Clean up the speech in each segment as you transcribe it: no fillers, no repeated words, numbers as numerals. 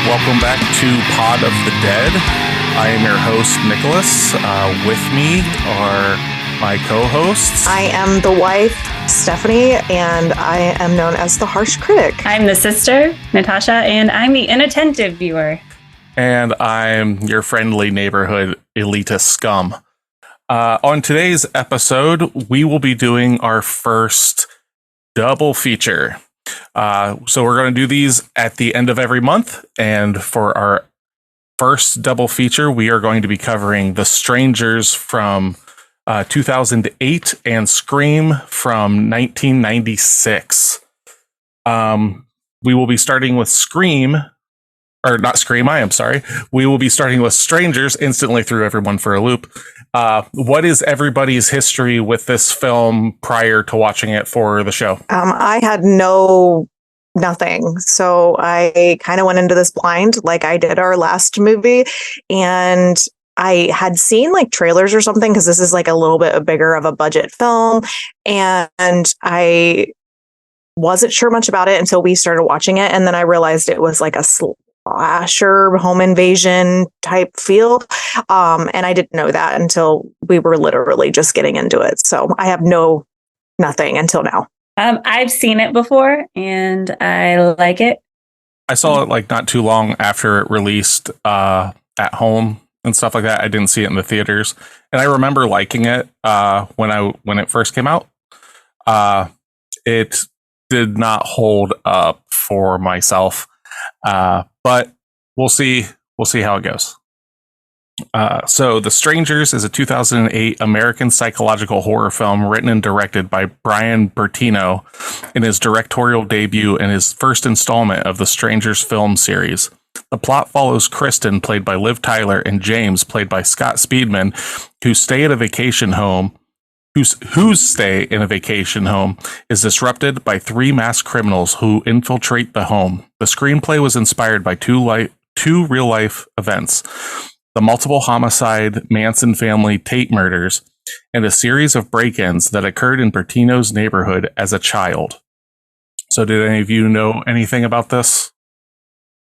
Welcome back to Pod of the Dead. I am your host, Nicholas. With me are my co-hosts. I am the wife, Stephanie, and I am known as the harsh critic. I'm the sister, Natasha, and I'm the inattentive viewer. And I'm your friendly neighborhood elitist scum. On today's episode, we will be doing our first double feature. So we're going to do these at the end of every month. And for our first double feature, we are going to be covering The Strangers from 2008 and Scream from 1996. We will be starting with Scream. Or not Scream, I am sorry. We will be starting with Strangers. Instantly threw everyone for a loop. What is everybody's history with this film prior to watching it for the show? I had nothing. So I kind of went into this blind like I did our last movie. And I had seen like trailers or something because this is like a little bit bigger of a budget film. And I wasn't sure much about it until we started watching it. And then I realized it was like a slasher home invasion type feel. And I didn't know that until we were literally just getting into it. So I have nothing until now. I've seen it before and I like it. I saw it like not too long after it released at home and stuff like that. I didn't see it in the theaters. And I remember liking it when it first came out. It did not hold up for myself. But we'll see how it goes. So The Strangers is a 2008 American psychological horror film written and directed by Brian Bertino in his directorial debut and his first installment of the Strangers film series. The plot follows Kristen, played by Liv Tyler, and James, played by Scott Speedman, whose stay in a vacation home is disrupted by three masked criminals who infiltrate the home. The screenplay was inspired by two real-life events: the multiple homicide Manson family Tate murders and a series of break-ins that occurred in Bertino's neighborhood as a child. So did any of you know anything about this?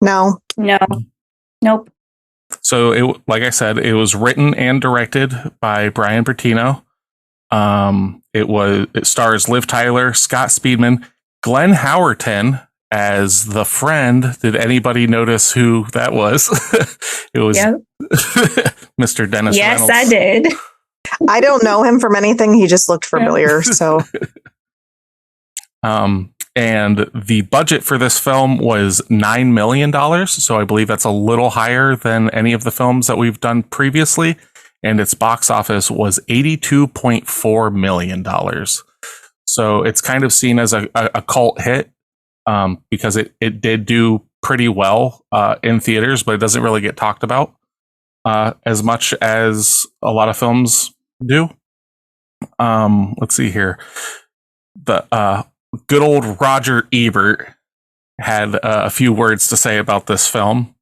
No. Nope. So like I said, it was written and directed by Brian Bertino. It stars Liv Tyler, Scott Speedman, Glenn Howerton as the friend. Did anybody notice who that was? It was Mr. Dennis Yes, Reynolds. I did. I don't know him from anything. He just looked familiar. So, and the budget for this film was $9 million. So I believe that's a little higher than any of the films that we've done previously. And its box office was $82.4 million. So it's kind of seen as a cult hit because it did do pretty well in theaters, but it doesn't really get talked about as much as a lot of films do. Let's see here. The good old Roger Ebert had a few words to say about this film.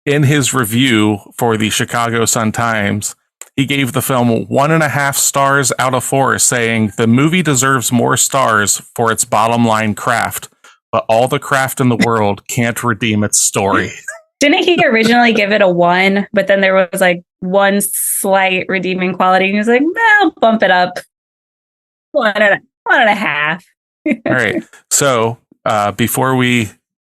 In his review for the Chicago Sun-Times, he gave the film 1.5 stars out of 4, saying the movie deserves more stars for its bottom line craft, but all the craft in the world can't redeem its story. Didn't he originally give it a 1, but then there was like one slight redeeming quality, and he was like, "Well, bump it up, 1.5." All right. So before we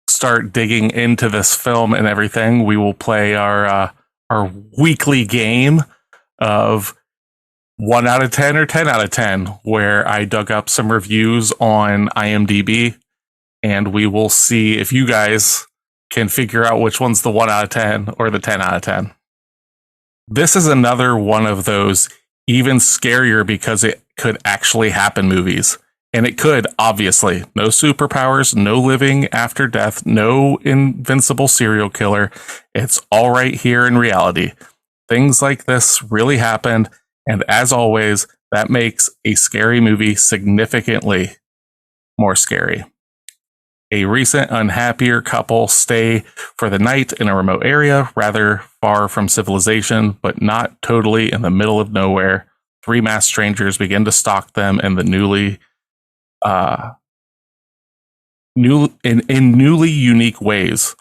start digging into this film and everything, we will play our weekly game of 1 out of 10 or 10 out of 10, where I dug up some reviews on IMDb, and we will see if you guys can figure out which one's the 1 out of 10 or the 10 out of 10. This is another one of those even scarier because it could actually happen movies. And it could, obviously. No superpowers, no living after death, no invincible serial killer. It's all right here in reality. Things like this really happened, and as always, that makes a scary movie significantly more scary. A recent unhappier couple stay for the night in a remote area, rather far from civilization, but not totally in the middle of nowhere. 3 masked strangers begin to stalk them in the newly unique ways.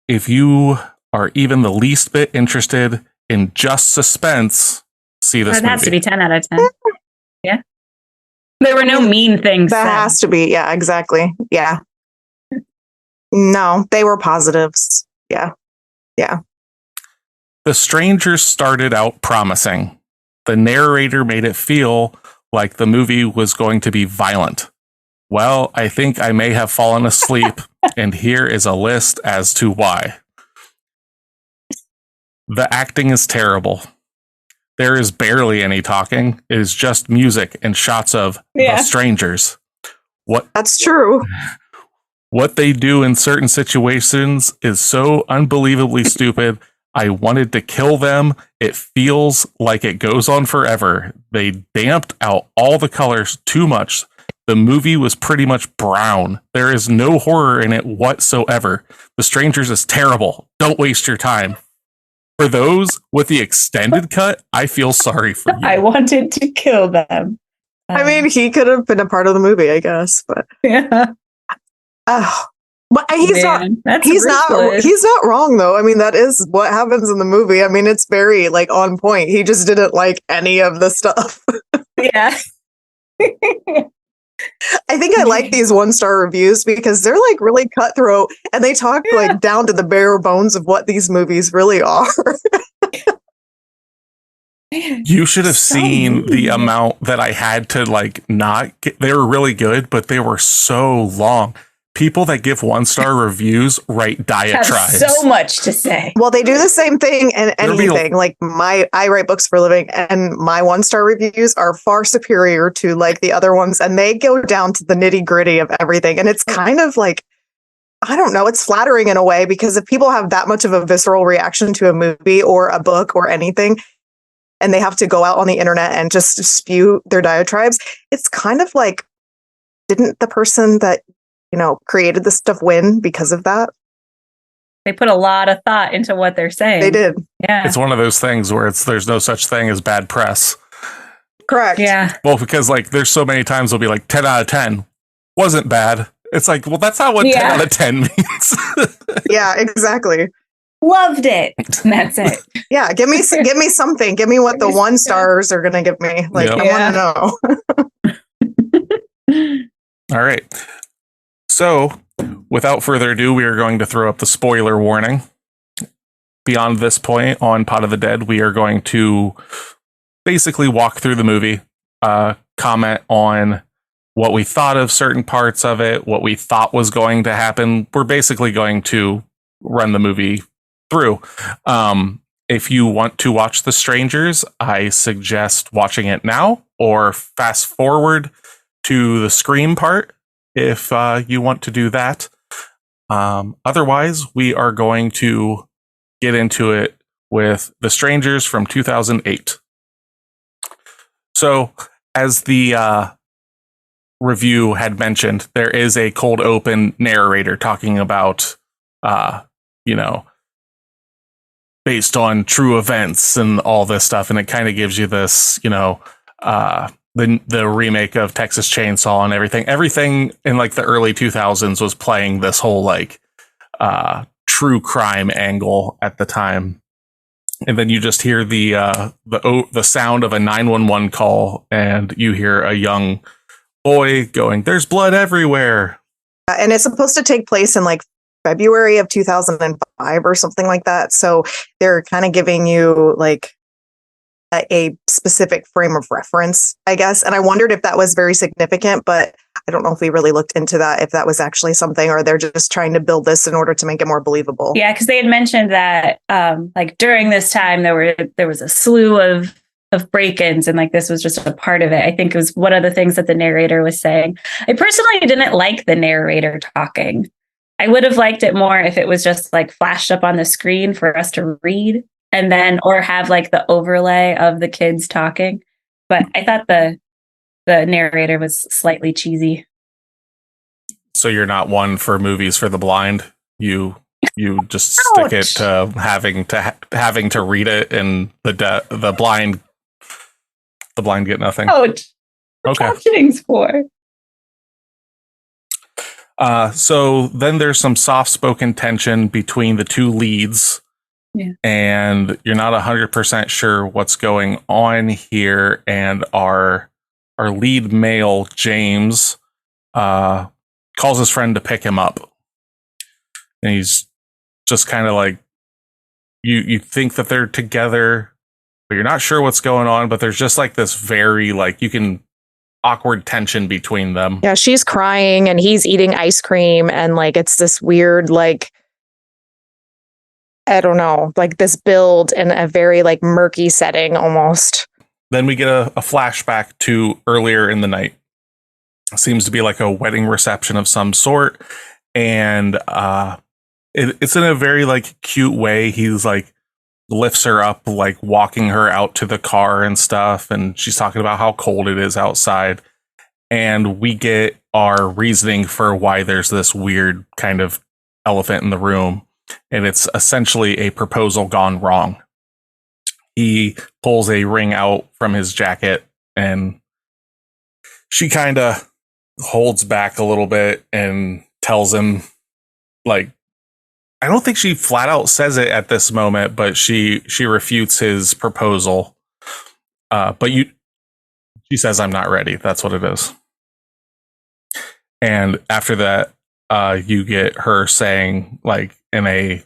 If you are even the least bit interested in just suspense, see this It movie. has to be 10 out of 10. Yeah. There were no mean things. That said. has to be. Yeah, exactly. Yeah. No, they were positives. Yeah. Yeah. The Strangers started out promising. The narrator made it feel like the movie was going to be violent. Well, I think I may have fallen asleep, and here is a list as to why. The acting is terrible. There is barely any talking. It is just music and shots of the strangers. That's true. What they do in certain situations is so unbelievably stupid. I wanted to kill them. It feels like it goes on forever. They damped out all the colors too much. The movie was pretty much brown. There is no horror in it whatsoever. The Strangers is terrible. Don't waste your time. For those with the extended cut, I feel sorry for you. I wanted to kill them. I mean, he could have been a part of the movie, I guess, but yeah. But he's not wrong though. I mean, that is what happens in the movie. I mean, it's very like on point. He just didn't like any of the stuff. Yeah. I think I like these 1-star reviews because they're like really cutthroat and they talk like down to the bare bones of what these movies really are. You should have seen the amount that I had to like not get. They were really good, but they were so long. People that give 1-star reviews write diatribes. Have so much to say. Well, they do the same thing in anything. Like I write books for a living, and my 1-star reviews are far superior to like the other ones, and they go down to the nitty gritty of everything. And it's kind of like, I don't know, it's flattering in a way because if people have that much of a visceral reaction to a movie or a book or anything, and they have to go out on the internet and just spew their diatribes, it's kind of like, didn't the person that created this stuff win because of that? They put a lot of thought into what they're saying. They did. Yeah. It's one of those things where there's no such thing as bad press. Correct. Yeah. Well, because like there's so many times they'll be like 10 out of 10 wasn't bad. It's like, well, that's not what 10 out of 10 means. Yeah, exactly. Loved it. And that's it. Yeah. Give me something. Give me what the 1 stars are going to give me. Like, I want to know. All right. So, without further ado, we are going to throw up the spoiler warning. Beyond this point on Pot of the Dead, we are going to basically walk through the movie, comment on what we thought of certain parts of it, what we thought was going to happen. We're basically going to run the movie through. If you want to watch The Strangers, I suggest watching it now or fast forward to the Scream part if you want to do that. Otherwise, we are going to get into it with The Strangers from 2008. So, as the review had mentioned, there is a cold open narrator talking about, based on true events and all this stuff. And it kind of gives you this, the remake of Texas Chainsaw and everything in like the early 2000s was playing this whole like true crime angle at the time. And then you just hear the sound of a 911 call, and you hear a young boy going, "There's blood everywhere." And it's supposed to take place in like February of 2005 or something like that. So they're kind of giving you like a specific frame of reference, I guess. And I wondered if that was very significant, but I don't know if we really looked into that, if that was actually something, or they're just trying to build this in order to make it more believable. Yeah, because they had mentioned that like during this time there was a slew of break-ins, and like this was just a part of it. I think it was one of the things that the narrator was saying. I personally didn't like the narrator talking. I would have liked it more if it was just like flashed up on the screen for us to read, and then or have like the overlay of the kids talking. But I thought the narrator was slightly cheesy. So you're not one for movies for the blind. You just stick it to having to read it, and the blind get nothing. Ouch. Okay. Captioning's for. So then there's some soft-spoken tension between the two leads. Yeah. And you're not 100% sure what's going on here. And our lead male, James, calls his friend to pick him up. And he's just kind of like, you think that they're together, but you're not sure what's going on. But there's just like this very awkward tension between them. Yeah, she's crying and he's eating ice cream, and like it's this weird, like, I don't know, like this build in a very like murky setting almost. Then we get a flashback to earlier in the night. It seems to be like a wedding reception of some sort. And it's in a very like cute way. He's like lifts her up, like walking her out to the car and stuff. And she's talking about how cold it is outside. And we get our reasoning for why there's this weird kind of elephant in the room. And it's essentially a proposal gone wrong. He pulls a ring out from his jacket and she kind of holds back a little bit and tells him, like, I don't think she flat out says it at this moment, but she refutes his proposal. She says, I'm not ready. That's what it is. And after that, you get her saying, like, in a,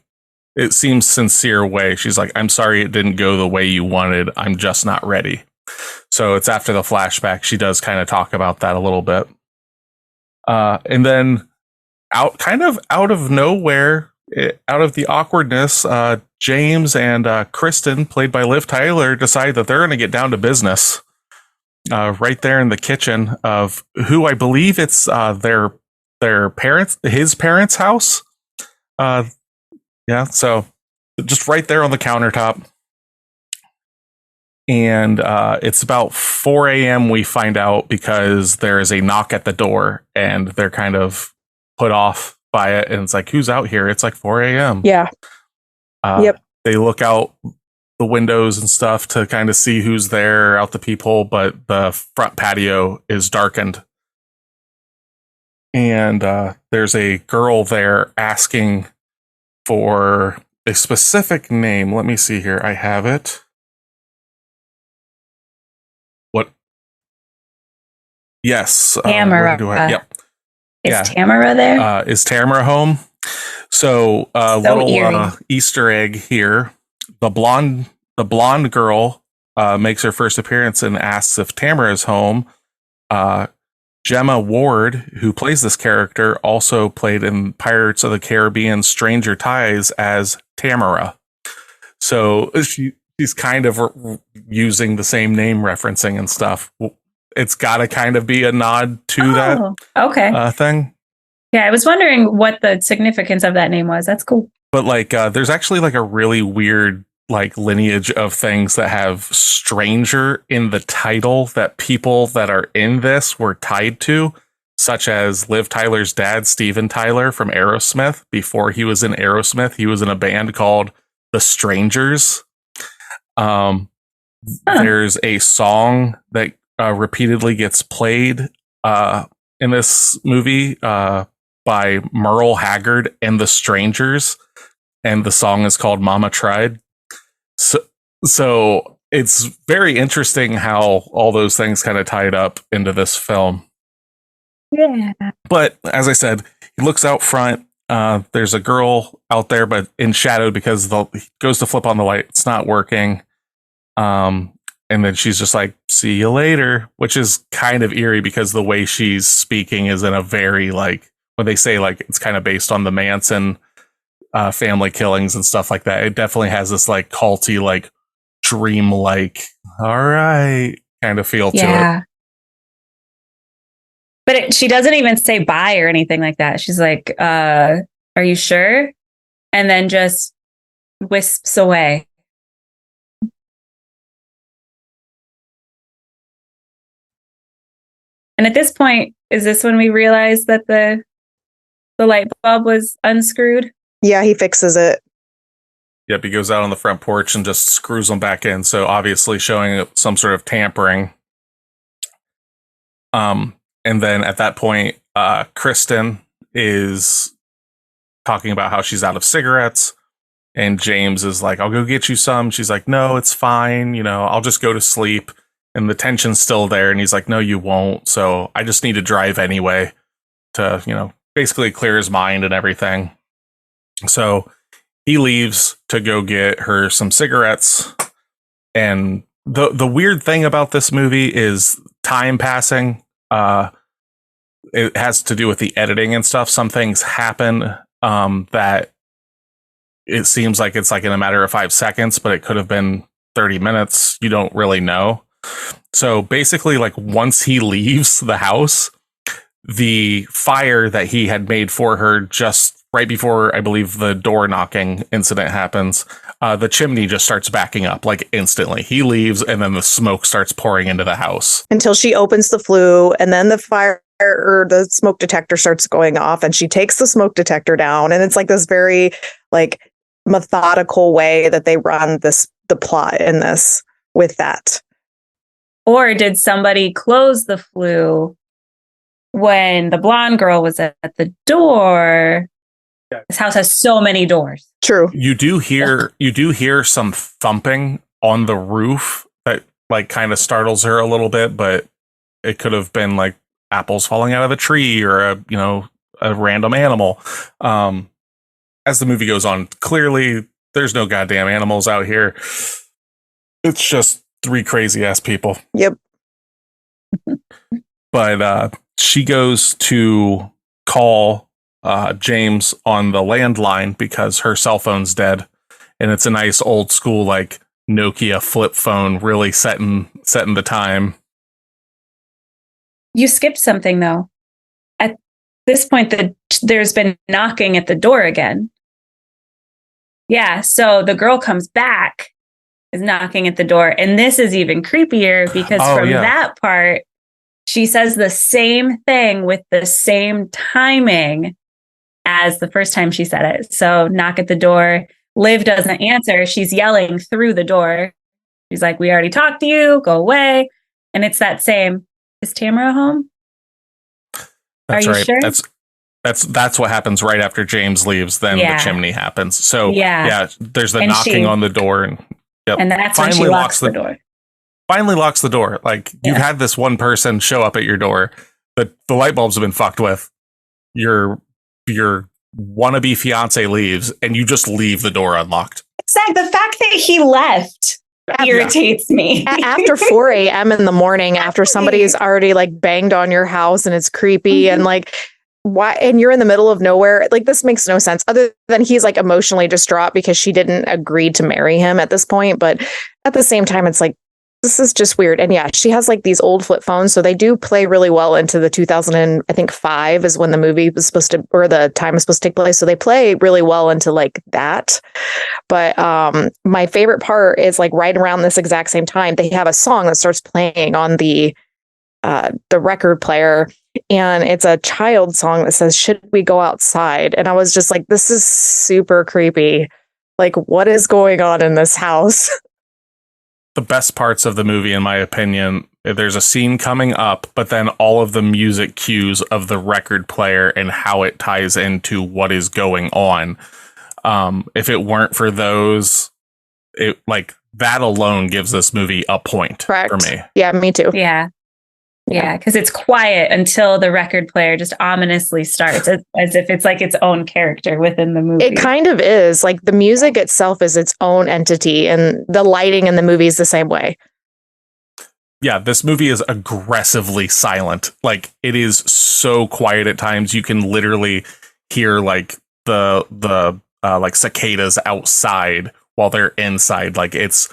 it seems sincere way, she's like, I'm sorry it didn't go the way you wanted. I'm just not ready. So it's after the flashback. She does kind of talk about that a little bit. And then out of nowhere, out of the awkwardness, James and Kristen, played by Liv Tyler, decide that they're going to get down to business right there in the kitchen of who I believe it's their parents, his parents' house. Yeah, so just right there on the countertop. And it's about 4 a.m. we find out because there is a knock at the door and they're kind of put off by it. And it's like, who's out here? It's like 4 a.m. Yeah. Yep. They look out the windows and stuff to kind of see who's there, out the people, but the front patio is darkened. And there's a girl there asking for a specific name. Let me see here. I have it. What? Yes. Tamara. Yep. Is Tamara there? Is Tamara home? So little Easter egg here. The blonde girl makes her first appearance and asks if Tamara is home. Gemma Ward, who plays this character, also played in Pirates of the Caribbean Stranger Ties as Tamara. So she's kind of using the same name referencing and stuff. It's got to kind of be a nod to that thing. Yeah, I was wondering what the significance of that name was. That's cool. But like, there's actually like a really weird like lineage of things that have stranger in the title that people that are in this were tied to, such as Liv Tyler's dad, Steven Tyler from Aerosmith. Before he was in Aerosmith, he was in a band called The Strangers. There's a song that repeatedly gets played in this movie by Merle Haggard and The Strangers, and the song is called Mama Tried. So it's very interesting how all those things kind of tied up into this film. Yeah. But as I said, he looks out front. There's a girl out there, but in shadow because he goes to flip on the light. It's not working. And then she's just like, see you later, which is kind of eerie because the way she's speaking is in a very like, when they say like it's kind of based on the Manson family killings and stuff like that. It definitely has this like culty, like dream, like, all right, kind of feel to it. But she doesn't even say bye or anything like that. She's like, are you sure? And then just wisps away. And at this point, is this when we realize that the light bulb was unscrewed? Yeah, he fixes it. Yep, he goes out on the front porch and just screws them back in. So obviously showing some sort of tampering. And then at that point, Kristen is talking about how she's out of cigarettes. And James is like, I'll go get you some. She's like, no, it's fine. You know, I'll just go to sleep. And the tension's still there. And he's like, no, you won't. So I just need to drive anyway to, you know, basically clear his mind and everything. So he leaves to go get her some cigarettes. And the weird thing about this movie is time passing. It has to do with the editing and stuff. Some things happen that it seems like it's like in a matter of 5 seconds, but it could have been 30 minutes. You don't really know. So basically, like once he leaves the house, the fire that he had made for her just right before, I believe, the door knocking incident happens, the chimney just starts backing up like instantly. He leaves and then the smoke starts pouring into the house. Until she opens the flue, and then the fire or the smoke detector starts going off, and she takes the smoke detector down. And it's like this very like methodical way that they run the plot in this with that. Or did somebody close the flue when the blonde girl was at the door? Yeah. This house has so many doors. True. You do hear some thumping on the roof that like kind of startles her a little bit, but it could have been like apples falling out of a tree or a random animal. As the movie goes on, clearly there's no goddamn animals out here. It's just 3 crazy ass people. Yep. But she goes to call James on the landline because her cell phone's dead, and it's a nice old school like Nokia flip phone, really setting the time. You skipped something though. At this point, there's been knocking at the door again. Yeah, so the girl comes back, is knocking at the door, and this is even creepier because that part, she says the same thing with the same timing as the first time she said it. So knock at the door. Liv doesn't answer. She's yelling through the door. She's like, we already talked to you. Go away. And it's that same, is Tamara home? That's Are you right. sure? That's what happens right after James leaves. Then the chimney happens. So there's the knocking on the door. And that's when she locks the door. Finally locks the door. Like you've had this one person show up at your door. The light bulbs have been fucked with. Your wannabe fiance leaves and you just leave the door unlocked. Exactly. The fact that he left irritates me. After 4 a.m. in the morning, after somebody's already like banged on your house and it's creepy and like, why? And you're in the middle of nowhere. Like this makes no sense other than he's like emotionally distraught because she didn't agree to marry him at this point. But at the same time, it's like, this is just weird. And yeah, she has like these old flip phones. So they do play really well into the 2005 is when the movie was supposed to, or the time was supposed to take place. So they play really well into like that. But my favorite part is like right around this exact same time, they have a song that starts playing on the record player. And it's a child song that says, should we go outside? And I was just like, this is super creepy. Like, what is going on in this house? The best parts of the movie, in my opinion, there's a scene coming up, but then all of the music cues of the record player and how it ties into what is going on. If it weren't for those, it like that alone gives this movie a point. Correct. For me. Yeah, me too. Yeah, because it's quiet until the record player just ominously starts as if it's like its own character within the movie. It kind of is. Like the music itself is its own entity and the lighting in the movie is the same way. Yeah, this movie is aggressively silent. Like it is so quiet at times. You can literally hear like the like cicadas outside while they're inside. Like it's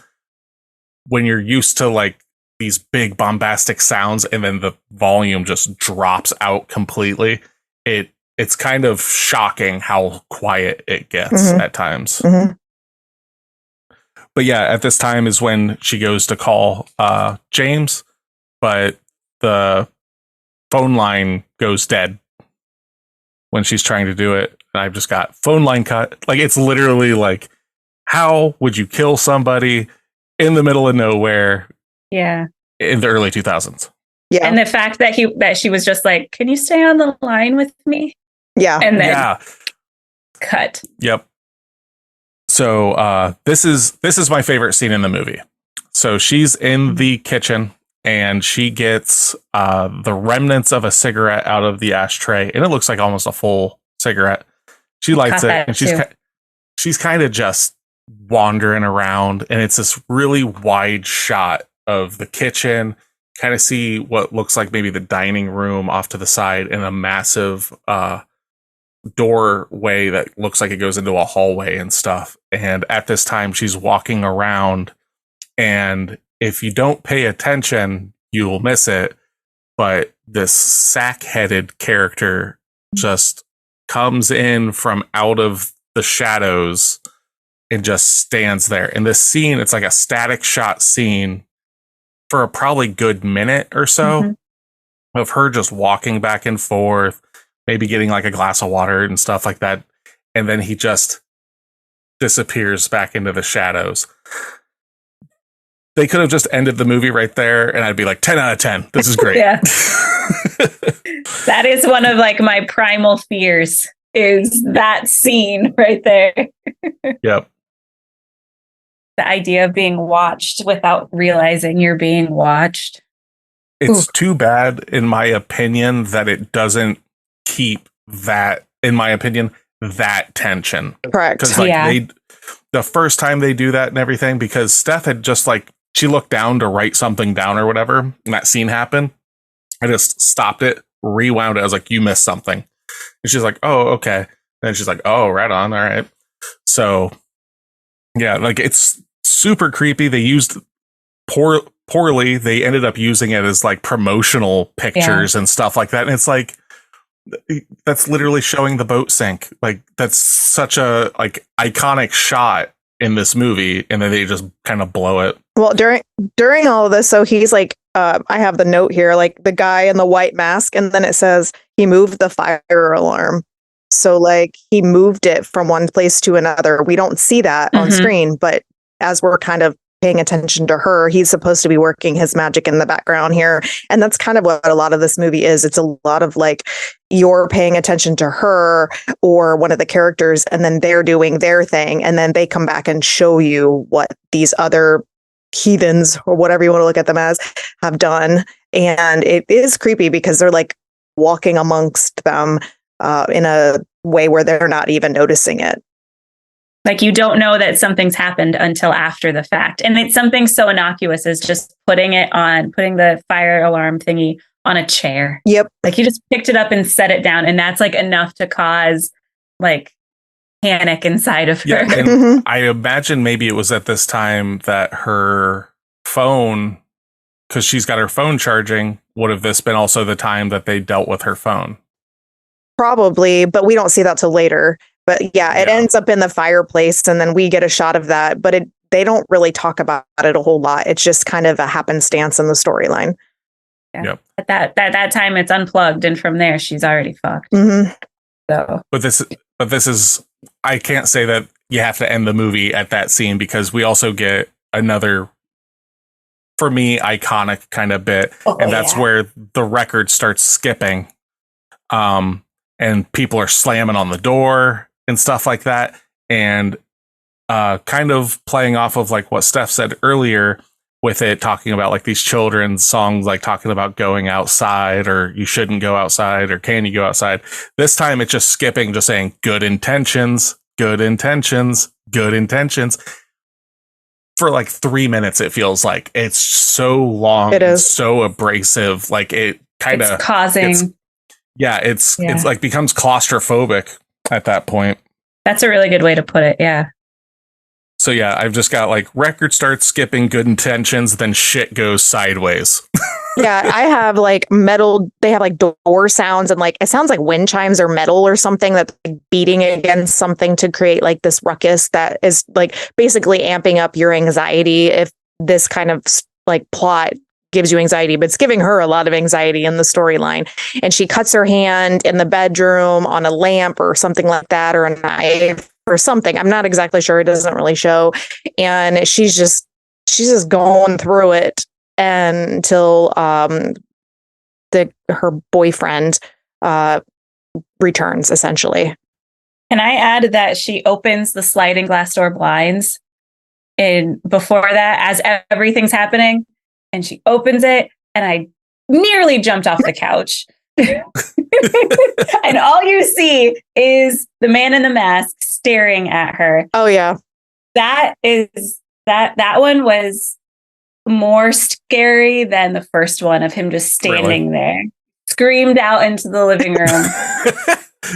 when you're used to like these big bombastic sounds and then the volume just drops out completely. It's kind of shocking how quiet it gets at times. But yeah, at this time is when she goes to call James, but the phone line goes dead when she's trying to do it. And I've just got phone line cut. Like it's literally like, how would you kill somebody in the middle of nowhere? Yeah. In the early 2000s. Yeah. And the fact that she was just like, can you stay on the line with me? Yeah. And then Yeah. cut. Yep. So this is my favorite scene in the movie. So she's in the kitchen and she gets the remnants of a cigarette out of the ashtray, and it looks like almost a full cigarette. She lights it, and she's kind of just wandering around, and it's this really wide shot of the kitchen. Kind of see what looks like maybe the dining room off to the side, and a massive doorway that looks like it goes into a hallway and stuff. And at this time, she's walking around, and if you don't pay attention, you will miss it. But this sack-headed character just comes in from out of the shadows and just stands there. In this scene, it's like a static shot scene for a probably good minute or so of her just walking back and forth, maybe getting like a glass of water and stuff like that. And then he just disappears back into the shadows. They could have just ended the movie right there, and I'd be like, 10 out of 10. This is great. Yeah. That is one of like my primal fears, is that scene right there. Yep. The idea of being watched without realizing you're being watched. It's too bad, in my opinion, that it doesn't keep that, in my opinion, that tension. Correct. Because like the first time they do that and everything, because Steph had just like, she looked down to write something down or whatever, and that scene happened. I just stopped it, rewound it. I was like, you missed something. And she's like, oh, okay. And she's like, oh, right on. All right. So yeah, like it's super creepy. They used poorly. They ended up using it as like promotional pictures and stuff like that. And it's like, that's literally showing the boat sink. Like that's such a like iconic shot in this movie, and then they just kind of blow it. Well, during all of this, so he's like, I have the note here, like the guy in the white mask, and then it says he moved the fire alarm. So like he moved it from one place to another. We don't see that on screen, but as we're kind of paying attention to her, he's supposed to be working his magic in the background here. And that's kind of what a lot of this movie is. It's a lot of like, you're paying attention to her or one of the characters, and then they're doing their thing. And then they come back and show you what these other heathens, or whatever you want to look at them as, have done. And it is creepy because they're like walking amongst them in a way where they're not even noticing it. Like you don't know that something's happened until after the fact. And it's something so innocuous as just putting the fire alarm thingy on a chair. Yep. Like you just picked it up and set it down, and that's like enough to cause like panic inside of her. Yeah, and I imagine maybe it was at this time that her phone, because she's got her phone charging, would have this been also the time that they dealt with her phone? Probably, but we don't see that till later. But yeah, it ends up in the fireplace, and then we get a shot of that. But they don't really talk about it a whole lot. It's just kind of a happenstance in the storyline. Yeah. Yep. At that time, it's unplugged, and from there, she's already fucked. So, but this is, I can't say that you have to end the movie at that scene, because we also get another, for me, iconic kind of bit, and that's where the record starts skipping, and people are slamming on the door and stuff like that, and kind of playing off of like what Steph said earlier, with it talking about like these children's songs, like talking about going outside, or you shouldn't go outside, or can you go outside. This time it's just skipping, just saying good intentions, good intentions, good intentions. For like 3 minutes, it feels like it's so long. It is so abrasive. Like it kind of causing. It's like becomes claustrophobic at that point. That's a really good way to put it. Yeah. So yeah, I've just got like record starts skipping, good intentions, then shit goes sideways. Yeah, I have like metal. They have like door sounds, and like it sounds like wind chimes or metal or something that's like beating against something to create like this ruckus that is like basically amping up your anxiety. If this kind of like plot gives you anxiety, but it's giving her a lot of anxiety in the storyline. And she cuts her hand in the bedroom on a lamp or something like that, or a knife or something. I'm not exactly sure. It doesn't really show. And she's just going through it until her boyfriend returns, essentially. Can I add that she opens the sliding glass door blinds and before that, as everything's happening, and she opens it, and I nearly jumped off the couch. And all you see is the man in the mask staring at her. Oh yeah. That one was more scary than the first one of him just standing there. Screamed out into the living room.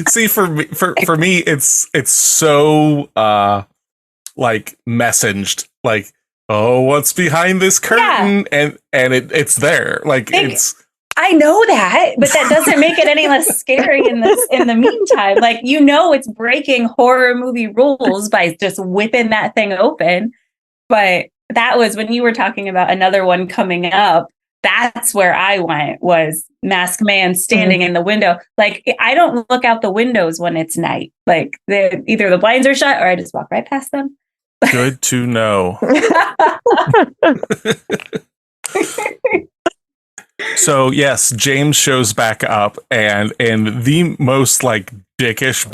See, for me, it's so like messaged, like, oh, what's behind this curtain, and it's there, like it's. I know that, but that doesn't make it any less scary in the meantime. Like, it's breaking horror movie rules by just whipping that thing open. But that was when you were talking about another one coming up. That's where I went, was Masked Man standing in the window. Like, I don't look out the windows when it's night. Like, either the blinds are shut or I just walk right past them. Good to know. So yes, James shows back up, and in the most like dickish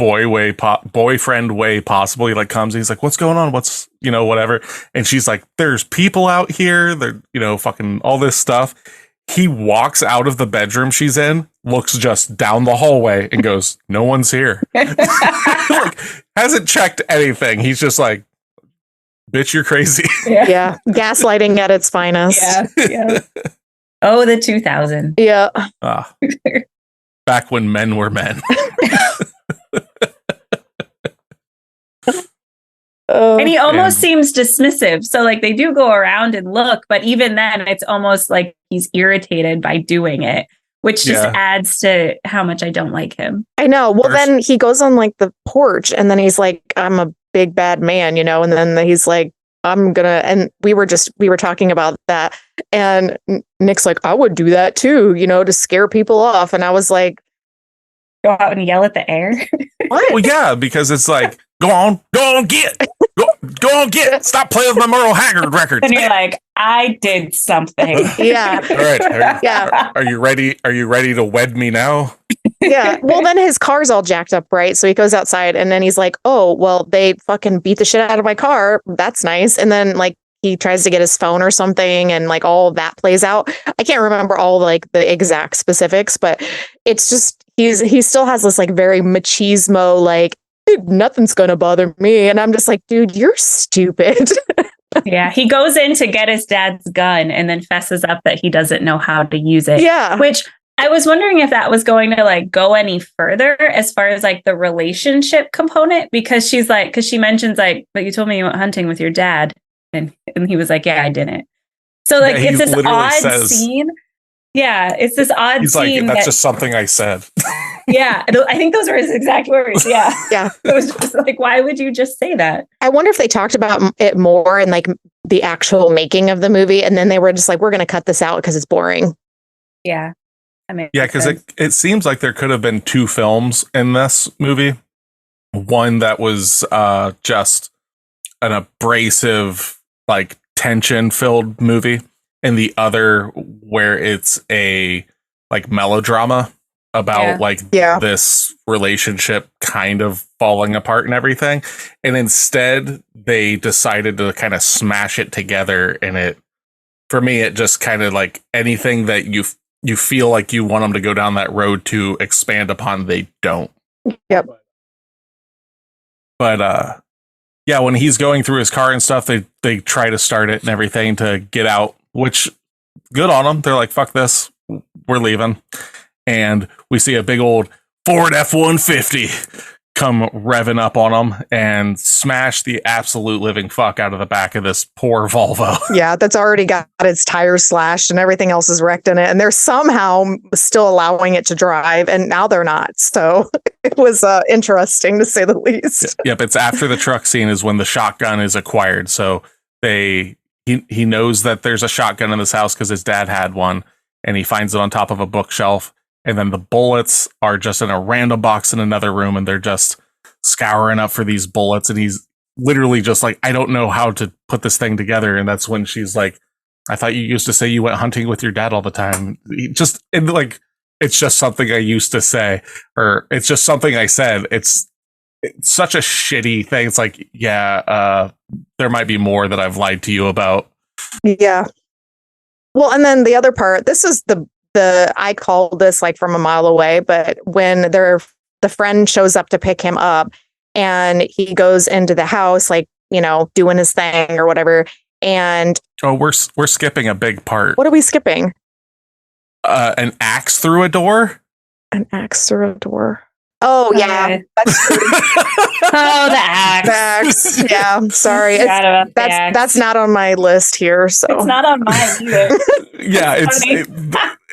boyfriend way possible, he like comes and he's like, "What's going on? What's whatever?" And she's like, "There's people out here. They're fucking all this stuff." He walks out of the bedroom she's in, looks just down the hallway, and goes, "No one's here." Like, hasn't checked anything. He's just like, "Bitch, you're crazy." Yeah. Gaslighting at its finest. Yeah. Oh, the 2000. Yeah. Back when men were men. And he almost seems dismissive. So like they do go around and look, but even then it's almost like he's irritated by doing it, which just adds to how much I don't like him. I know. Well, then he goes on like the porch and then he's like, "I'm a big bad man," and then he's like, "I'm gonna," and we were talking about that, and Nick's like, "I would do that too, to scare people off." And I was like, go out and yell at the air. What? Well, yeah, because it's like, go on, get, stop playing with my Merle Haggard records. And you're like, I did something. Yeah. All right. Are you ready? Are you ready to wed me now? Yeah. Well, then his car's all jacked up, right? So he goes outside and then he's like, "Oh, well, they fucking beat the shit out of my car. That's nice." And then like he tries to get his phone or something and like all of that plays out. I can't remember all like the exact specifics, but it's just he still has this like very machismo, like, "Dude, nothing's gonna bother me." And I'm just like, dude, you're stupid. Yeah, he goes in to get his dad's gun and then fesses up that he doesn't know how to use it. Yeah. Which I was wondering if that was going to like go any further as far as like the relationship component, because she mentions like, "But you told me you went hunting with your dad." And he was like, "Yeah, I didn't." So like it's this odd scene. Yeah, it's this odd He's scene. Like, that's just something I said. Yeah, I think those are his exact words. Yeah. Yeah. It was just like, why would you just say that? I wonder if they talked about it more in like the actual making of the movie. And then they were just like, "We're going to cut this out because it's boring." Yeah. I mean, yeah, because it seems like there could have been two films in this movie. One that was just an abrasive, like tension-filled movie, and the other where it's a like melodrama about this relationship kind of falling apart and everything. And instead they decided to kind of smash it together. And for me, it just kind of like anything that you feel like you want them to go down that road to expand upon, they don't. Yep. But yeah, when he's going through his car and stuff, they try to start it and everything to get out, which good on them. They're like, "Fuck this, we're leaving." And we see a big old Ford F-150 come revving up on them and smash the absolute living fuck out of the back of this poor Volvo. Yeah, that's already got its tires slashed and everything else is wrecked in it. And they're somehow still allowing it to drive, and now they're not. So it was interesting to say the least. Yep, it's after the truck scene is when the shotgun is acquired. So he knows that there's a shotgun in this house because his dad had one, and he finds it on top of a bookshelf. And then the bullets are just in a random box in another room, and they're just scouring up for these bullets. And he's literally just like, "I don't know how to put this thing together." And that's when she's like, "I thought you used to say you went hunting with your dad all the time." It it's just something I used to say, or it's just something I said. It's such a shitty thing. It's like, there might be more that I've lied to you about. Yeah. Well, and then the other part, this is the I called this like from a mile away, but when the friend shows up to pick him up and he goes into the house, like, doing his thing or whatever. And we're skipping a big part. What are we skipping? An axe through a door. An axe through a door. Oh yeah. The axe. The axe. Yeah. Sorry. That's not on my list here. So it's not on mine either. Yeah,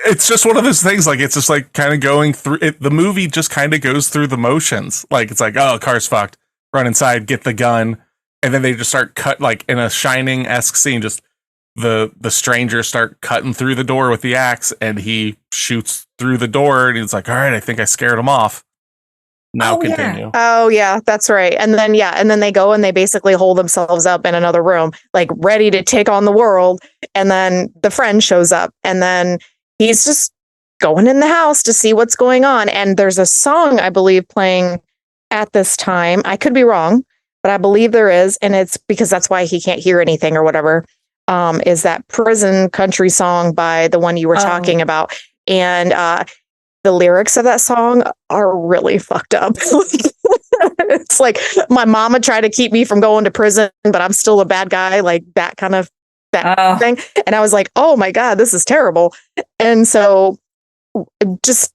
it's just one of those things. Like, it's just like kind of going through it. The movie just kind of goes through the motions. Like, it's like, oh, car's fucked. Run inside, get the gun, and then they just start like in a Shining-esque scene. Just the strangers start cutting through the door with the axe, and he shoots through the door, and he's like, all right, I think I scared him off. Now continue. Yeah. Oh yeah, that's right. And then they go and they basically hold themselves up in another room, like ready to take on the world. And then the friend shows up, and then he's just going in the house to see what's going on. And there's a song, I believe, playing at this time. I could be wrong, but I believe there is, and it's because that's why he can't hear anything or whatever. Is that prison country song by the one you were talking about. And the lyrics of that song are really fucked up. It's like, my mama tried to keep me from going to prison, but I'm still a bad guy, like that kind of thing. And I was like, oh my God, this is terrible. And so just,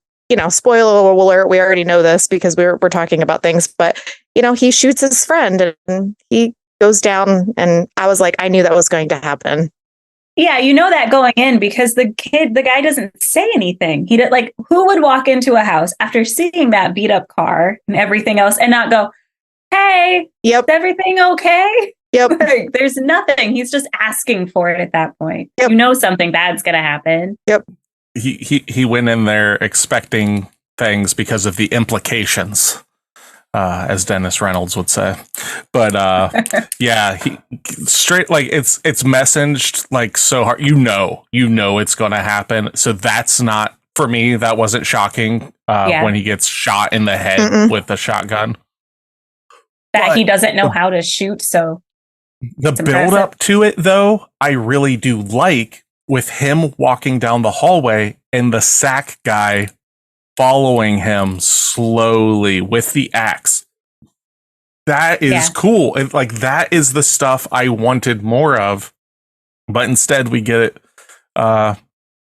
spoiler alert, we already know this because we're talking about things, but he shoots his friend and he goes down, and I was like, I knew that was going to happen. Yeah, that going in because the guy doesn't say anything. He did, like, who would walk into a house after seeing that beat up car and everything else and not go, hey, yep, is everything okay? Yep. Like, there's nothing. He's just asking for it at that point. Yep. Something bad's going to happen. Yep. He went in there expecting things because of the implications. As Dennis Reynolds would say, but yeah, he straight, like, it's messaged like so hard. It's going to happen. So that's not, for me, that wasn't shocking when he gets shot in the head with a shotgun. That he doesn't know how to shoot. So the build up to it, though, I really do like, with him walking down the hallway and the sack guy following him slowly with the axe. That is cool. And like, that is the stuff I wanted more of, but instead we get it.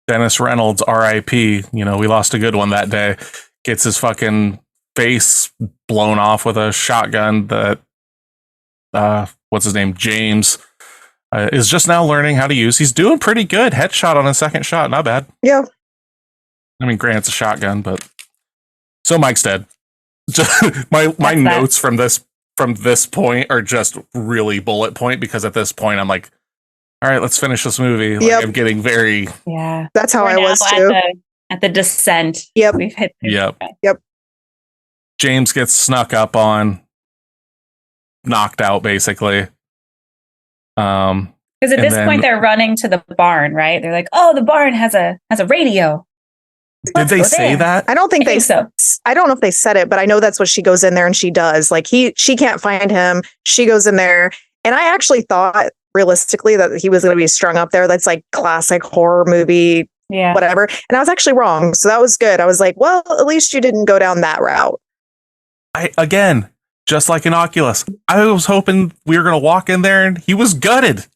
Dennis Reynolds, R.I.P. We lost a good one that day. Gets his fucking face blown off with a shotgun that what's his name, James, is just now learning how to use. He's doing pretty good. Headshot on a second shot, not bad. Yeah. I mean, granted, it's a shotgun, but so Mike's dead. my notes from this point are just really bullet point, because at this point I'm like, all right, let's finish this movie. Like, I'm getting very That's how I was too. At the descent. Yep. We've hit. Yep. James gets snuck up on, knocked out basically. Because at this point they're running to the barn, right? They're like, "Oh, the barn has a radio." Did they say that? I don't think they so. I don't know if they said it, but I know that's what she goes in there and she does. Like, she can't find him. She goes in there, and I actually thought realistically that he was going to be strung up there. That's like classic horror movie, whatever. And I was actually wrong, so that was good. I was like, well, at least you didn't go down that route. Again, just like in Oculus, I was hoping we were going to walk in there and he was gutted.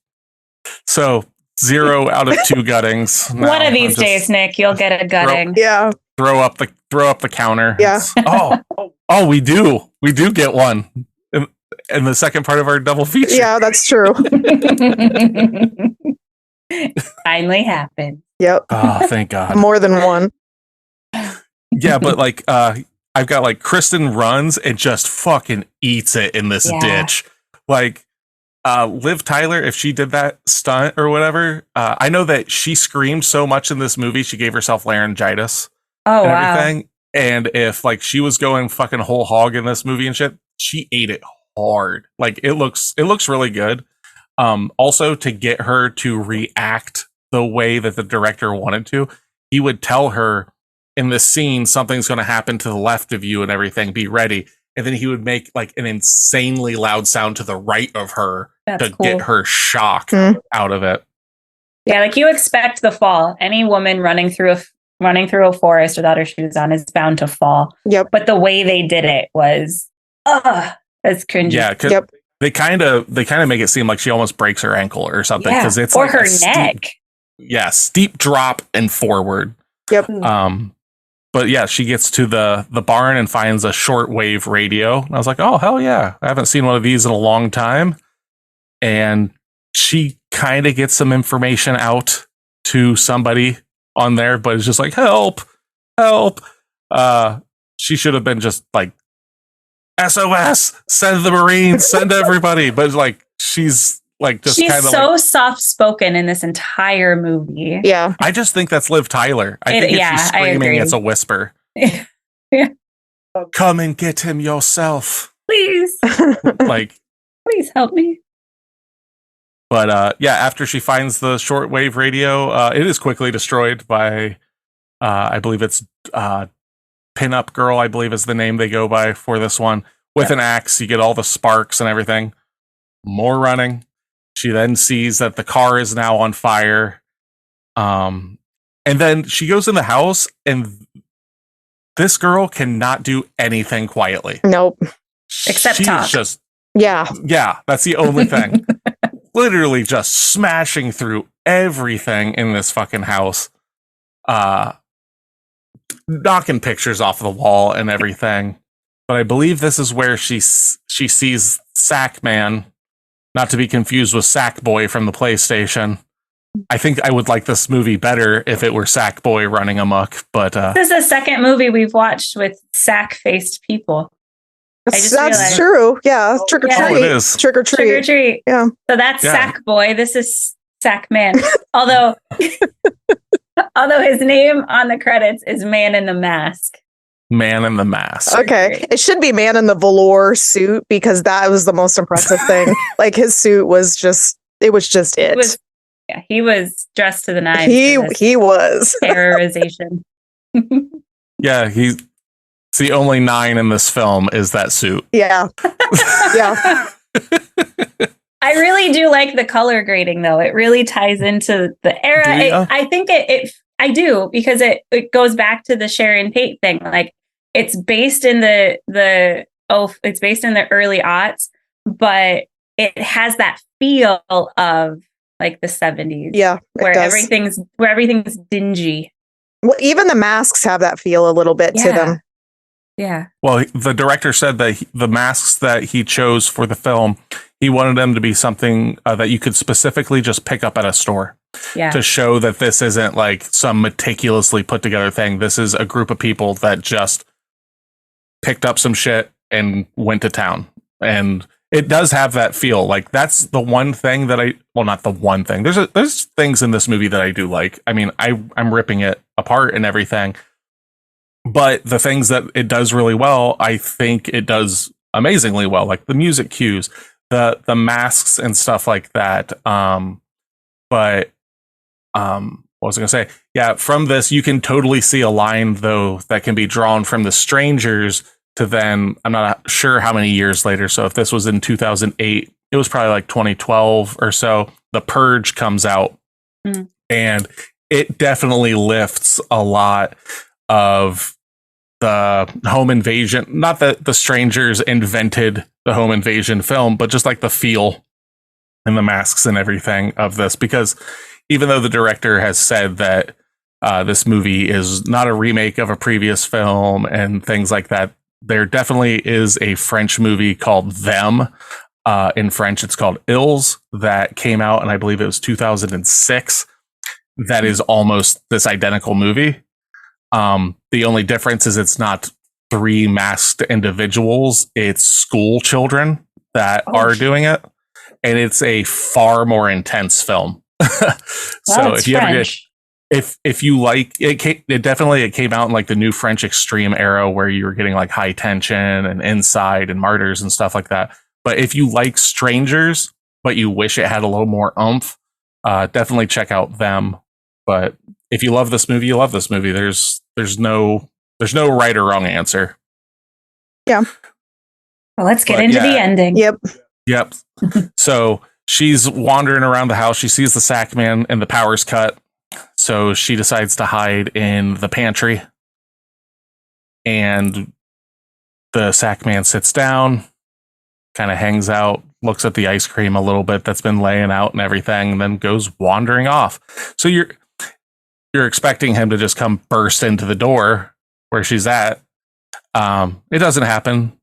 So 0 out of 2 guttings. No, one of these days, Nick, you'll get a gutting. Throw up the counter. Yeah. We do get one in the second part of our double feature. Yeah, that's true. Finally happened. Yep. Oh, thank God. More than one. Yeah, but like I've got like Kristen runs and just fucking eats it in this ditch. Like Liv Tyler, if she did that stunt or whatever, I know that she screamed so much in this movie she gave herself laryngitis. Oh, and wow. everything. And if like she was going fucking whole hog in this movie and shit, she ate it hard. Like, it looks really good. Also, to get her to react the way that the director wanted to, he would tell her in this scene, something's going to happen to the left of you and everything. Be ready. And then he would make like an insanely loud sound to the right of her to get her shock out of it. Yeah, like you expect the fall. Any woman running through a forest without her shoes on is bound to fall. Yep. But the way they did it was, that's cringy. Yeah, because they kind of make it seem like she almost breaks her ankle or something. Because it's or like her neck. Steep drop and forward. Yep. But yeah, she gets to the barn and finds a shortwave radio. And I was like, oh, hell yeah. I haven't seen one of these in a long time. And she kind of gets some information out to somebody on there, but it's just like, help. She should have been just like, SOS, send the Marines, send everybody. But like, she's like, just she's kind of so soft spoken in this entire movie. Yeah. I just think that's Liv Tyler. I think if she's screaming, it's a whisper. Yeah. Come and get him yourself. Please. Like, please help me. But yeah, after she finds the shortwave radio, it is quickly destroyed by, I believe it's Pinup Girl, I believe is the name they go by for this one. With an axe, you get all the sparks and everything. More running. She then sees that the car is now on fire. And then she goes in the house, and this girl cannot do anything quietly. Nope. Except talk. Just, yeah, that's the only thing. Literally just smashing through everything in this fucking house. Knocking pictures off the wall and everything. But I believe this is where she sees Sackman, not to be confused with Sackboy from the PlayStation. I think I would like this movie better if it were Sackboy running amok. But this is the second movie we've watched with sack-faced people. That's true. Yeah, trick or treat. Oh, it is. Trick or treat. Trick or treat. Yeah. So that's Sackboy. This is Sackman. Although his name on the credits is Man in the Mask. Man in the Mask. Okay. It should be Man in the velour suit, because that was the most impressive thing. Like, his suit was just it. He was dressed to the nines. He was. Terrorization. Yeah, it's the only 9 in this film is that suit. Yeah. Yeah. I really do like the color grading, though. It really ties into the era. I think I do, because it goes back to the Sharon Tate thing. Like, it's based in it's based in the early aughts, but it has that feel of like the 70s. Yeah. Where everything's dingy. Well, even the masks have that feel a little bit to them. Yeah. Well, the director said that the masks that he chose for the film, he wanted them to be something that you could specifically just pick up at a store. Yeah. To show that this isn't like some meticulously put together thing. This is a group of people that just picked up some shit and went to town. And it does have that feel. Like, that's the one thing that not the one thing. There's things in this movie that I do like. I mean, I'm ripping it apart and everything. But the things that it does really well, I think it does amazingly well. Like the music cues, the masks and stuff like that. But what was I going to say? Yeah, from this, you can totally see a line, though, that can be drawn from The Strangers to then, I'm not sure how many years later. So if this was in 2008, it was probably like 2012 or so. The Purge comes out, and it definitely lifts a lot of the home invasion. Not that The Strangers invented the home invasion film, but just like the feel and the masks and everything of this, because even though the director has said that this movie is not a remake of a previous film and things like that, there definitely is a French movie called Them. In French, it's called Ills, that came out, and I believe it was 2006. That is almost this identical movie. The only difference is it's not 3 masked individuals, it's school children that are doing it. And it's a far more intense film. So if you French. if you like it, it came out in like the new French extreme era where you were getting like High Tension and Inside and Martyrs and stuff like that. But if you like Strangers, but you wish it had a little more oomph, definitely check out Them. But if you love this movie, you love this movie. There's no right or wrong answer. Yeah. Well, let's get into the ending. Yep. So she's wandering around the house. She sees the sack man and the power's cut. So she decides to hide in the pantry. And the sack man sits down, kind of hangs out, looks at the ice cream a little bit that's been laying out and everything, and then goes wandering off. So you're expecting him to just come burst into the door where she's at. It doesn't happen,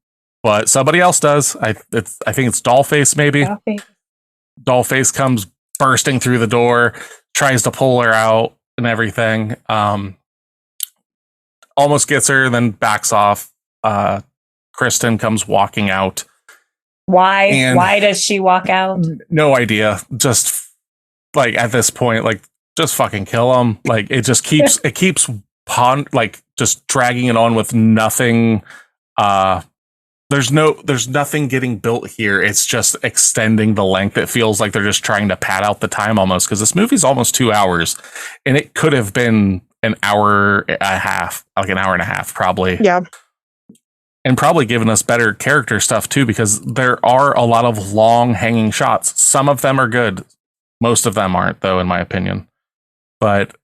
but somebody else does. I think it's Dollface, maybe. Dollface comes bursting through the door, tries to pull her out and everything. Almost gets her, then backs off. Kristen comes walking out. Why? Why does she walk out? No idea. Just like at this point, like just fucking kill him. Like it just keeps just dragging it on with nothing. There's nothing getting built here. It's just extending the length. It feels like they're just trying to pad out the time almost, because this movie's almost 2 hours, and it could have been an hour and a half, probably. Yeah. And probably given us better character stuff too, because there are a lot of long hanging shots. Some of them are good. Most of them aren't, though, in my opinion. But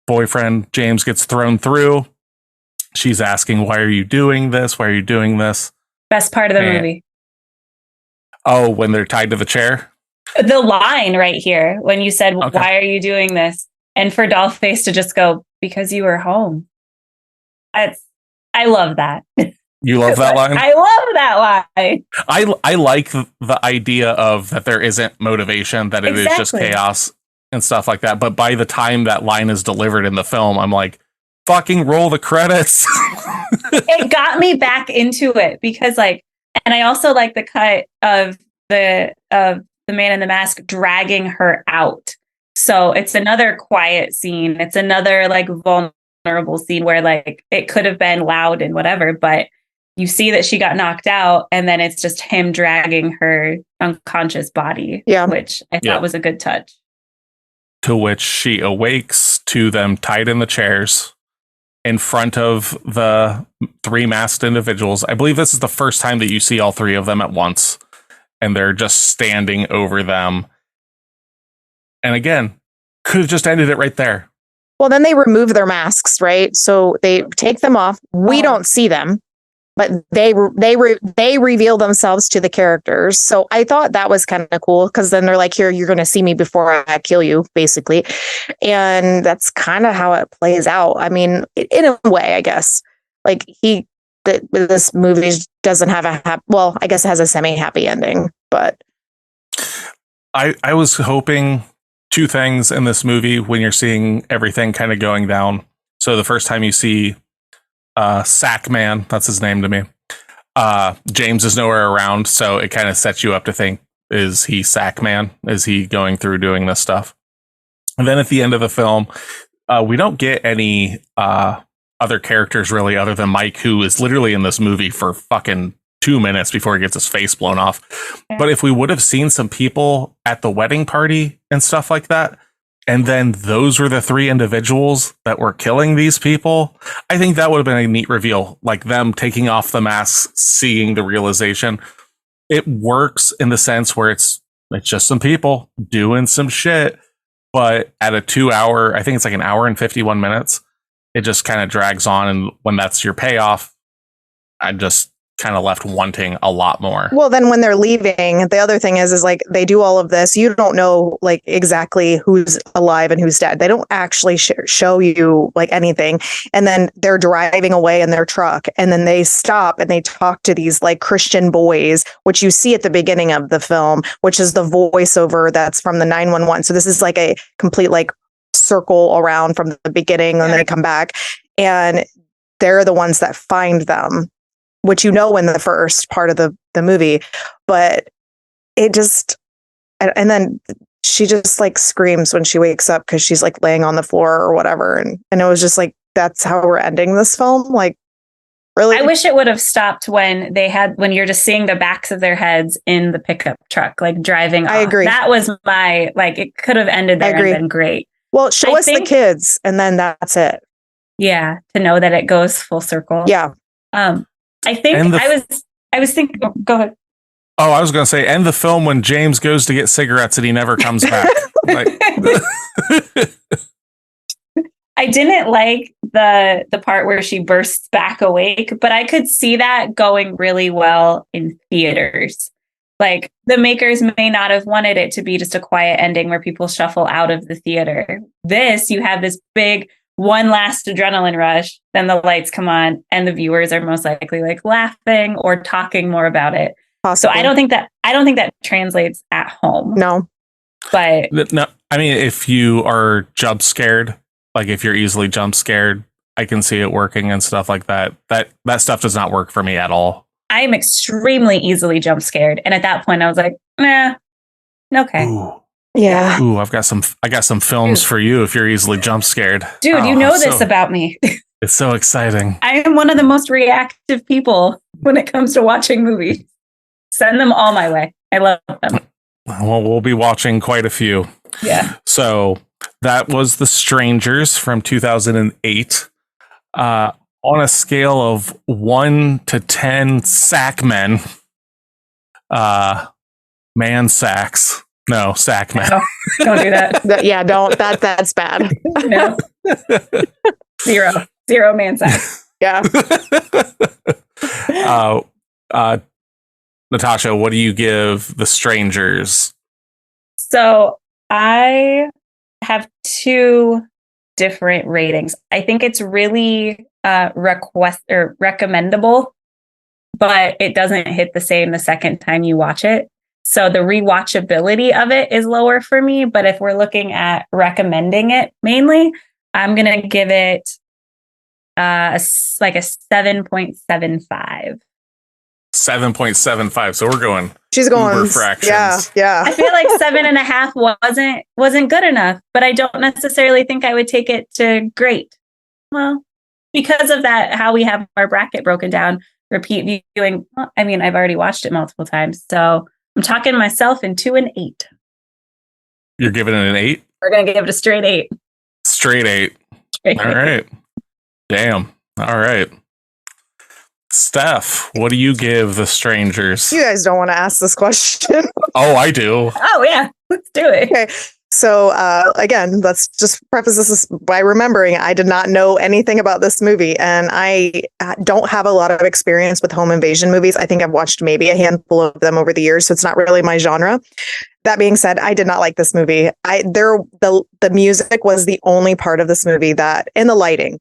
boyfriend James gets thrown through. She's asking, why are you doing this? Why are you doing this? Best part of the movie. Oh, when they're tied to the chair? The line right here, when you said, okay, why are you doing this? And for Dollface to just go, because you were home. I love that. You love that line? I love that line. I like the idea of that there isn't motivation, that it is just chaos and stuff like that. But by the time that line is delivered in the film, I'm like, fucking roll the credits. It got me back into it because and I also like the cut of the man in the mask dragging her out. So it's another quiet scene. It's another vulnerable scene where it could have been loud and whatever, but you see that she got knocked out, and then it's just him dragging her unconscious body, which I thought was a good touch. To which she awakes to them tied in the chairs in front of the three masked individuals. I believe this is the first time that you see all three of them at once, and they're just standing over them. And again, could have just ended it right there. Well, then they remove their masks, right? So they take them off. We don't see them, but they reveal themselves to the characters. So I thought that was kind of cool, because then they're like, here, you're going to see me before I kill you, basically. And that's kind of how it plays out. I mean, in a way, I guess. This movie doesn't have I guess it has a semi-happy ending, but I was hoping two things in this movie when you're seeing everything kind of going down. So the first time you see Sack Man, that's his name to me, James is nowhere around, so it kind of sets you up to think, is he Sack Man? Is he going through doing this stuff? And then at the end of the film, we don't get any other characters really, other than Mike, who is literally in this movie for fucking 2 minutes before he gets his face blown off. Yeah. But if we would have seen some people at the wedding party and stuff like that, and then those were the three individuals that were killing these people, I think that would have been a neat reveal. Like them taking off the masks, seeing the realization. It works in the sense where it's just some people doing some shit. But at a 2 hour, I think it's an hour and 51 minutes, it just kind of drags on. And when that's your payoff, I'm just kind of left wanting a lot more. Well, then when they're leaving, the other thing is they do all of this. You don't know exactly who's alive and who's dead. They don't actually show you anything. And then they're driving away in their truck, and then they stop and they talk to these Christian boys, which you see at the beginning of the film, which is the voiceover that's from the 911. So this is a complete circle around from the beginning, and then they come back, and they're the ones that find them, which in the first part of the movie. But it just, and then she just screams when she wakes up, because she's laying on the floor or whatever, and it was just that's how we're ending this film. Really? I wish it would have stopped when you're just seeing the backs of their heads in the pickup truck, like driving off. I agree. That was it could have ended there and been great. Well, show us the kids and then that's it. Yeah. To know that it goes full circle. Yeah. I think I was thinking, go ahead. Oh, I was going to say, end the film when James goes to get cigarettes and he never comes back. I didn't like the part where she bursts back awake, but I could see that going really well in theaters. Like, the makers may not have wanted it to be just a quiet ending where people shuffle out of the theater. You have this big one last adrenaline rush, then the lights come on and the viewers are most likely like laughing or talking more about it. Possible. So I don't think that translates at home. No. But no, I mean, if you are jump scared, like if you're easily jump scared, I can see it working and stuff like that. That stuff does not work for me at all. I'm extremely easily jump scared. And at that point I was like, nah, okay. Ooh. Yeah. Ooh, I got some films for you if you're easily jump scared. Dude, you know this about me. It's so exciting. I am one of the most reactive people when it comes to watching movies. Send them all my way. I love them. Well, we'll be watching quite a few. Yeah. So that was The Strangers from 2008. On a scale of 1 to 10 sack men, man sacks. No, sack man. No, don't do that. Yeah, don't. That's bad. No. Zero man sacks. Yeah. Natasha, what do you give The Strangers? So I have two different ratings. I think it's really recommendable, but it doesn't hit the same the second time you watch it. So the rewatchability of it is lower for me. But if we're looking at recommending it mainly, I'm going to give it a 7.75. 7.75. So we're going. She's going uber fractions. Yeah. I feel like 7.5 wasn't good enough, but I don't necessarily think I would take it to great. Well, because of that, how we have our bracket broken down, repeat viewing. Well, I mean, I've already watched it multiple times, so I'm talking myself into an 8. You're giving it an 8? We're gonna give it a straight 8. Straight 8. All right. Damn. All right. Steph, what do you give The Strangers? You guys don't want to ask this question. Oh, I do. Oh, yeah. Let's do it. Okay. So, again, let's just preface this by remembering I did not know anything about this movie, and I don't have a lot of experience with home invasion movies. I think I've watched maybe a handful of them over the years, so it's not really my genre. That being said, I did not like this movie. The music was the only part of this movie and the lighting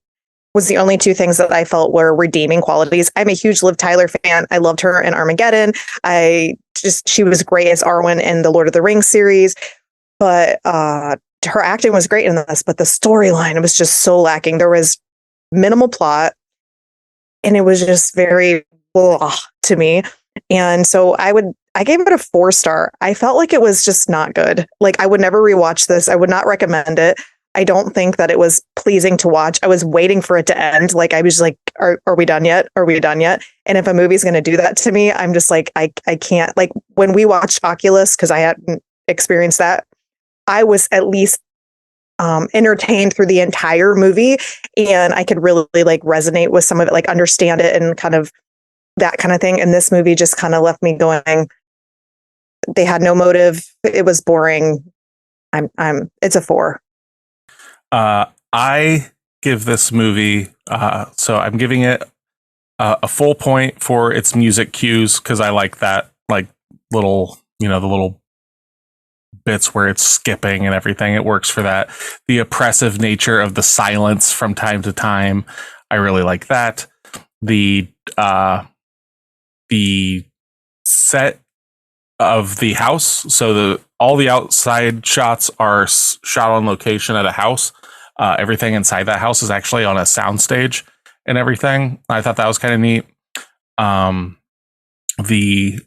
was the only two things that I felt were redeeming qualities. I'm a huge Liv Tyler fan. I loved her in Armageddon. She was great as Arwen in the Lord of the Rings series, but her acting was great in this, but the storyline was just so lacking. There was minimal plot and it was just very blah to me. And so I gave it a 4-star. I felt like it was just not good. Like, I would never rewatch this. I would not recommend it. I don't think that it was pleasing to watch. I was waiting for it to end. Like, I was like, are we done yet? Are we done yet? And if a movie's going to do that to me, I'm just like, I can't. Like, when we watched Oculus, because I hadn't experienced that, I was at least entertained through the entire movie. And I could really like resonate with some of it, like understand it and kind of that kind of thing. And this movie just kind of left me going, they had no motive. It was boring. It's a 4. I give this movie, so I'm giving it a full point for its music cues, because I like that, like little, the little bits where it's skipping and everything. It works for that. The oppressive nature of the silence from time to time, I really like that. The set of the house, so all the outside shots are shot on location at a house. Everything inside that house is actually on a soundstage and everything. I thought that was kind of neat. The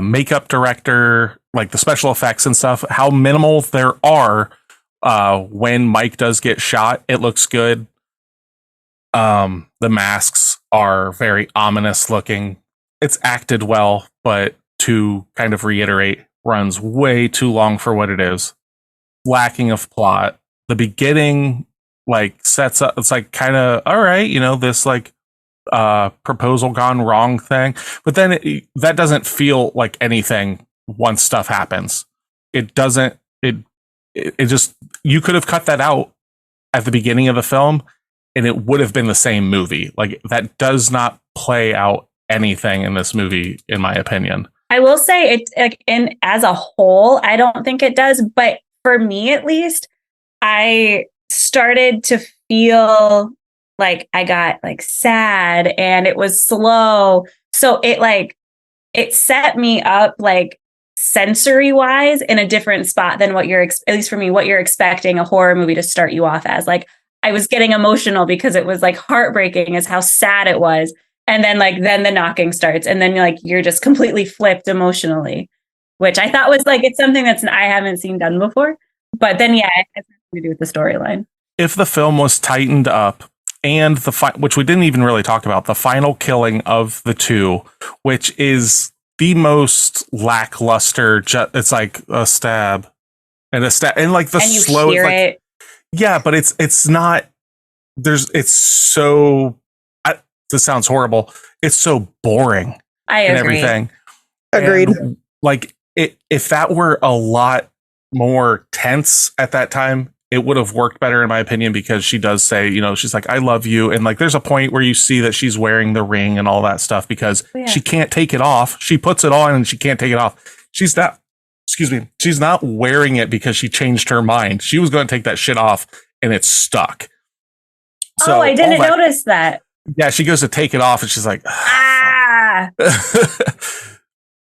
makeup director, like the special effects and stuff, how minimal there are when Mike does get shot, it looks good. The masks are very ominous looking. It's acted well, but to kind of reiterate, runs way too long for what it is. Lacking of plot. The beginning like sets up, it's like kind of all right, this like proposal gone wrong thing, but then that doesn't feel like anything once stuff happens. It doesn't, it just, you could have cut that out at the beginning of the film and it would have been the same movie. Like that does not play out anything in this movie, in my opinion. I will say it, like, in as a whole, I don't think it does, but for me at least, I started to feel like I got like sad and it was slow. So it set me up like sensory wise in a different spot than what at least for me, what you're expecting a horror movie to start you off as. Like I was getting emotional because it was like heartbreaking as how sad it was. And then then the knocking starts and then you're just completely flipped emotionally, which I thought was like, it's something I haven't seen done before. But then, yeah, it has nothing to do with the storyline. If the film was tightened up and which we didn't even really talk about, the final killing of the two, which is the most lackluster, it's like a stab and like the and you slow, hear like, it. yeah, but it's not, it's so, this sounds horrible. It's so boring. I agree. And everything. Agreed. And, like if that were a lot more tense at that time, it would have worked better in my opinion, because she does say, she's like, I love you. And like, there's a point where you see that she's wearing the ring and all that stuff because she can't take it off. She puts it on and she can't take it off. She's not wearing it because she changed her mind. She was going to take that shit off and it's stuck. So I didn't notice that. Yeah. She goes to take it off and she's like, ah.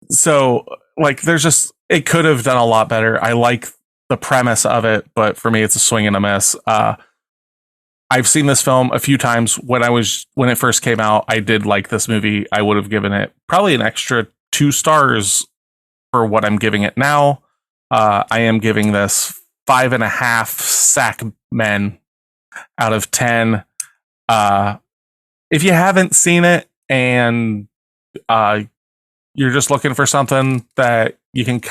So like, it could have done a lot better. I like the premise of it, but for me, it's a swing and a miss. I've seen this film a few times. When it first came out, I did like this movie. I would have given it probably an extra 2 stars for what I'm giving it now. I am giving this 5.5 sack men out of 10. If you haven't seen it and you're just looking for something that you can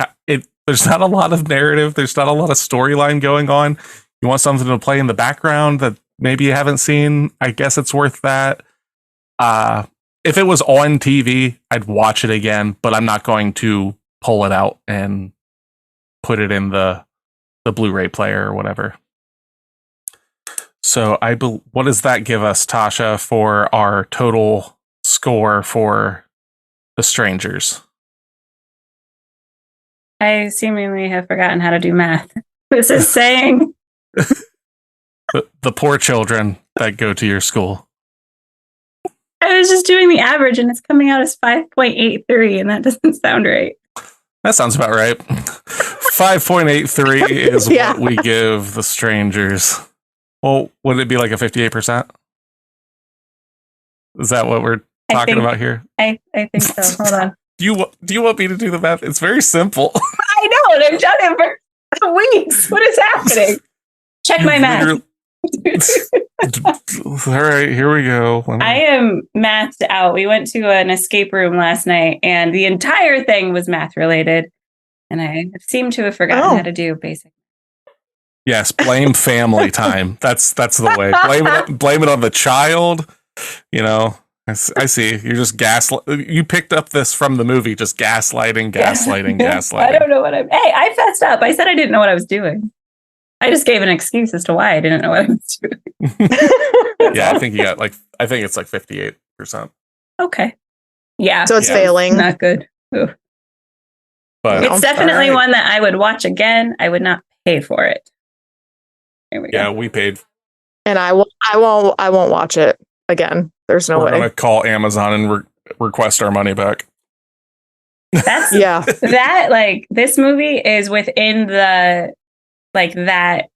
there's not a lot of narrative, there's not a lot of storyline going on, you want something to play in the background that maybe you haven't seen, I guess it's worth that. If it was on TV, I'd watch it again, but I'm not going to pull it out and put it in the Blu-ray player or whatever. So what does that give us, Tasha, for our total score for The Strangers? I seemingly have forgotten how to do math. This is saying the poor children that go to your school. I was just doing the average and it's coming out as 5.83 and that doesn't sound right. That sounds about right. 5.83 is what we give The Strangers. Well, would it be like a 58%? Is that what we're talking about here? I think so. Hold on. Do you want me to do the math? It's very simple. I know, and I've done it for weeks. What is happening? Check my math. All right, here we go. I am mathed out. We went to an escape room last night, and the entire thing was math related, and I seem to have forgotten how to do basic. Yes, blame family time. That's the way. Blame it on the child. I see. You're just you picked up this from the movie, just gaslighting. I don't know what Hey, I fessed up. I said I didn't know what I was doing. I just gave an excuse as to why I didn't know what I was doing. Yeah, I think you got I think it's like 58%. Okay. Yeah. So it's failing. Not good. Ooh. But it's definitely one that I would watch again. I would not pay for it. Here we go. Yeah, we paid. And I won't watch it again. There's no way. We're going to call Amazon and request our money back. That's that this movie is within the that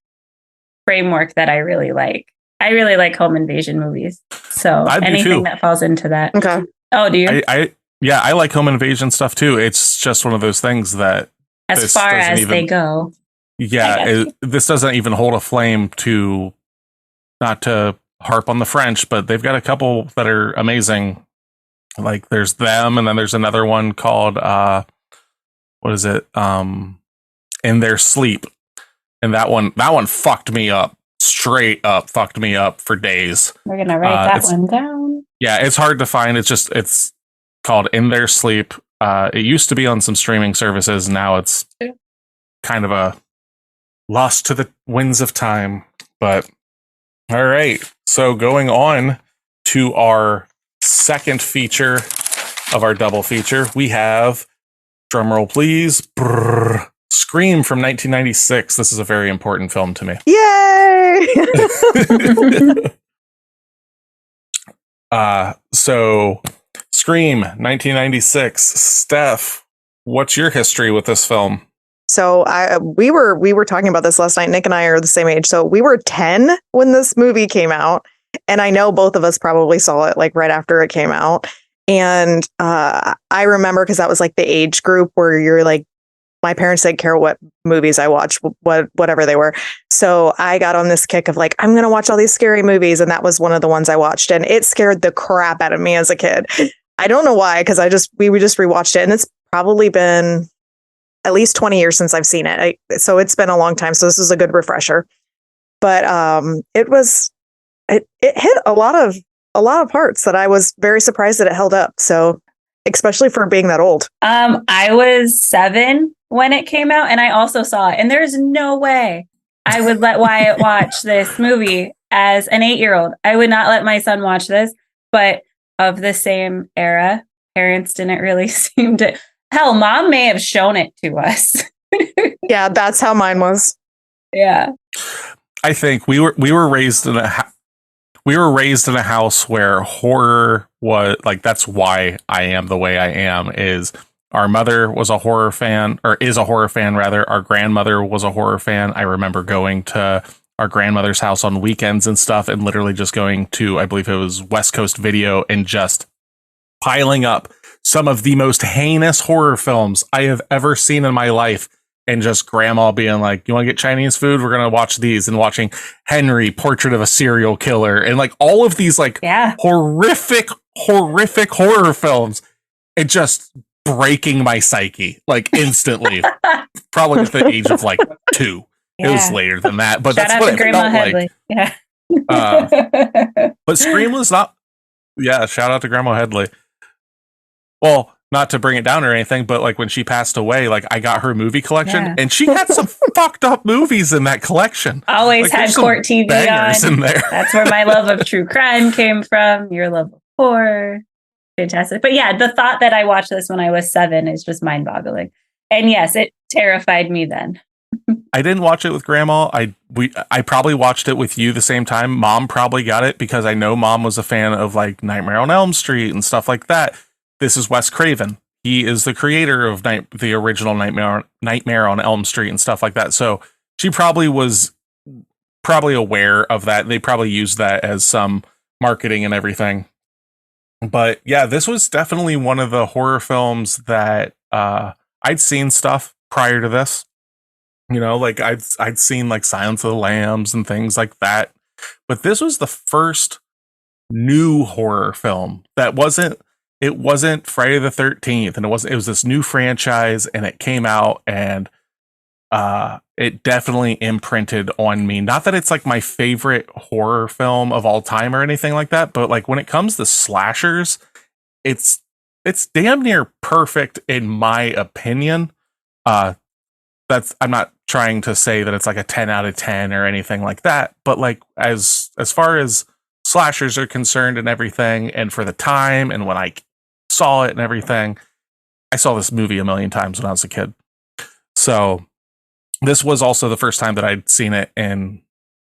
framework that I really like. I really like home invasion movies. So anything that falls into that. Okay. Oh, do you? I like home invasion stuff too. It's just one of those things that as far as they go. Yeah, this doesn't even hold a flame to not to harp on the French, but they've got a couple that are amazing. Like there's them, and then there's another one called what is it? In Their Sleep. And that one fucked me up. Straight up fucked me up for days. We're gonna write that one down. Yeah, it's hard to find. It's called In Their Sleep. It used to be on some streaming services. Now it's kind of a lost to the winds of time. But all right. So going on to our second feature of our double feature, we have, drumroll please, Scream from 1996. This is a very important film to me. Yay! So Scream 1996. Steph, what's your history with this film? So we were talking about this last night. Nick and I are the same age. So we were 10 when this movie came out. And I know both of us probably saw it like right after it came out. And I remember because that was like the age group where you're like, my parents didn't care what movies I watched, whatever they were. So I got on this kick of like, I'm going to watch all these scary movies. And that was one of the ones I watched. And it scared the crap out of me as a kid. I don't know why, because we just rewatched it. And it's probably been at least 20 years since I've seen it. So it's been a long time. So this is a good refresher. But it hit a lot of parts that I was very surprised that it held up. So especially for being that old. I was 7 when it came out, and I also saw it. And there's no way I would let Wyatt watch this movie as an 8-year-old. I would not let my son watch this, but of the same era, parents didn't really seem to. Hell, mom may have shown it to us. Yeah, that's how mine was. Yeah. I think we were raised in a house where horror was like, that's why I am the way I am. Is our mother was a horror fan, or is a horror fan rather. Our grandmother was a horror fan. I remember going to our grandmother's house on weekends and stuff, and literally just going to, I believe it was West Coast Video, and just piling up some of the most heinous horror films I have ever seen in my life. And just grandma being like, you want to get Chinese food? We're going to watch these, and watching Henry, Portrait of a Serial Killer, and like all of these like horrific horror films. It just breaking my psyche like instantly, probably at the age of like 2. Yeah. It was later than that, but Shout that's what it Grandma felt Headley. like. Yeah. But Scream was not. Yeah, shout out to Grandma Headley. Well, not to bring it down or anything, but like when she passed away, like I got her movie collection, and she had some fucked up movies in that collection. Always like, had Court TV on. In there. That's where my love of true crime came from. Your love of horror. Fantastic. But yeah, the thought that I watched this when I was 7 is just mind-boggling. And yes, it terrified me then. I didn't watch it with Grandma. I probably watched it with you the same time. Mom probably got it because I know Mom was a fan of like Nightmare on Elm Street and stuff like that. This is Wes Craven. He is the creator of the original Nightmare on Elm Street and stuff like that. So she probably was aware of that. They probably used that as some marketing and everything. But yeah, this was definitely one of the horror films that I'd seen stuff prior to this. You know, like I'd seen like Silence of the Lambs and things like that. But this was the first new horror film that wasn't Friday the 13th, and it was this new franchise, and it came out, and it definitely imprinted on me. Not that it's like my favorite horror film of all time or anything like that, but like when it comes to slashers, it's damn near perfect in my opinion. I'm not trying to say that it's like a 10 out of 10 or anything like that, but like as far as slashers are concerned and everything, and for the time and when I saw it and everything, I saw this movie a million times when I was a kid. So this was also the first time that I'd seen it in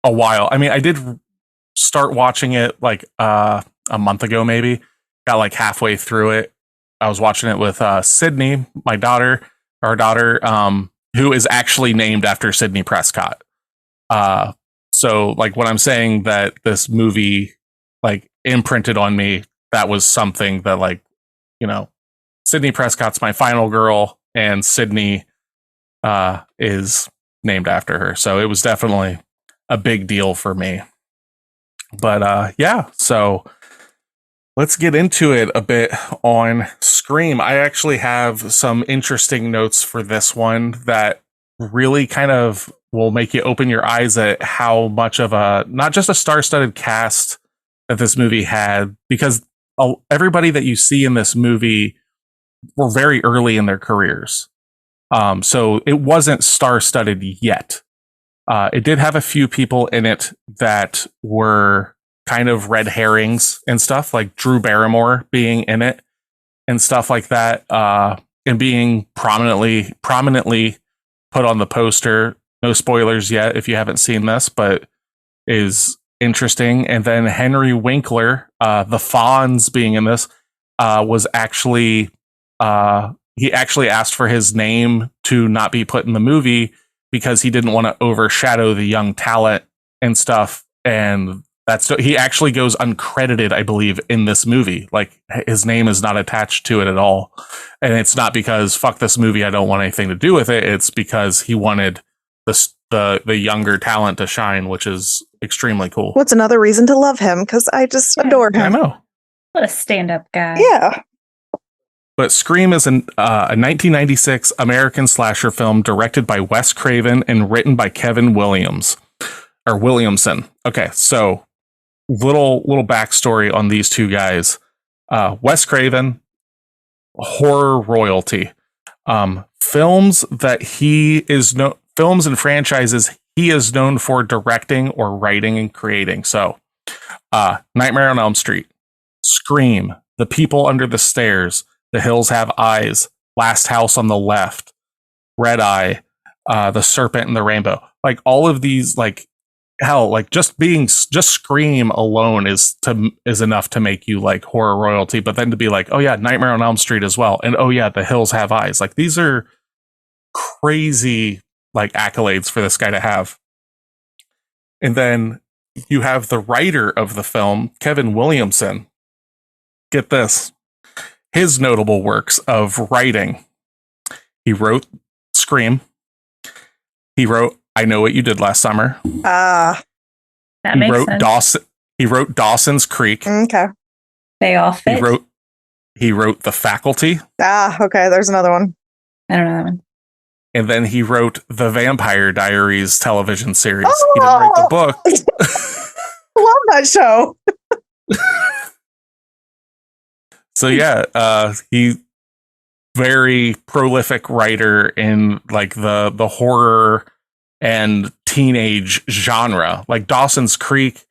a while. I mean, I did start watching it like a month ago, maybe. Got like halfway through it. I was watching it with Sydney, our daughter, who is actually named after Sidney Prescott. So like when I'm saying that this movie like imprinted on me, that was something that like, you know, Sidney Prescott's my final girl, and Sydney is named after her. So it was definitely a big deal for me. But yeah, so let's get into it a bit on Scream. I actually have some interesting notes for this one that really kind of will make you open your eyes at how much of a, not just a star-studded cast that this movie had, because everybody that you see in this movie were very early in their careers. So it wasn't star-studded yet. It did have a few people in it that were kind of red herrings and stuff, like Drew Barrymore being in it and stuff like that, and being prominently put on the poster. No spoilers yet if you haven't seen this, but is interesting. And then Henry Winkler, the Fonz being in this, was actually he actually asked for his name to not be put in the movie because he didn't want to overshadow the young talent and stuff. And he actually goes uncredited, I believe, in this movie. Like, his name is not attached to it at all. And it's not because fuck this movie, I don't want anything to do with it. It's because he wanted the younger talent to shine, which is extremely cool. What's another reason to love him? Because I just adore him. I know. What a stand-up guy. Yeah. But Scream is a 1996 American slasher film directed by Wes Craven and written by Kevin Williamson. Okay, so little backstory on these two guys. Wes Craven, horror royalty. Films and franchises he is known for directing or writing and creating. So, Nightmare on Elm Street, Scream, The People Under the Stairs, The Hills Have Eyes, Last House on the Left, Red Eye, The Serpent and the Rainbow. Like, all of these, like, hell, like just Scream alone is enough to make you like horror royalty. But then to be like, oh yeah, Nightmare on Elm Street as well, and oh yeah, The Hills Have Eyes. Like, these are crazy like accolades for this guy to have. And then you have the writer of the film, Kevin Williamson. Get this. His notable works of writing. He wrote Scream. He wrote I Know What You Did Last Summer. That makes sense. He wrote Dawson's Creek. Okay. They all fit. He wrote The Faculty. Okay, there's another one. I don't know that one. And then he wrote the Vampire Diaries television series. He didn't write the book. Love that show. So yeah, he very prolific writer in like the horror and teenage genre. Like Dawson's Creek,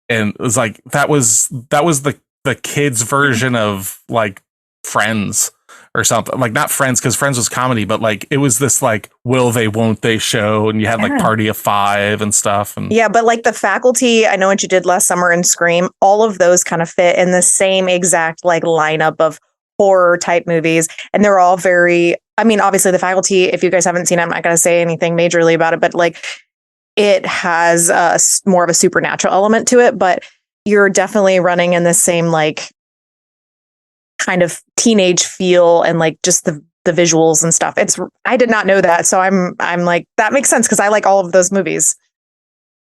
and it was like that was the kids version of like Friends or something. Like, not Friends, because Friends was comedy, but like it was this like will they won't they show, and you had like Party of Five and stuff. And yeah, but like The Faculty, I Know What You Did Last Summer, and Scream, all of those kind of fit in the same exact like lineup of horror type movies. And they're all very, I mean, obviously The Faculty, if you guys haven't seen it, I'm not going to say anything majorly about it, but like it has more of a supernatural element to it, but you're definitely running in the same like kind of teenage feel and like just the visuals and stuff. I did not know that. So I'm like, that makes sense because I like all of those movies.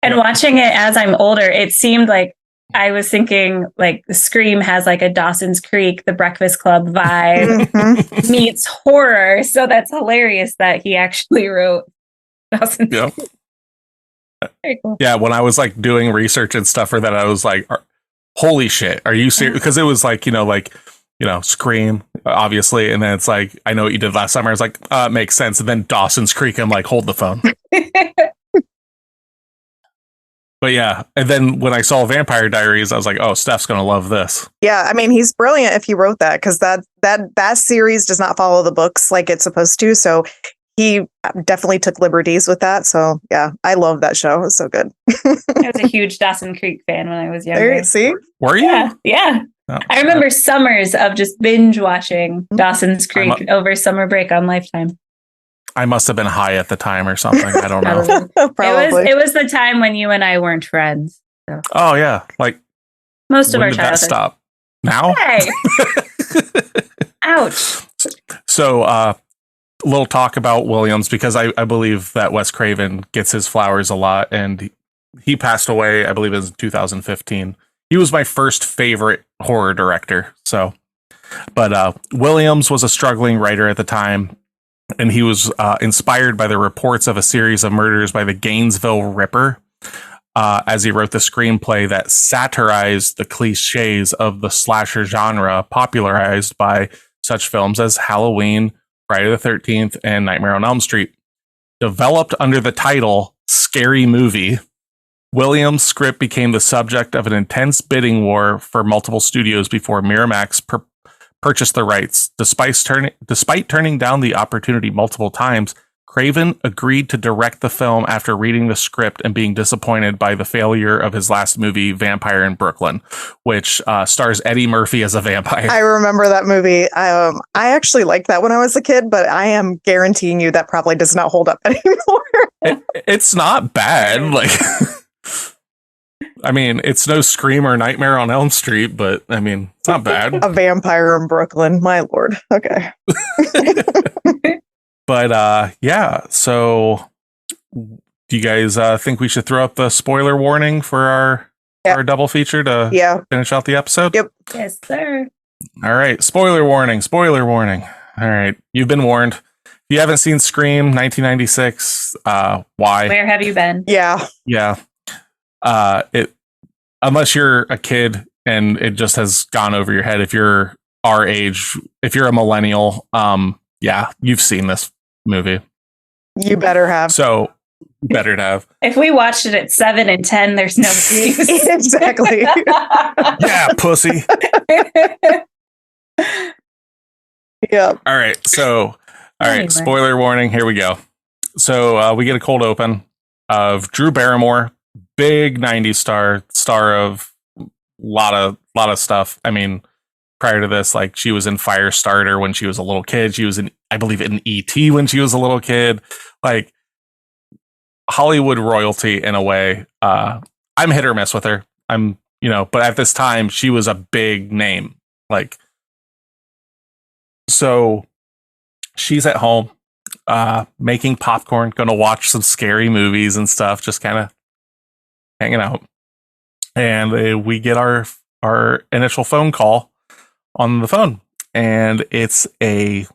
And watching it as I'm older, it seemed like I was thinking like Scream has like a Dawson's Creek, The Breakfast Club vibe meets horror. So that's hilarious that he actually wrote Dawson's Creek. Very cool. Yeah, when I was like doing research and stuff for that, I was like, holy shit, are you serious? Because it was like, Scream, obviously. And then it's like, I Know What You Did Last Summer. I was like, it makes sense. And then Dawson's Creek, I'm like, hold the phone. But yeah, and then when I saw Vampire Diaries, I was like, oh, Steph's going to love this. Yeah, I mean, he's brilliant if he wrote that, because that series does not follow the books like it's supposed to. So he definitely took liberties with that. So yeah, I love that show. It's so good. I was a huge Dawson Creek fan when I was younger. See? Were you? Yeah. Oh, I remember summers of just binge watching Dawson's Creek over summer break on Lifetime. I must have been high at the time or something. I don't know. Probably. It was the time when you and I weren't friends. So. Oh yeah, like most of our childhood. That stop now. Hey. Ouch. So, a little talk about Williams, because I believe that Wes Craven gets his flowers a lot, and he passed away, I believe it was in 2015. He was my first favorite horror director. So, but Williams was a struggling writer at the time, and he was inspired by the reports of a series of murders by the Gainesville Ripper as he wrote the screenplay that satirized the cliches of the slasher genre popularized by such films as Halloween, Friday the 13th, and Nightmare on Elm Street. Developed under the title Scary Movie, Williams' script became the subject of an intense bidding war for multiple studios before Miramax purchased the rights. Despite turning down the opportunity multiple times, Craven agreed to direct the film after reading the script and being disappointed by the failure of his last movie, Vampire in Brooklyn, which stars Eddie Murphy as a vampire. I remember that movie. I actually liked that when I was a kid, but I am guaranteeing you that probably does not hold up anymore. It's not bad. Like, I mean, it's no Scream or Nightmare on Elm Street, but I mean, it's not bad. A Vampire in Brooklyn, my lord. Okay. But yeah, so do you guys think we should throw up the spoiler warning for our double feature to finish out the episode? Yep. Yes, sir. All right. Spoiler warning. Spoiler warning. All right. You've been warned. If you haven't seen Scream 1996, why? Where have you been? Yeah. Yeah. Unless you're a kid and it just has gone over your head. If you're our age, if you're a millennial, yeah, you've seen this movie. You better have. So better to have. If we watched it at 7 and 10, there's no excuse. Exactly. Yeah, pussy. Yeah. All right. So, Anyway. spoiler warning. Here we go. So we get a cold open of Drew Barrymore, big 90s star of lot of stuff. I mean, prior to this, like, she was in Firestarter when she was a little kid. She was in, I believe, in E.T. when she was a little kid. Like, Hollywood royalty in a way. I'm hit or miss with her. But at this time, she was a big name. Like, so she's at home, making popcorn, gonna watch some scary movies and stuff, just kind of hanging out. And we get our initial phone call on the phone, and it's a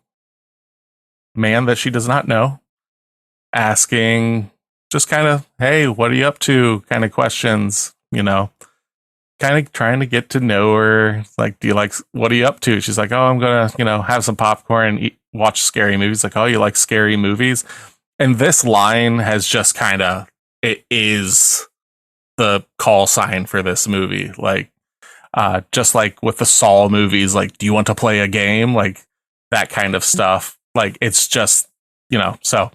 man that she does not know asking just kind of, hey, what are you up to, kind of questions, kind of trying to get to know her. Like, what are you up to? She's like, oh, I'm gonna have some popcorn and watch scary movies. Like, oh, you like scary movies? And this line has just kind of, it is the call sign for this movie. Like, just like with the Saw movies, like, do you want to play a game? Like, that kind of stuff. Like, it's just, so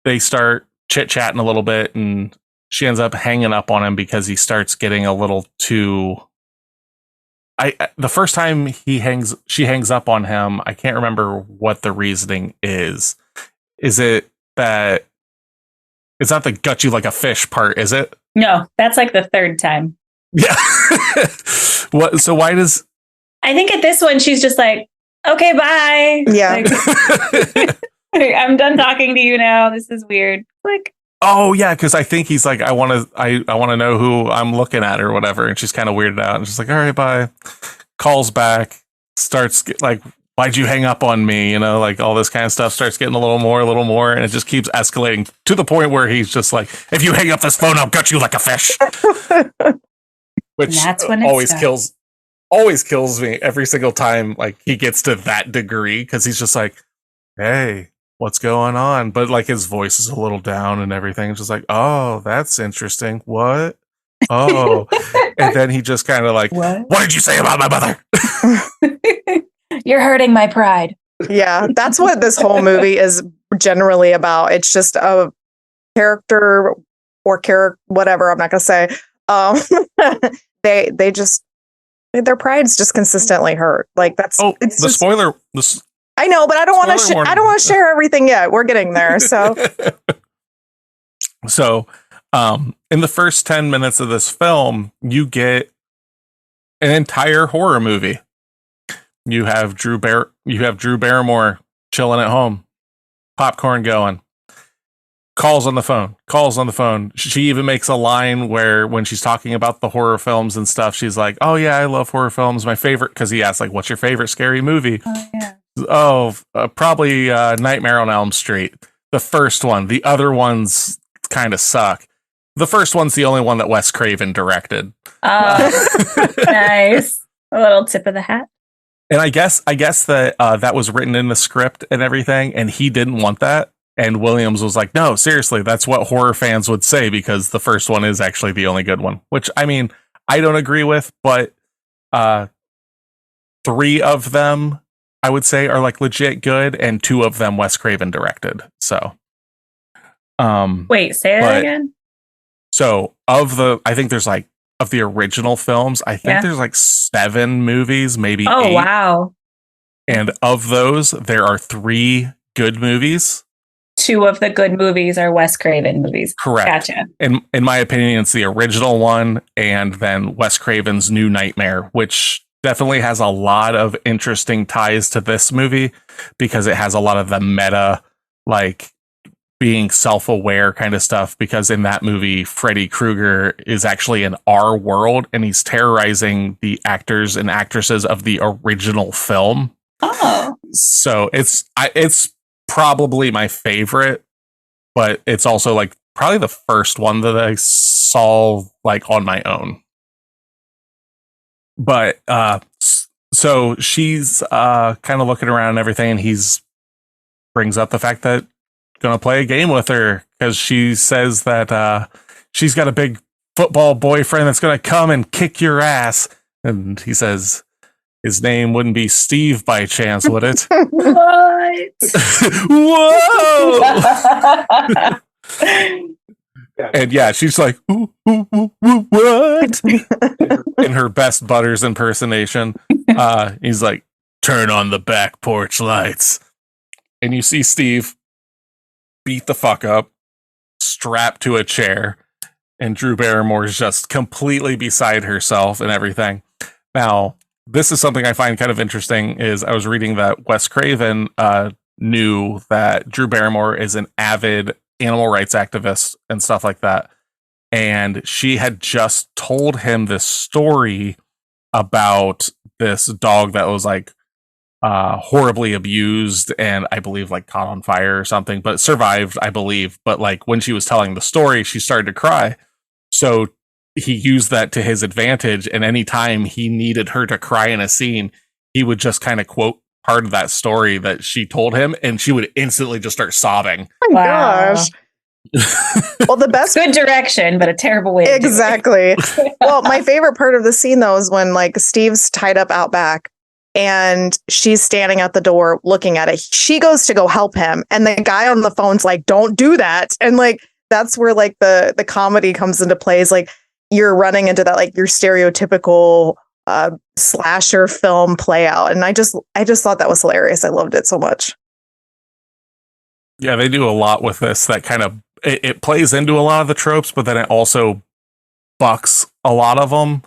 they start chit-chatting a little bit, and she ends up hanging up on him because he starts getting a little too... the first time she hangs up on him, I can't remember what the reasoning is. Is it that it's not the gut you like a fish part, is it? No, that's like the third time. Yeah. What? So why does... I think at this one, she's just like, okay, bye. Yeah. Like, I'm done talking to you now. This is weird. Like, oh yeah, because I think he's like, I want to know who I'm looking at or whatever, and she's kind of weirded out, and she's like, all right, bye. Calls back, starts like, why'd you hang up on me? Like, all this kind of stuff starts getting a little more, and it just keeps escalating to the point where he's just like, if you hang up this phone, I'll gut you like a fish. Which that's when always kills me every single time. Like, he gets to that degree, because he's just like, hey, what's going on? But like, his voice is a little down and everything. It's just like, oh, that's interesting. What? Oh. And then he just kind of like, what did you say about my mother? You're hurting my pride. Yeah, that's what this whole movie is generally about. It's just a character whatever, I'm not gonna say. They just, their pride's just consistently hurt. Like, that's spoiler. I know, but I don't want to. I don't want to share everything yet. We're getting there. So, in the first 10 minutes of this film, you get an entire horror movie. You have Drew Barrymore chilling at home, popcorn going. calls on the phone. She even makes a line where when she's talking about the horror films and stuff, she's like, oh yeah, I love horror films. My favorite, because he asks like, what's your favorite scary movie? Probably Nightmare on Elm Street, the first one. The other ones kind of suck. The first one's the only one that Wes Craven directed. Oh, nice. A little tip of the hat. And I guess that that was written in the script and everything, and he didn't want that. And Williams was like, no, seriously, that's what horror fans would say, because the first one is actually the only good one. Which, I mean, I don't agree with, but 3 of them, I would say, are like legit good, and 2 of them Wes Craven directed. So, wait, say that again. So I think there's like, of the original films, I think there's like 7 movies, maybe 8. Oh, wow. And of those, there are 3 good movies. 2 of the good movies are Wes Craven movies. Correct. Gotcha. In my opinion, it's the original one, and then Wes Craven's New Nightmare, which definitely has a lot of interesting ties to this movie, because it has a lot of the meta, like being self-aware kind of stuff, because in that movie, Freddy Krueger is actually in our world, and he's terrorizing the actors and actresses of the original film. Oh. So it's probably my favorite, but it's also like probably the first one that I saw like on my own. But so she's kind of looking around and everything, and he's brings up the fact that gonna play a game with her, because she says that she's got a big football boyfriend that's gonna come and kick your ass, and he says his name wouldn't be Steve by chance, would it? What? Whoa! And yeah, she's like, what? In her best Butters impersonation. He's like, turn on the back porch lights. And you see Steve beat the fuck up, strapped to a chair, and Drew Barrymore's just completely beside herself and everything. Now, this is something I find kind of interesting, is I was reading that Wes Craven knew that Drew Barrymore is an avid animal rights activist and stuff like that. And she had just told him this story about this dog that was like horribly abused and I believe like caught on fire or something, but survived, I believe. But like when she was telling the story, she started to cry. So he used that to his advantage. And anytime he needed her to cry in a scene, he would just kind of quote part of that story that she told him, and she would instantly just start sobbing. Oh my gosh. Well, the best good direction, but a terrible way. Exactly. Well, my favorite part of the scene though is when like Steve's tied up out back and she's standing at the door looking at it. She goes to go help him, and the guy on the phone's like, "Don't do that." And like that's where like the comedy comes into play. Is like you're running into that like your stereotypical slasher film play out, and I just thought that was hilarious. I loved it so much. Yeah, they do a lot with this that kind of it plays into a lot of the tropes, but then it also bucks a lot of them.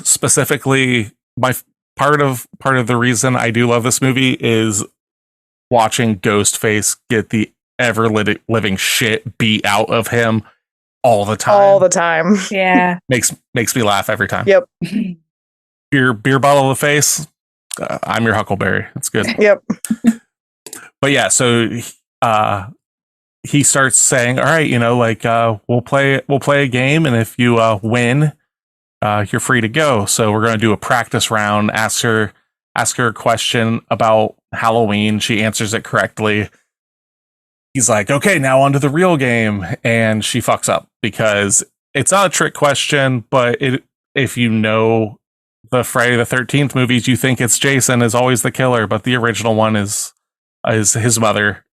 Specifically, my part of the reason I do love this movie is watching Ghostface get the ever living shit beat out of him all the time. All the time. Yeah, makes me laugh every time. Yep. Beer bottle of the face. I'm your Huckleberry. It's good. Yep. But yeah, so he starts saying, all right, like we'll play a game, and if you win, you're free to go. So we're going to do a practice round. Ask her a question about Halloween. She answers it correctly. He's like, okay, now on to the real game. And she fucks up because it's not a trick question, but if you know the Friday the 13th movies, you think it's Jason is always the killer, but the original one is his mother.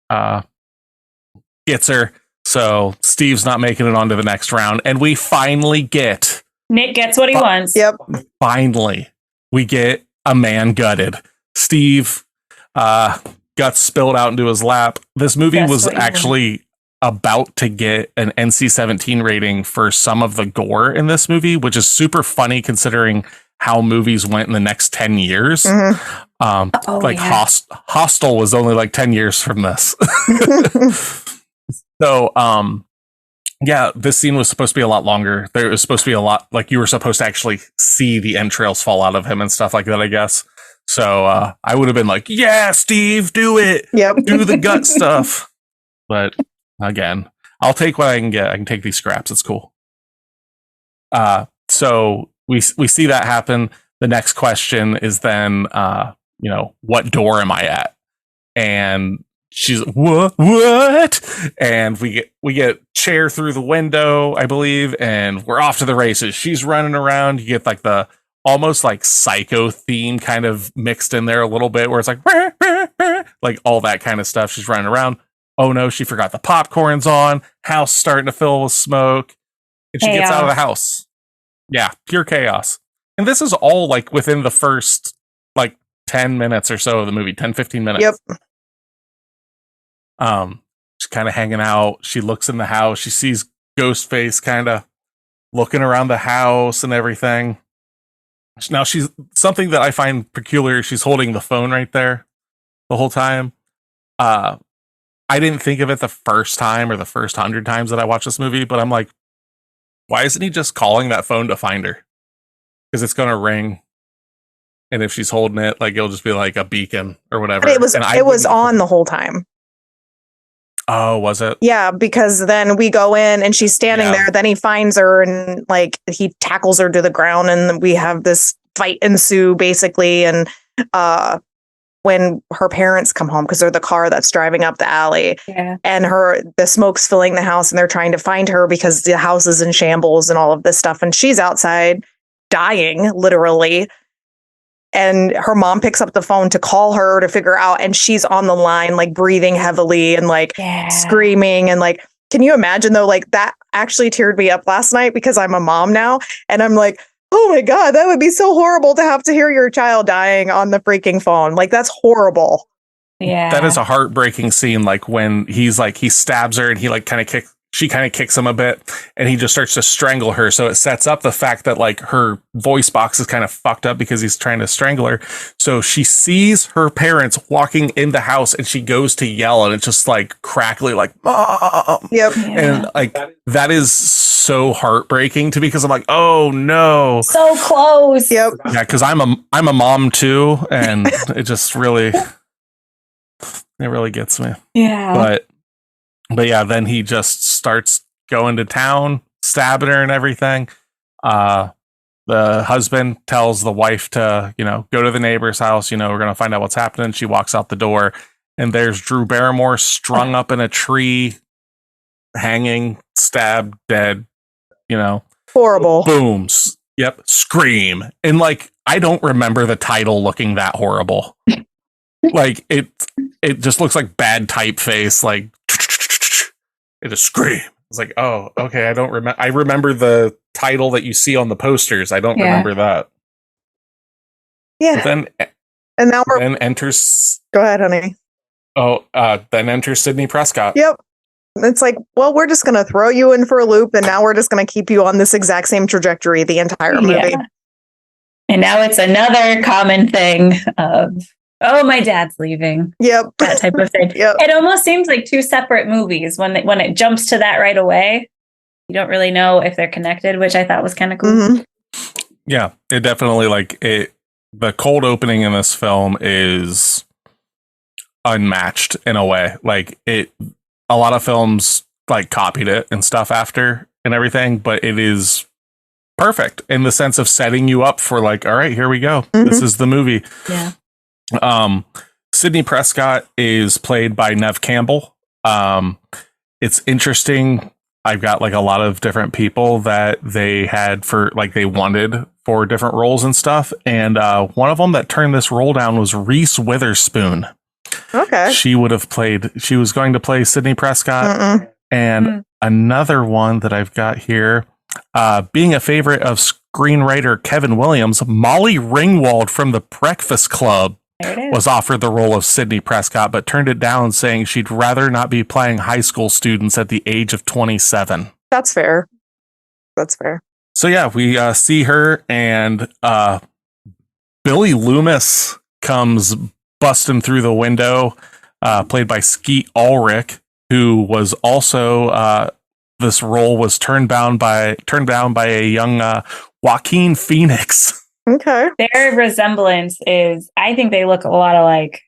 Gets her. So Steve's not making it onto the next round. And we finally get Nick gets what he wants. Yep. Finally, we get a man gutted. Steve guts spilled out into his lap. This movie was actually about to get an NC-17 rating for some of the gore in this movie, which is super funny considering how movies went in the next 10 years. Mm-hmm. Hostel was only like 10 years from this. So, yeah, this scene was supposed to be a lot longer. There was supposed to be a lot, like you were supposed to actually see the entrails fall out of him and stuff like that, I guess. So I would have been like, yeah, Steve, do it. Yep. Do the gut stuff. But again, I'll take what I can get. I can take these scraps. It's cool. So we see that happen. The next question is then, what door am I at? And she's what? And we get chair through the window, I believe, and we're off to the races. She's running around. You get like the almost like Psycho theme kind of mixed in there a little bit, where it's like like all that kind of stuff. She's running around. Oh no, she forgot the popcorn's on. House starting to fill with smoke, and she gets out of the house. Yeah, pure chaos. And this is all like within the first like 10 minutes or so of the movie, 10-15 minutes. Yep. She's kind of hanging out. She looks in the house. She sees Ghostface kind of looking around the house and everything. Now she's something that I find peculiar. She's holding the phone right there the whole time. I didn't think of it the first time or the first 100 times that I watched this movie, but I'm like, why isn't he just calling that phone to find her? Because it's going to ring. And if she's holding it, like it'll just be like a beacon or whatever. But it was on the whole time. Oh, was it? Yeah, because then we go in and she's standing there. Then he finds her and like he tackles her to the ground, and we have this fight ensue basically. And when her parents come home, because they're the car that's driving up the alley, and the smoke's filling the house, and they're trying to find her because the house is in shambles and all of this stuff, and she's outside dying literally. And her mom picks up the phone to call her to figure out, and she's on the line, like breathing heavily and like screaming. And like, can you imagine though? Like that actually teared me up last night because I'm a mom now. And I'm like, oh my God, that would be so horrible to have to hear your child dying on the freaking phone. Like that's horrible. Yeah. That is a heartbreaking scene. Like when he stabs her and he like she kind of kicks him a bit and he just starts to strangle her. So it sets up the fact that like her voice box is kind of fucked up because he's trying to strangle her. So she sees her parents walking in the house and she goes to yell, and it's just like crackly, like, Mom. Yep. And like, that is so heartbreaking to me because I'm like, oh no. So close. Yep. Yeah. Cause I'm a mom too. And it just really gets me. Yeah. But yeah, then he just starts going to town, stabbing her and everything. The husband tells the wife to, go to the neighbor's house. We're going to find out what's happening. She walks out the door, and there's Drew Barrymore strung up in a tree, hanging, stabbed, dead, Horrible. Booms. Yep. Scream. And like, I don't remember the title looking that horrible. Like it just looks like bad typeface, like it is Scream. It's like, oh, okay. I don't remember. I remember the title that you see on the posters. I don't remember that. Yeah. But then, and now then enters. Go ahead, honey. Oh, then enters Sidney Prescott. Yep. It's like, well, we're just going to throw you in for a loop, and now we're just going to keep you on this exact same trajectory the entire movie. Yeah. And now it's another common thing of, oh, my dad's leaving. Yep. That type of thing. Yep. It almost seems like two separate movies when it jumps to that right away. You don't really know if they're connected, which I thought was kind of cool. Mm-hmm. Yeah, it definitely the cold opening in this film is unmatched in a way. Like a lot of films like copied it and stuff after and everything, but it is perfect in the sense of setting you up for like, all right, here we go. Mm-hmm. This is the movie. Yeah. Sidney Prescott is played by Neve Campbell. It's interesting. I've got like a lot of different people that they had for like they wanted for different roles and stuff. And one of them that turned this role down was Reese Witherspoon. Okay. She was going to play Sidney Prescott. And another one that I've got here, being a favorite of screenwriter Kevin Williams, Molly Ringwald from The Breakfast Club was offered the role of Sidney Prescott, but turned it down, saying she'd rather not be playing high school students at the age of 27. That's fair. That's fair. So yeah, we see her, and Billy Loomis comes busting through the window, played by Skeet Ulrich, who was also this role was turned down by a young Joaquin Phoenix. Okay. Their resemblance is, I think they look a lot alike.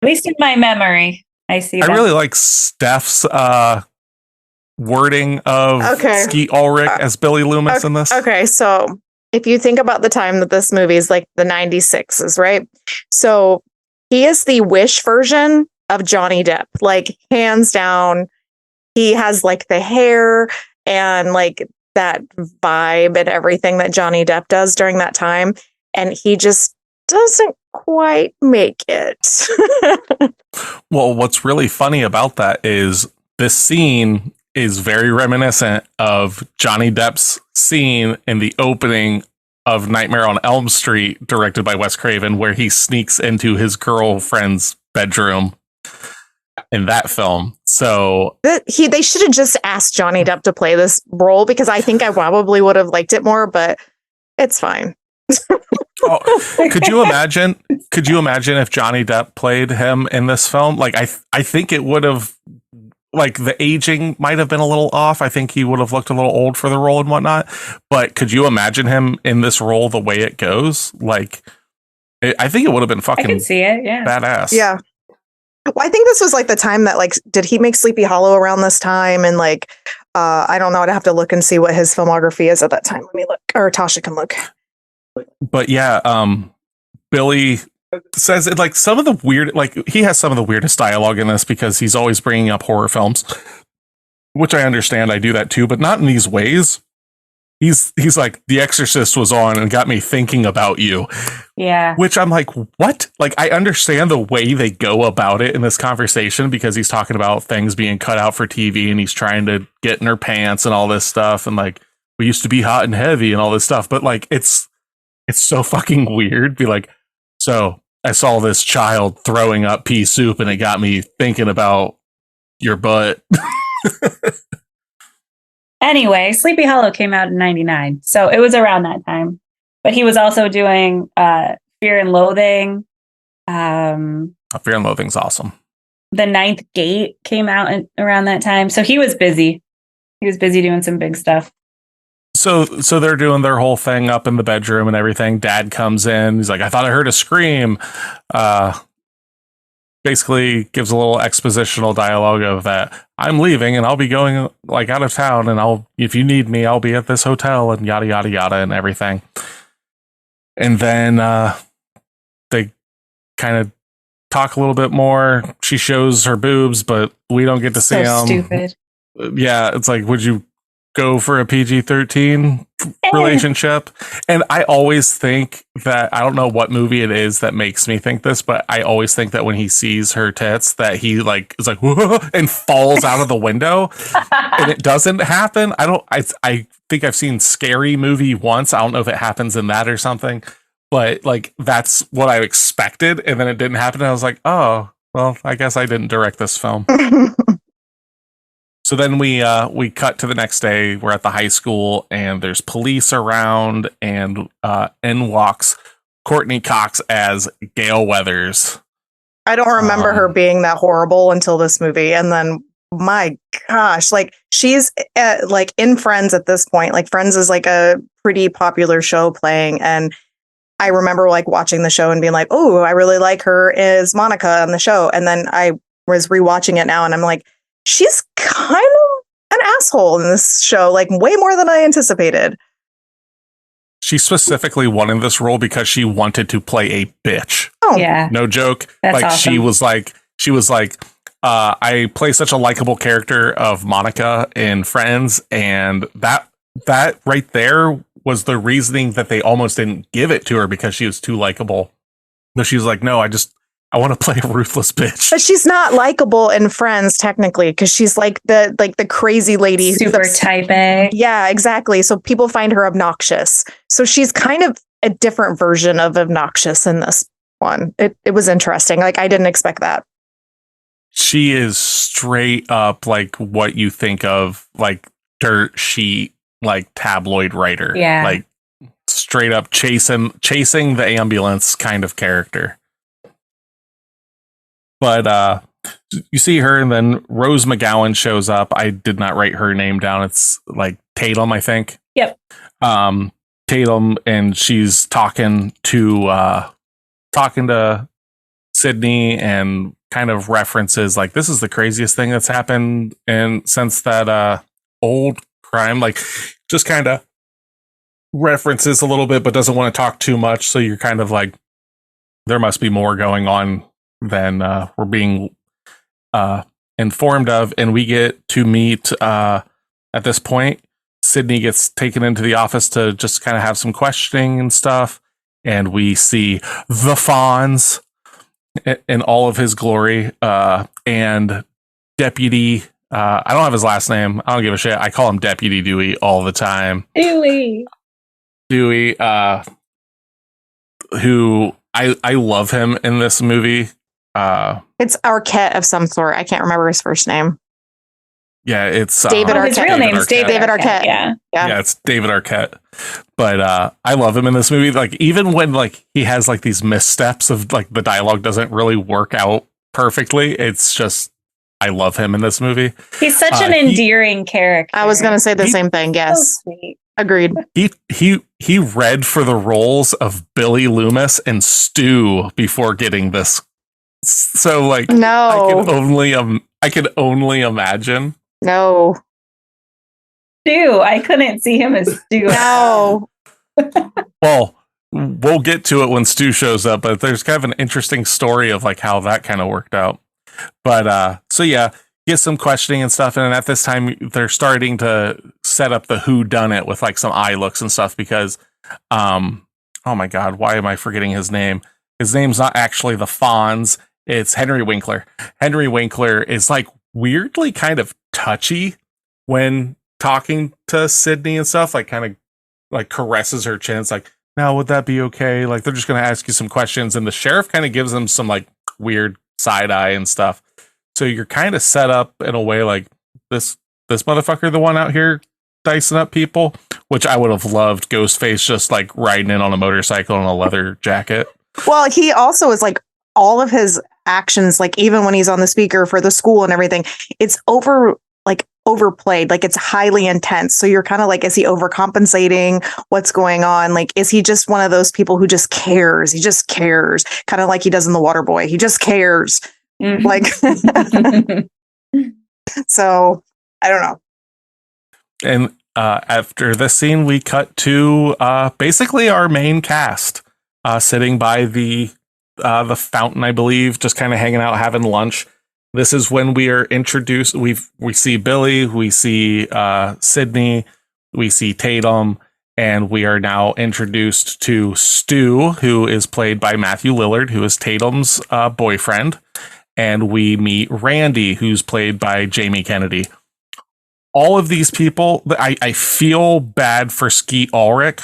At least in my memory, I see that. I really like Steph's wording of Skeet Ulrich as Billy Loomis in this. Okay, so if you think about the time that this movie is like the 96s, right? So he is the Wish version of Johnny Depp, like hands down. He has like the hair and like that vibe and everything that Johnny Depp does during that time. And he just doesn't quite make it. Well, what's really funny about that is this scene is very reminiscent of Johnny Depp's scene in the opening of Nightmare on Elm Street, directed by Wes Craven, where he sneaks into his girlfriend's bedroom in that film. So they should have just asked Johnny Depp to play this role, because I think I probably would have liked it more, but it's fine. Could you imagine if Johnny Depp played him in this film? Like I think it would have, like, the aging might have been a little off. I think he would have looked a little old for the role and whatnot. But could you imagine him in this role the way it goes? Like, I think it would have been fucking I can see it, yeah. badass. Yeah. Well, I think this was like the time that, like, did he make Sleepy Hollow around this time? And like, I don't know. I'd have to look and see what his filmography is at that time. Let me look, or Tasha can look. But yeah, Billy says it, like, some of the weird, like, he has some of the weirdest dialogue in this because he's always bringing up horror films, which I understand. I do that too, but not in these ways. He's like, The Exorcist was on and got me thinking about you. Yeah. Which I'm like, what? Like, I understand the way they go about it in this conversation, because he's talking about things being cut out for TV and he's trying to get in her pants and all this stuff. And like, we used to be hot and heavy and all this stuff. But like, it's so fucking weird. Be like, so I saw this child throwing up pea soup and it got me thinking about your butt. Anyway, Sleepy Hollow came out in 99. So it was around that time. But he was also doing Fear and Loathing. Fear and Loathing's awesome. The Ninth Gate came out around that time. So he was busy. He was busy doing some big stuff. So they're doing their whole thing up in the bedroom and everything. Dad comes in. He's like, I thought I heard a scream. Basically gives a little expositional dialogue of that I'm leaving and I'll be going like out of town, and if you need me, I'll be at this hotel, and yada, yada, yada, and everything. And then they kind of talk a little bit more. She shows her boobs, but we don't get to see them. Stupid. Yeah. It's like, would you go for a PG-13 relationship? And I always think that, I don't know what movie it is that makes me think this, but I always think that when he sees her tits, that he like is like, whoa, and falls out of the window. And it doesn't happen. I think I've seen Scary Movie once. I don't know if it happens in that or something, but like, that's what I expected. And then it didn't happen. And I was like, oh, well, I guess I didn't direct this film. So then we cut to the next day. We're at the high school and there's police around, and in walks Courtney Cox as Gail Weathers. I don't remember her being that horrible until this movie. And then, my gosh, like, she's like in Friends at this point. Like, Friends is like a pretty popular show playing. And I remember like watching the show and being like, oh, I really like her as Monica on the show. And then I was rewatching it now and I'm like, she's kind of an asshole in this show, like way more than I anticipated. She specifically wanted this role because she wanted to play a bitch. Oh, yeah. No joke. That's like awesome. she was like, I play such a likable character of Monica in Friends, and that right there was the reasoning that they almost didn't give it to her, because she was too likable. No, she was like, no, I want to play a ruthless bitch. But she's not likable in Friends technically, because she's like the crazy lady super type A. Yeah, exactly. So people find her obnoxious. So she's kind of a different version of obnoxious in this one. It was interesting. Like, I didn't expect that. She is straight up like what you think of like dirt sheet, like tabloid writer. Yeah. Like straight up chasing the ambulance kind of character. But you see her, and then Rose McGowan shows up. I did not write her name down. It's like Tatum, I think. Yep. Tatum, and she's talking to Sydney, and kind of references like, this is the craziest thing that's happened since that old crime. Like, just kind of references a little bit, but doesn't want to talk too much. So you're kind of like, there must be more going on than we're being informed of. And we get to meet at this point, Sydney gets taken into the office to just kind of have some questioning and stuff. And we see the Fonz in all of his glory, and Deputy, I don't have his last name. I don't give a shit. I call him Deputy Dewey all the time. Dewey, who I love him in this movie. It's Arquette of some sort. I can't remember his first name. Yeah, it's David Arquette. His real name is David Arquette. Yeah, it's David Arquette. But I love him in this movie. Like, even when like he has like these missteps of like the dialogue doesn't really work out perfectly, it's just, I love him in this movie. He's such an endearing character. I was gonna say the same thing. Yes, so sweet. Agreed. He read for the roles of Billy Loomis and Stu before getting this. So like, no, I can only imagine. No. Stu, I couldn't see him as Stu. No. Well, we'll get to it when Stu shows up, but there's kind of an interesting story of like how that kind of worked out. But so yeah, get some questioning and stuff, and at this time they're starting to set up the who done it with like some eye looks and stuff, because oh my god, why am I forgetting his name? His name's not actually the Fonz, it's Henry Winkler. Henry Winkler is like weirdly kind of touchy when talking to Sydney and stuff, like kind of like caresses her chin. It's like, now would that be okay? Like, they're just going to ask you some questions, and the sheriff kind of gives them some like weird side eye and stuff. So you're kind of set up in a way like this motherfucker, the one out here dicing up people, which I would have loved Ghostface just like riding in on a motorcycle in a leather jacket. Well, he also is like, all of his actions, like even when he's on the speaker for the school and everything, it's overplayed, like it's highly intense. So you're kind of like, is he overcompensating? What's going on? Like, is he just one of those people who just cares? He just cares, kind of like he does in The Waterboy. He just cares. Mm-hmm. Like, so I don't know. And after this scene, we cut to basically our main cast sitting by the fountain, I believe, just kind of hanging out, having lunch. This is when we are introduced. We see Billy, we see Sydney, we see Tatum, and we are now introduced to Stu, who is played by Matthew Lillard, who is Tatum's boyfriend. And we meet Randy, who's played by Jamie Kennedy. All of these people, I feel bad for Skeet Ulrich,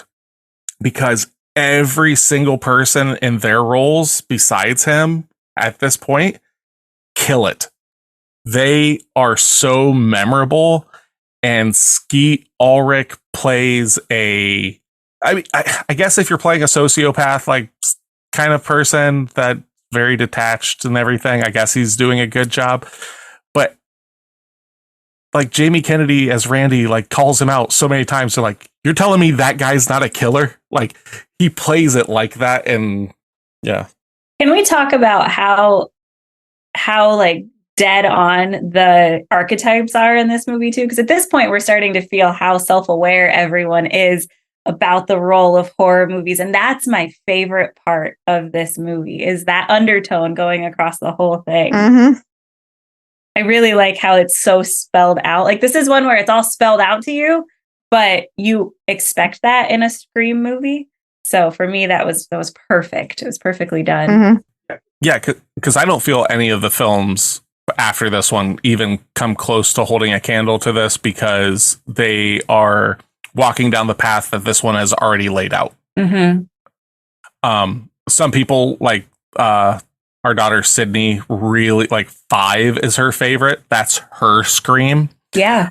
because every single person in their roles besides him at this point kill it. They are so memorable, and Skeet Ulrich plays I guess if you're playing a sociopath like kind of person that very detached and everything, I guess he's doing a good job. But like Jamie Kennedy as Randy like calls him out so many times. So like, you're telling me that guy's not a killer? Like, he plays it like that. And yeah. Can we talk about how like dead on the archetypes are in this movie too? Because at this point we're starting to feel how self-aware everyone is about the role of horror movies. And that's my favorite part of this movie, is that undertone going across the whole thing. Mm-hmm. I really like how it's so spelled out. Like, this is one where it's all spelled out to you, but you expect that in a Scream movie. So for me, that was perfect. It was perfectly done. Mm-hmm. Yeah, because I don't feel any of the films after this one even come close to holding a candle to this, because they are walking down the path that this one has already laid out. Mm-hmm. Some people like our daughter Sydney really like 5 is her favorite. That's her Scream. Yeah.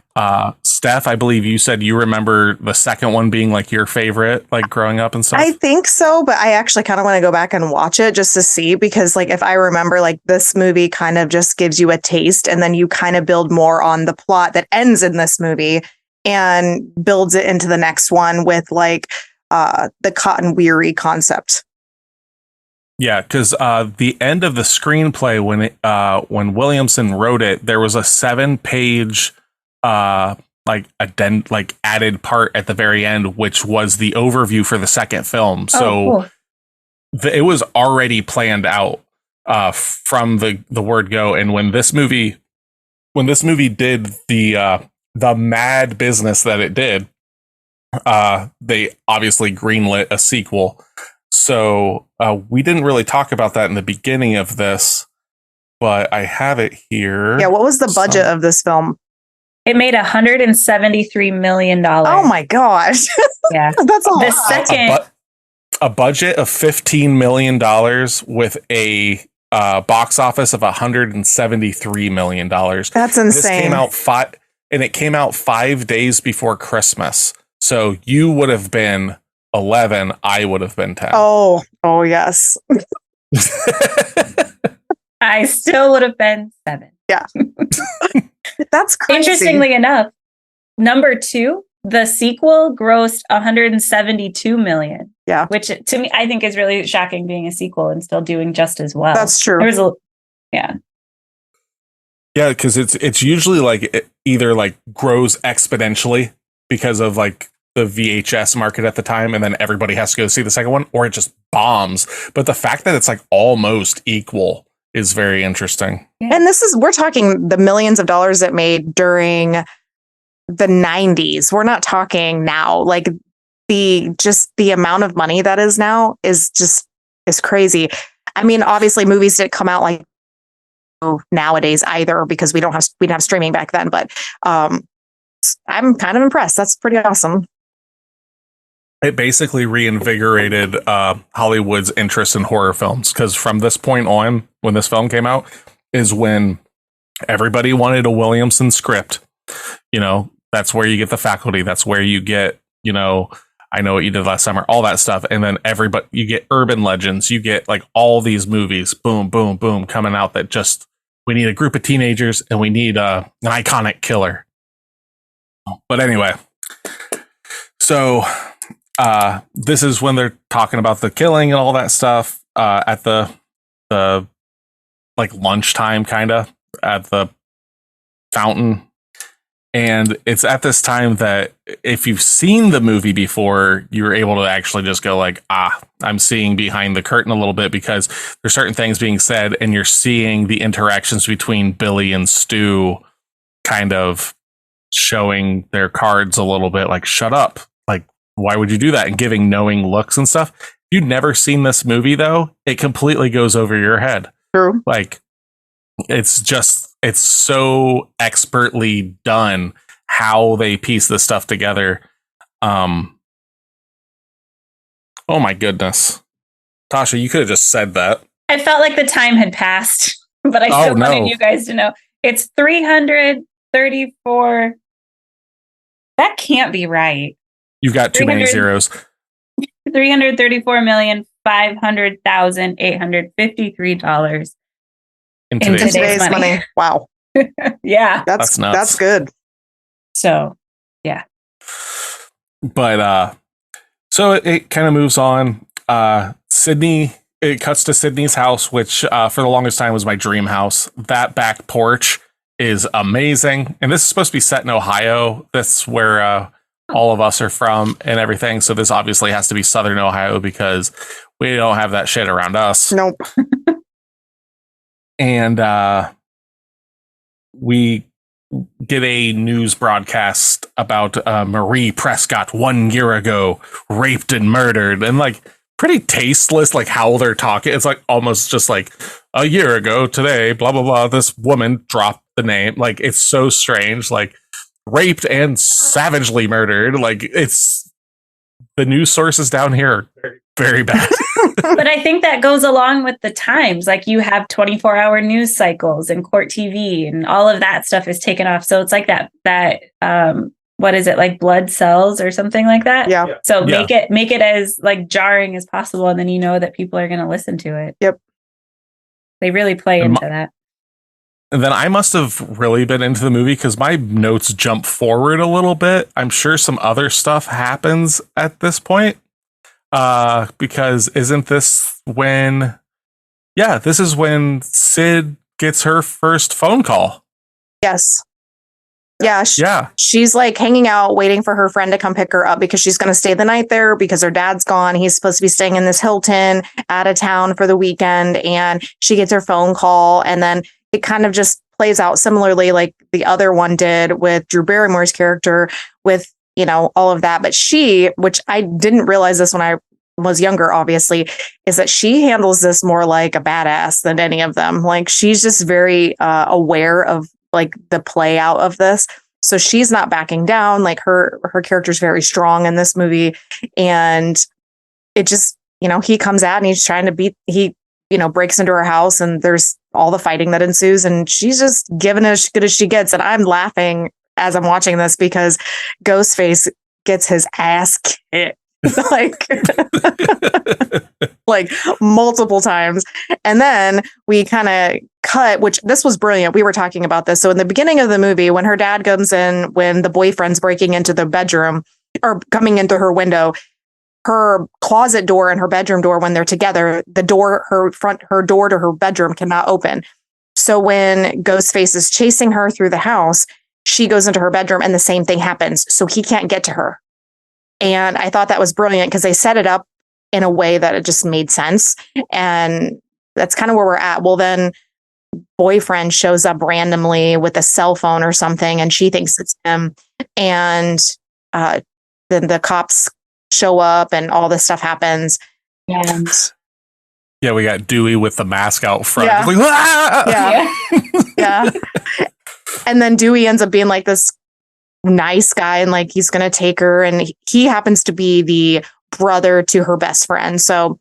Steph, I believe you said you remember the second one being like your favorite, like growing up and stuff. I think so, but I actually kind of want to go back and watch it just to see, because like if I remember, like this movie kind of just gives you a taste and then you kind of build more on the plot that ends in this movie and builds it into the next one with like the cotton weary concept. Yeah, because the end of the screenplay, when Williamson wrote it, there was a 7-page added part at the very end, which was the overview for the second film. So cool. It was already planned out from the word go. And when this movie did the mad business that it did, they obviously greenlit a sequel. So we didn't really talk about that in the beginning of this, but I have it here. Yeah, what was the budget of this film? It made $173 million. Oh my gosh. Yeah. That's a lot. The second a budget of $15 million with a box office of $173 million. That's insane. This came out 5 days before Christmas. So you would have been 11, I would have been 10. Oh yes. I still would have been 7. Yeah. That's crazy. Interestingly enough, number 2, the sequel grossed $172 million. Yeah. Which to me, I think is really shocking, being a sequel and still doing just as well. That's true. Yeah, because it's usually like either like grows exponentially because of like the VHS market at the time, and then everybody has to go see the second one, or it just bombs. But the fact that it's like almost equal is very interesting. And we're talking the millions of dollars it made during the 90s. We're not talking now. Like the amount of money that is now is crazy. I mean, obviously movies didn't come out like nowadays either, because we didn't have streaming back then, but I'm kind of impressed. That's pretty awesome. It basically reinvigorated Hollywood's interest in horror films, because from this point on, when this film came out, is when everybody wanted a Williamson script. You know, that's where you get The Faculty. That's where you get, you know, I Know What You Did Last Summer, all that stuff. And then you get Urban Legends. You get like all these movies, boom, boom, boom, coming out that just, we need a group of teenagers and we need an iconic killer. But anyway, so this is when they're talking about the killing and all that stuff at the like lunchtime, kind of at the fountain. And it's at this time that if you've seen the movie before, you're able to actually just go like, I'm seeing behind the curtain a little bit, because there's certain things being said and you're seeing the interactions between Billy and Stu kind of showing their cards a little bit, like, shut up. Like, why would you do that? And giving knowing looks and stuff. If you've never seen this movie, though, it completely goes over your head. True. Like, it's so expertly done how they piece this stuff together. Oh my goodness. Tasha, you could have just said that. I felt like the time had passed, but I still wanted you guys to know. It's 334. That can't be right. You've got too many zeros. 334,500,853 in today's money. Wow. Yeah. That's nuts. That's good. So, yeah. But so it kind of moves on. Sydney, it cuts to Sydney's house, which for the longest time was my dream house. That back porch is amazing. And this is supposed to be set in Ohio. That's where all of us are from and everything. So this obviously has to be Southern Ohio, because we don't have that shit around us. Nope. And we get a news broadcast about Marie Prescott 1 year ago raped and murdered, and like pretty tasteless, like how they're talking. It's like almost just like a year ago today, blah, blah, blah. This woman dropped the name. Like, it's so strange, like raped and savagely murdered. Like, it's the news sources down here are very very bad. But I think that goes along with the times. Like you have 24-hour news cycles and court TV and all of that stuff is taken off. So it's like that what is it, like blood cells or something like that? Yeah. So make it as like jarring as possible, and then you know that people are going to listen to it. Yep. They really play into that. And then I must have really been into the movie because my notes jump forward a little bit. I'm sure some other stuff happens at this point. Because isn't this when... Yeah, this is when Sid gets her first phone call. Yes. Yeah. Yeah. She's like hanging out, waiting for her friend to come pick her up because she's going to stay the night there because her dad's gone. He's supposed to be staying in this Hilton out of town for the weekend. And she gets her phone call. And then it kind of just plays out similarly like the other one did with Drew Barrymore's character with, you know, all of that. But she, which I didn't realize this when I was younger, obviously, is that she handles this more like a badass than any of them. Like she's just very aware of like the play out of this. So she's not backing down. Like her character's very strong in this movie. And it just, you know, he comes out and he's trying to breaks into her house and there's all the fighting that ensues. And she's just giving it as good as she gets. And I'm laughing as I'm watching this because Ghostface gets his ass kicked. like multiple times. And then we kind of cut, which this was brilliant. We were talking about this. So in the beginning of the movie, when her dad comes in, when the boyfriend's breaking into the bedroom or coming into her window, her closet door and her bedroom door, when they're together, her door to her bedroom cannot open. So when Ghostface is chasing her through the house, she goes into her bedroom and the same thing happens. So he can't get to her. And I thought that was brilliant because they set it up in a way that it just made sense. And that's kind of where we're at. Well, then boyfriend shows up randomly with a cell phone or something, and she thinks it's him. And then the cops show up and all this stuff happens. And yeah, we got Dewey with the mask out front. Yeah. Like, ah! Yeah. And then Dewey ends up being like this nice guy and like he's gonna take her, and he happens to be the brother to her best friend. So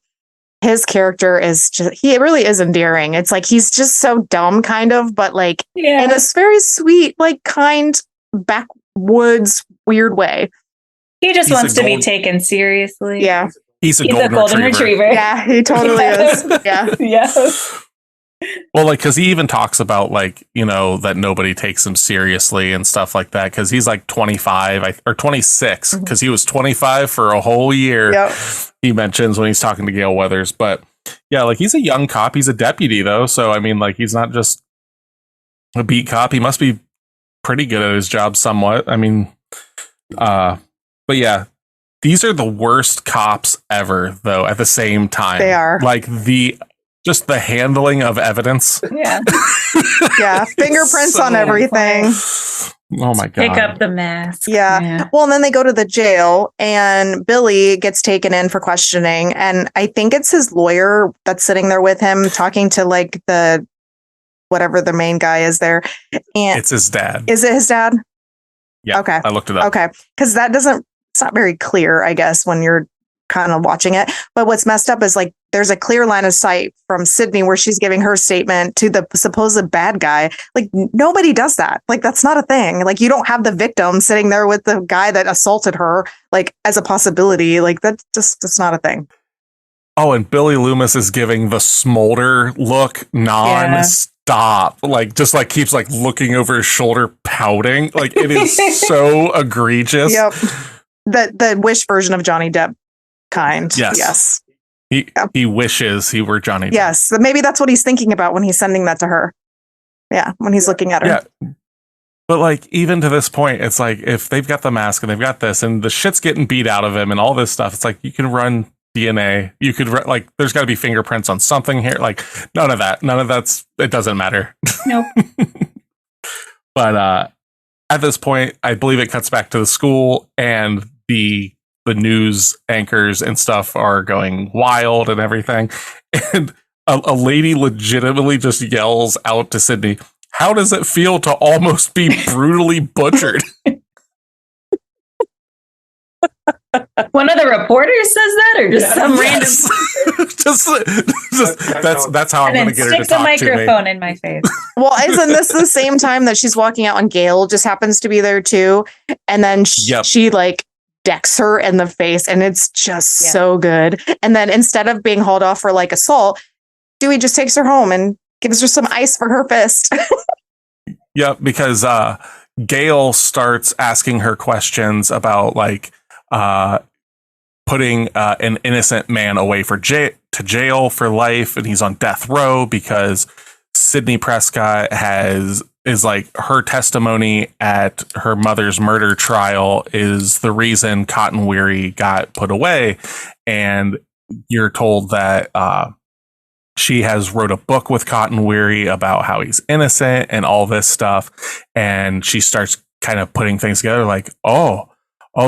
his character is just, he really is endearing. It's like he's just so dumb kind of, but like in a very sweet, like kind backwoods weird way. He just wants to be taken seriously. Yeah. He's a golden retriever. Yeah, he totally is. Yeah. Yeah. Well, like, because he even talks about, like, you know, that nobody takes him seriously and stuff like that. Because he's like 25 or 26, because he was 25 for a whole year. Yep. He mentions when he's talking to Gale Weathers. But yeah, like, he's a young cop. He's a deputy, though. So, I mean, like, he's not just a beat cop. He must be pretty good at his job somewhat. I mean, but yeah, these are the worst cops ever, though, at the same time. They are. Like, just the handling of evidence. Yeah. Yeah. Fingerprints on everything. Oh my God. Pick up the mask. Yeah. Well, and then they go to the jail and Billy gets taken in for questioning. And I think it's his lawyer that's sitting there with him talking to like whatever the main guy is there. And it's his dad. Is it his dad? Yeah. Okay. I looked it up. Okay. Because it's not very clear, I guess, when you're kind of watching it. But what's messed up is like there's a clear line of sight from Sydney where she's giving her statement to the supposed bad guy. Like nobody does that. Like that's not a thing. Like you don't have the victim sitting there with the guy that assaulted her like as a possibility. Like that's not a thing. Oh, and Billy Loomis is giving the smolder look non-stop. Like just like keeps like looking over his shoulder, pouting. Like it is so egregious. Yep. The Wish version of Johnny Depp kind. Yes. He wishes he were Johnny Depp. Yes. But maybe that's what he's thinking about when he's sending that to her. Yeah. When he's looking at her. Yeah. But like, even to this point, it's like, if they've got the mask and they've got this and the shit's getting beat out of him and all this stuff, it's like, you can run DNA. You could like, there's gotta be fingerprints on something here. Like none of that's, it doesn't matter. Nope. But, at this point, I believe it cuts back to the school and the news anchors and stuff are going wild and everything. And a lady legitimately just yells out to Sydney, "How does it feel to almost be brutally butchered?" One of the reporters says that, or just some random. That's how I'm going to get her to sticks a talk to me. microphone in my face. Well, isn't this the same time that she's walking out and Gail just happens to be there too? And then she like decks her in the face, and it's just so good. And then instead of being hauled off for like assault, Dewey just takes her home and gives her some ice for her fist. Yep, because Gail starts asking her questions about like putting an innocent man away to jail for life, and he's on death row because Sidney Prescott is like her testimony at her mother's murder trial is the reason Cotton Weary got put away, and you're told that she has wrote a book with Cotton Weary about how he's innocent and all this stuff. And she starts kind of putting things together like, oh,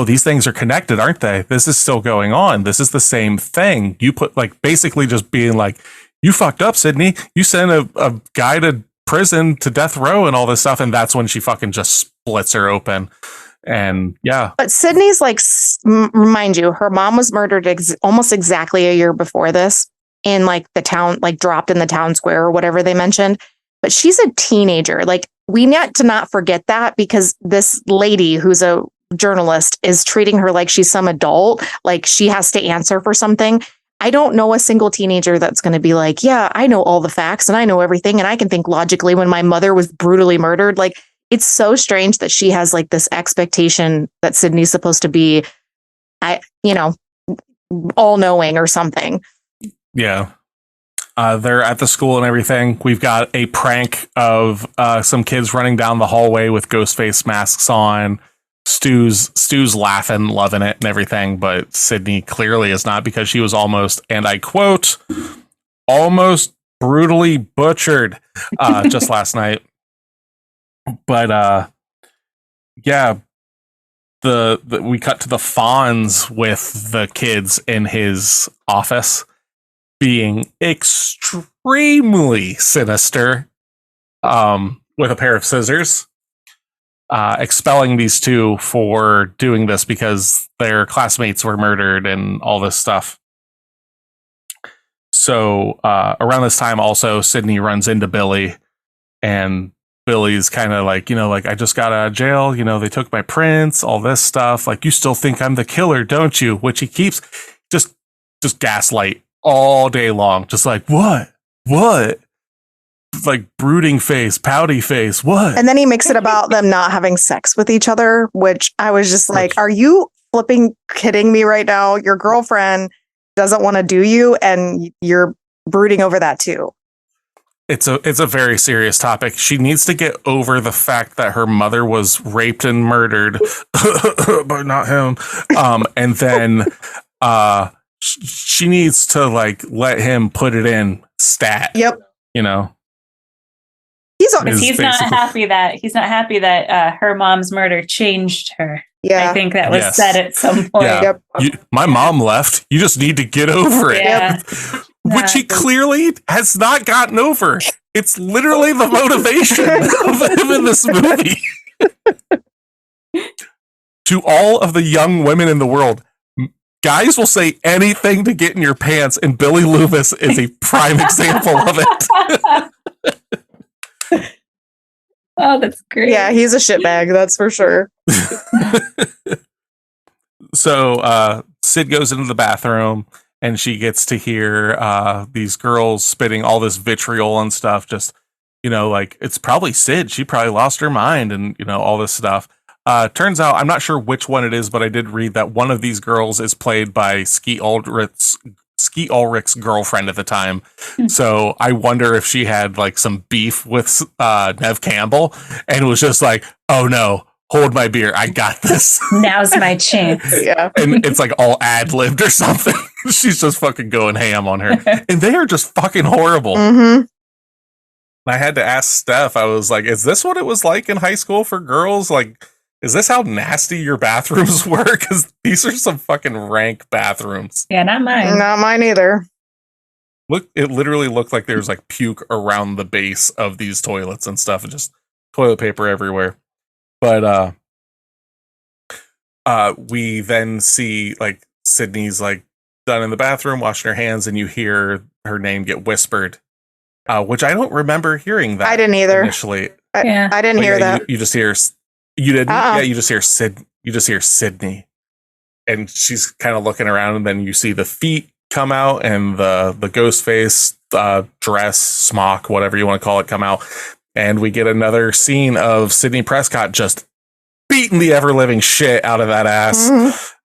these things are connected, aren't they? This is still going on. This is the same thing. You put like basically just being like, you fucked up, Sydney. You sent a guy to prison to death row and all this stuff. And that's when she fucking just splits her open. And yeah. But Sydney's like, remind you, her mom was murdered almost exactly a year before this. In like the town, like dropped in the town square or whatever they mentioned. But she's a teenager. Like we need to not forget that, because this lady who's a journalist is treating her like she's some adult, like she has to answer for something. I don't know a single teenager that's going to be like, yeah, I know all the facts and I know everything and I can think logically when my mother was brutally murdered. Like it's so strange that she has like this expectation that Sydney's supposed to be, all knowing or something. Yeah. They're at the school and everything. We've got a prank of some kids running down the hallway with ghost face masks on. Stu's laughing, loving it and everything, but Sydney clearly is not, because she was almost, and I quote, almost brutally butchered just last night. But yeah, we cut to the Fonz with the kids in his office, being extremely sinister with a pair of scissors, expelling these two for doing this because their classmates were murdered and all this stuff. So around this time also, Sydney runs into Billy, and Billy's kind of like, I just got out of jail, they took my prints, all this stuff, like, you still think I'm the killer, don't you? Which he keeps just gaslight all day long, just like, what like brooding face, pouty face, what? And then he makes it about them not having sex with each other, which I was just like, are you flipping kidding me right now? Your girlfriend doesn't want to do you and you're brooding over that too. It's a very serious topic. She needs to get over the fact that her mother was raped and murdered, but not him. And then she needs to like let him put it in stat. Yep. He's not happy that her mom's murder changed her. Yeah, I think that was said at some point. Yeah. Yep. My mom left. You just need to get over it. Yeah. Which he clearly has not gotten over. It's literally the motivation of him in this movie. To all of the young women in the world, guys will say anything to get in your pants, and Billy Loomis is a prime example of it. Oh, that's great. Yeah, he's a shitbag, that's for sure. So Sid goes into the bathroom, and she gets to hear these girls spitting all this vitriol and stuff. Just, like, it's probably Sid. She probably lost her mind and, all this stuff. Turns out, I'm not sure which one it is, but I did read that one of these girls is played by Skeet Ulrich's girlfriend at the time. So I wonder if she had like some beef with Nev Campbell and was just like, oh no, hold my beer, I got this. Now's my chance. Yeah. And it's like all ad-libbed or something. She's just fucking going ham on her. And they are just fucking horrible. Mm-hmm. I had to ask Steph, I was like, is this what it was like in high school for girls? Like, is this how nasty your bathrooms were? Because these are some fucking rank bathrooms. Yeah, not mine. Not mine either. Look, it literally looked like there's like puke around the base of these toilets and stuff, and just toilet paper everywhere. But we then see like Sydney's like done in the bathroom washing her hands, and you hear her name get whispered, which I don't remember hearing that. I didn't either initially. I didn't hear that. You just hear you didn't. Yeah, you just hear Sydney, and she's kind of looking around, and then you see the feet come out and the ghost face dress, smock, whatever you want to call it, come out, and we get another scene of Sidney Prescott just beating the ever living shit out of that ass.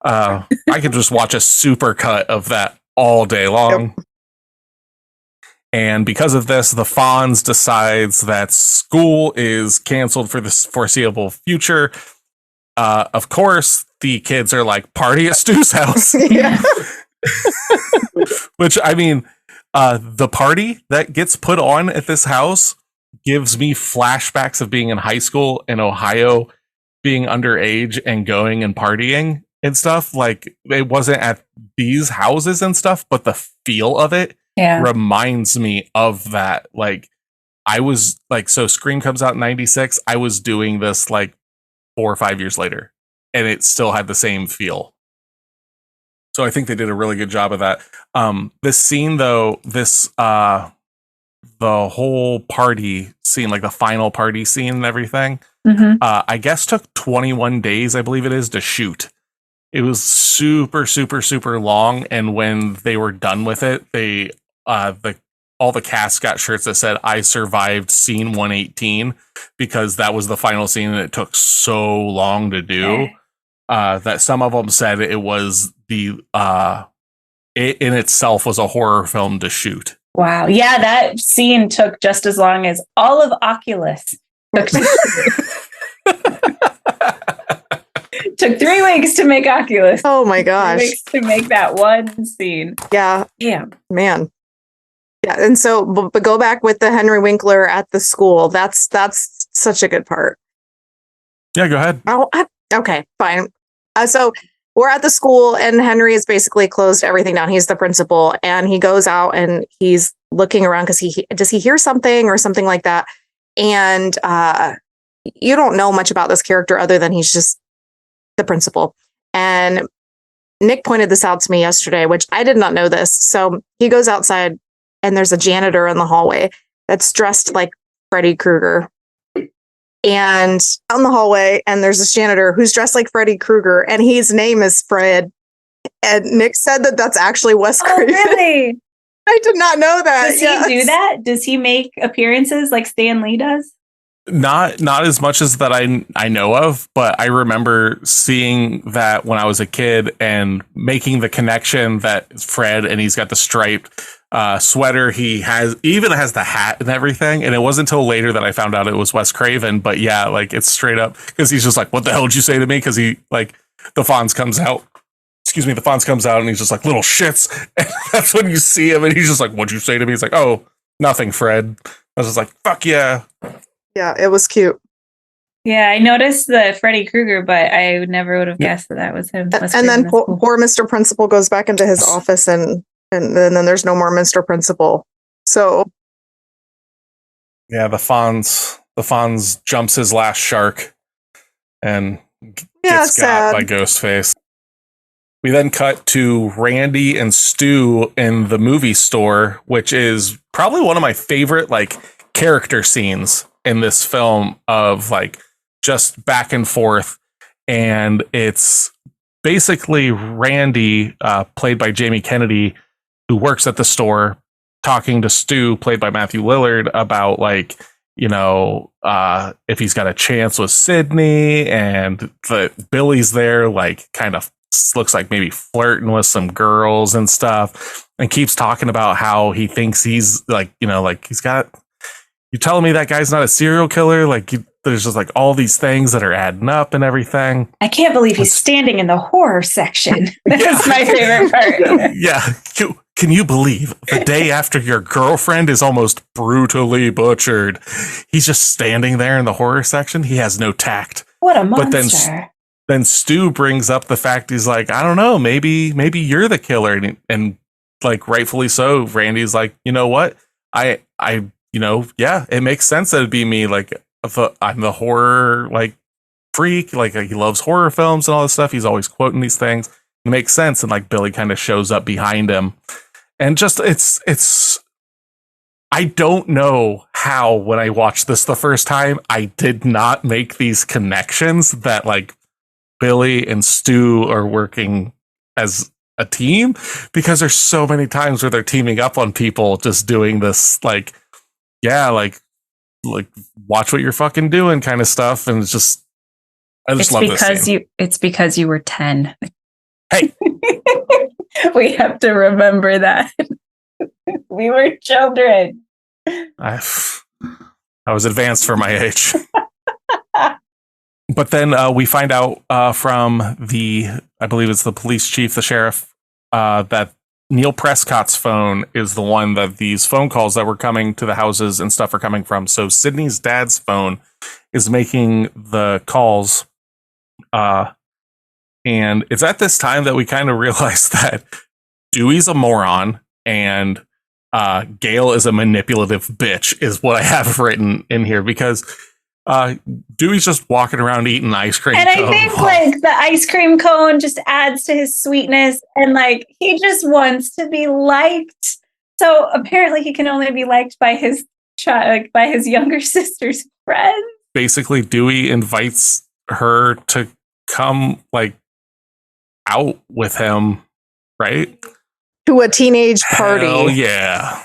I could just watch a super cut of that all day long. Yep. And because of this, the Fonz decides that school is canceled for the foreseeable future. Of course, the kids are like, party at Stu's house. Yeah. Which, I mean, the party that gets put on at this house gives me flashbacks of being in high school in Ohio, being underage and going and partying and stuff. Like, it wasn't at these houses and stuff, but the feel of it reminds me of that. Like, I was like, so Scream comes out in 96. I was doing this like 4 or 5 years later, and it still had the same feel. So I think they did a really good job of that. This scene, though, the whole party scene, like the final party scene and everything, I guess took 21 days, I believe it is, to shoot. It was super, super, super long. And when they were done with it, they all the cast got shirts that said, "I survived scene 118," because that was the final scene and it took so long to do. That some of them said it was it in itself was a horror film to shoot. Wow. Yeah, that scene took just as long as all of Oculus. Took 3 weeks to make Oculus. Oh my gosh. 3 weeks to make that one scene. Yeah. Damn. Man. Yeah. And so, but go back with the Henry Winkler at the school. That's such a good part. Yeah, go ahead. Oh, okay, fine. So we're at the school and Henry has basically closed everything down. He's the principal and he goes out and he's looking around because does he hear something or something like that? And you don't know much about this character other than he's just the principal. And Nick pointed this out to me yesterday, which I did not know this. So he goes outside and there's a janitor in the hallway that's dressed like Freddy Krueger. And out in the hallway, and there's this janitor who's dressed like Freddy Krueger, and his name is Fred. And Nick said that that's actually Wes Craven. Oh, really? I did not know that. Does he do that? Does he make appearances like Stan Lee does? Not as much as that I know of, but I remember seeing that when I was a kid and making the connection that Fred, and he's got the striped sweater, he even has the hat and everything, and it wasn't until later that I found out it was Wes Craven. But yeah, like it's straight up because he's just like, "What the hell did you say to me?" Because he like the Fonz comes out. Excuse me, the Fonz comes out and he's just like, "Little shits," and that's when you see him and he's just like, "What'd you say to me?" He's like, "Oh, nothing, Fred." I was just like, "Fuck yeah." Yeah, it was cute. Yeah, I noticed the Freddy Krueger, but I never would have guessed that was him. And then poor Mr. Principal goes back into his office and then there's no more Mr. Principal. So yeah, the Fonz jumps his last shark and gets got by Ghostface. We then cut to Randy and Stu in the movie store, which is probably one of my favorite like character scenes in this film, of like just back and forth. And it's basically Randy, played by Jamie Kennedy, who works at the store, talking to Stu, played by Matthew Lillard, about like, you know, if he's got a chance with Sydney, and Billy's there, like kind of looks like maybe flirting with some girls and stuff, and keeps talking about how he thinks he's like, you know, like he's got, you telling me that guy's not a serial killer? Like there's just like all these things that are adding up and everything. I can't believe he's standing in the horror section. That's my favorite part. Yeah. Can you believe the day after your girlfriend is almost brutally butchered, he's just standing there in the horror section? He has no tact. What a monster. But then Stu brings up the fact, he's like, I don't know, maybe you're the killer. And like rightfully so, Randy's like, you know what? I you know, yeah, it makes sense that it'd be me. Like I'm the horror like freak. Like he loves horror films and all this stuff. He's always quoting these things. It makes sense. And like Billy kind of shows up behind him. And just it's I don't know how when I watched this the first time, I did not make these connections that like Billy and Stu are working as a team, because there's so many times where they're teaming up on people just doing this like, yeah, like watch what you're fucking doing kind of stuff. And it's just, I just love this scene. It's because you were 10. Hey, we have to remember that. We were children. I was advanced for my age. But then we find out from I believe it's the police chief, the sheriff, that Neil Prescott's phone is the one that these phone calls that were coming to the houses and stuff are coming from. So Sydney's dad's phone is making the calls. And it's at this time that we kind of realize that Dewey's a moron and Gail is a manipulative bitch, is what I have written in here, because Dewey's just walking around eating ice cream. And I think like the ice cream cone just adds to his sweetness, and like he just wants to be liked. So apparently he can only be liked by his by his younger sister's friends. Basically, Dewey invites her to come like out with him, right? To a teenage party. Hell yeah.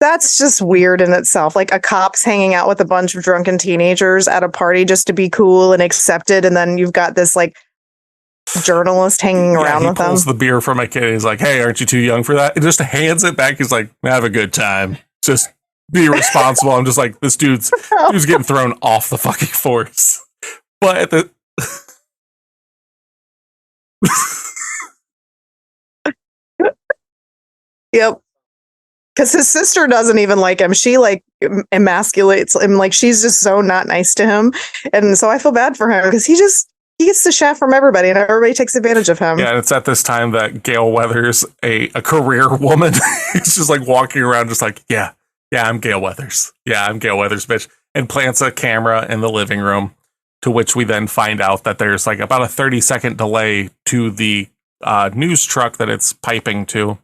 That's just weird in itself. Like a cop's hanging out with a bunch of drunken teenagers at a party just to be cool and accepted. And then you've got this like journalist hanging around with them. He pulls the beer from my kid. He's like, hey, aren't you too young for that? And just hands it back. He's like, have a good time. Just be responsible. I'm just like, this dude's getting thrown off the fucking force. But at the... Yep. Because his sister doesn't even like him. She like emasculates him. Like she's just so not nice to him. And so I feel bad for him because he gets the shaft from everybody and everybody takes advantage of him. Yeah, and it's at this time that Gail Weathers, a career woman, is just like walking around just like, yeah, I'm Gail Weathers. Yeah, I'm Gail Weathers, bitch. And plants a camera in the living room, to which we then find out that there's like about a 30-second delay to the news truck that it's piping to.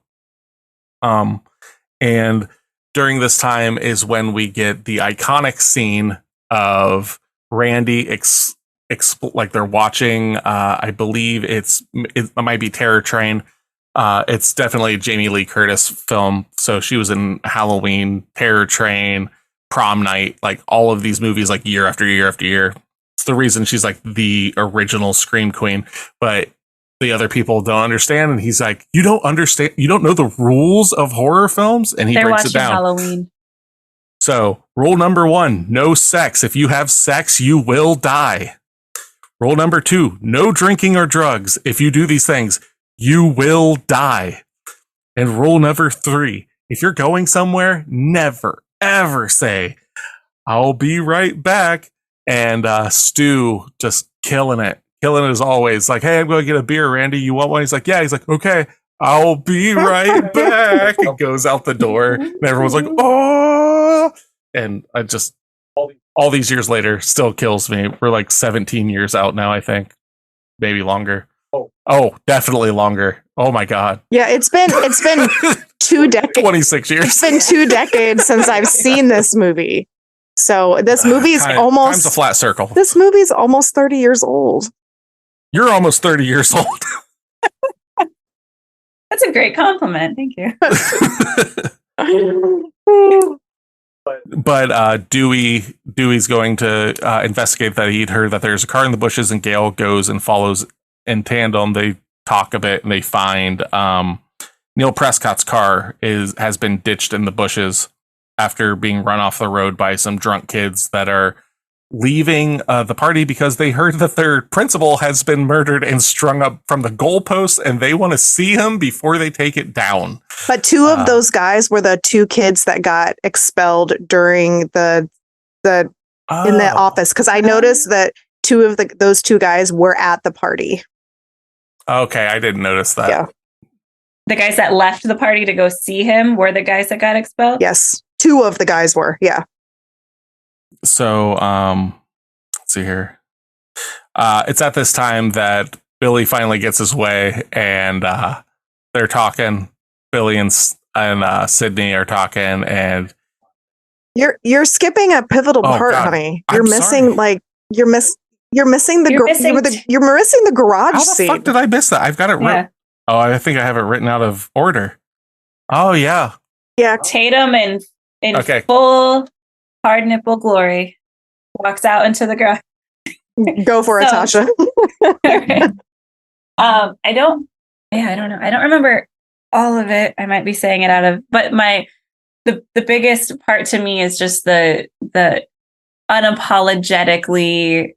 And during this time is when we get the iconic scene of Randy like they're watching, I believe it might be Terror Train. It's definitely a Jamie Lee Curtis film. So she was in Halloween, Terror Train, Prom Night, like all of these movies, like year after year after year. It's the reason she's like the original Scream Queen. But the other people don't understand, and he's like, you don't understand, you don't know the rules of horror films, and he breaks it down. Halloween. So rule number 1, no sex. If you have sex, you will die. Rule number 2, no drinking or drugs. If you do these things, you will die. And rule number 3, if you're going somewhere, never ever say, I'll be right back. And Stu just killing it as always. Like, hey, I'm going to get a beer, Randy. You want one? He's like, yeah. He's like, okay, I'll be right back. He goes out the door, and everyone's like, oh. And I just, all these years later, still kills me. We're like 17 years out now, I think. Maybe longer. Oh, definitely longer. Oh my God. Yeah, it's been 2 decades. 26 years. It's been 2 decades since I've seen this movie. So this movie's almost... Time's a flat circle. This movie's almost 30 years old. You're almost 30 years old. That's a great compliment. Thank you. But Dewey's going to investigate that he'd heard that there's a car in the bushes, and Gail goes and follows in tandem. They talk a bit, and they find Neil Prescott's car has been ditched in the bushes after being run off the road by some drunk kids that are leaving the party because they heard that their principal has been murdered and strung up from the goalposts, and they want to see him before they take it down. But 2 of those guys were the 2 kids that got expelled during the in the office, because I noticed that 2 of those 2 guys were at the party. Okay, I didn't notice that. Yeah. The guys that left the party to go see him were the guys that got expelled? Yes. 2 of the guys were, yeah. So, let's see here. It's at this time that Billy finally gets his way, and they're talking. Billy and Sydney are talking, and you're skipping a pivotal part, God. honey. I'm You're missing sorry. like you're missing the garage How the scene. fuck did I miss that? I've got it written. Oh, I think I have it written out of order. Oh yeah. Yeah. Tatum in full hard nipple glory walks out into the garage. Go for it, Tasha. I don't know. I don't remember all of it. I might be saying it out of, but the biggest part to me is just the unapologetically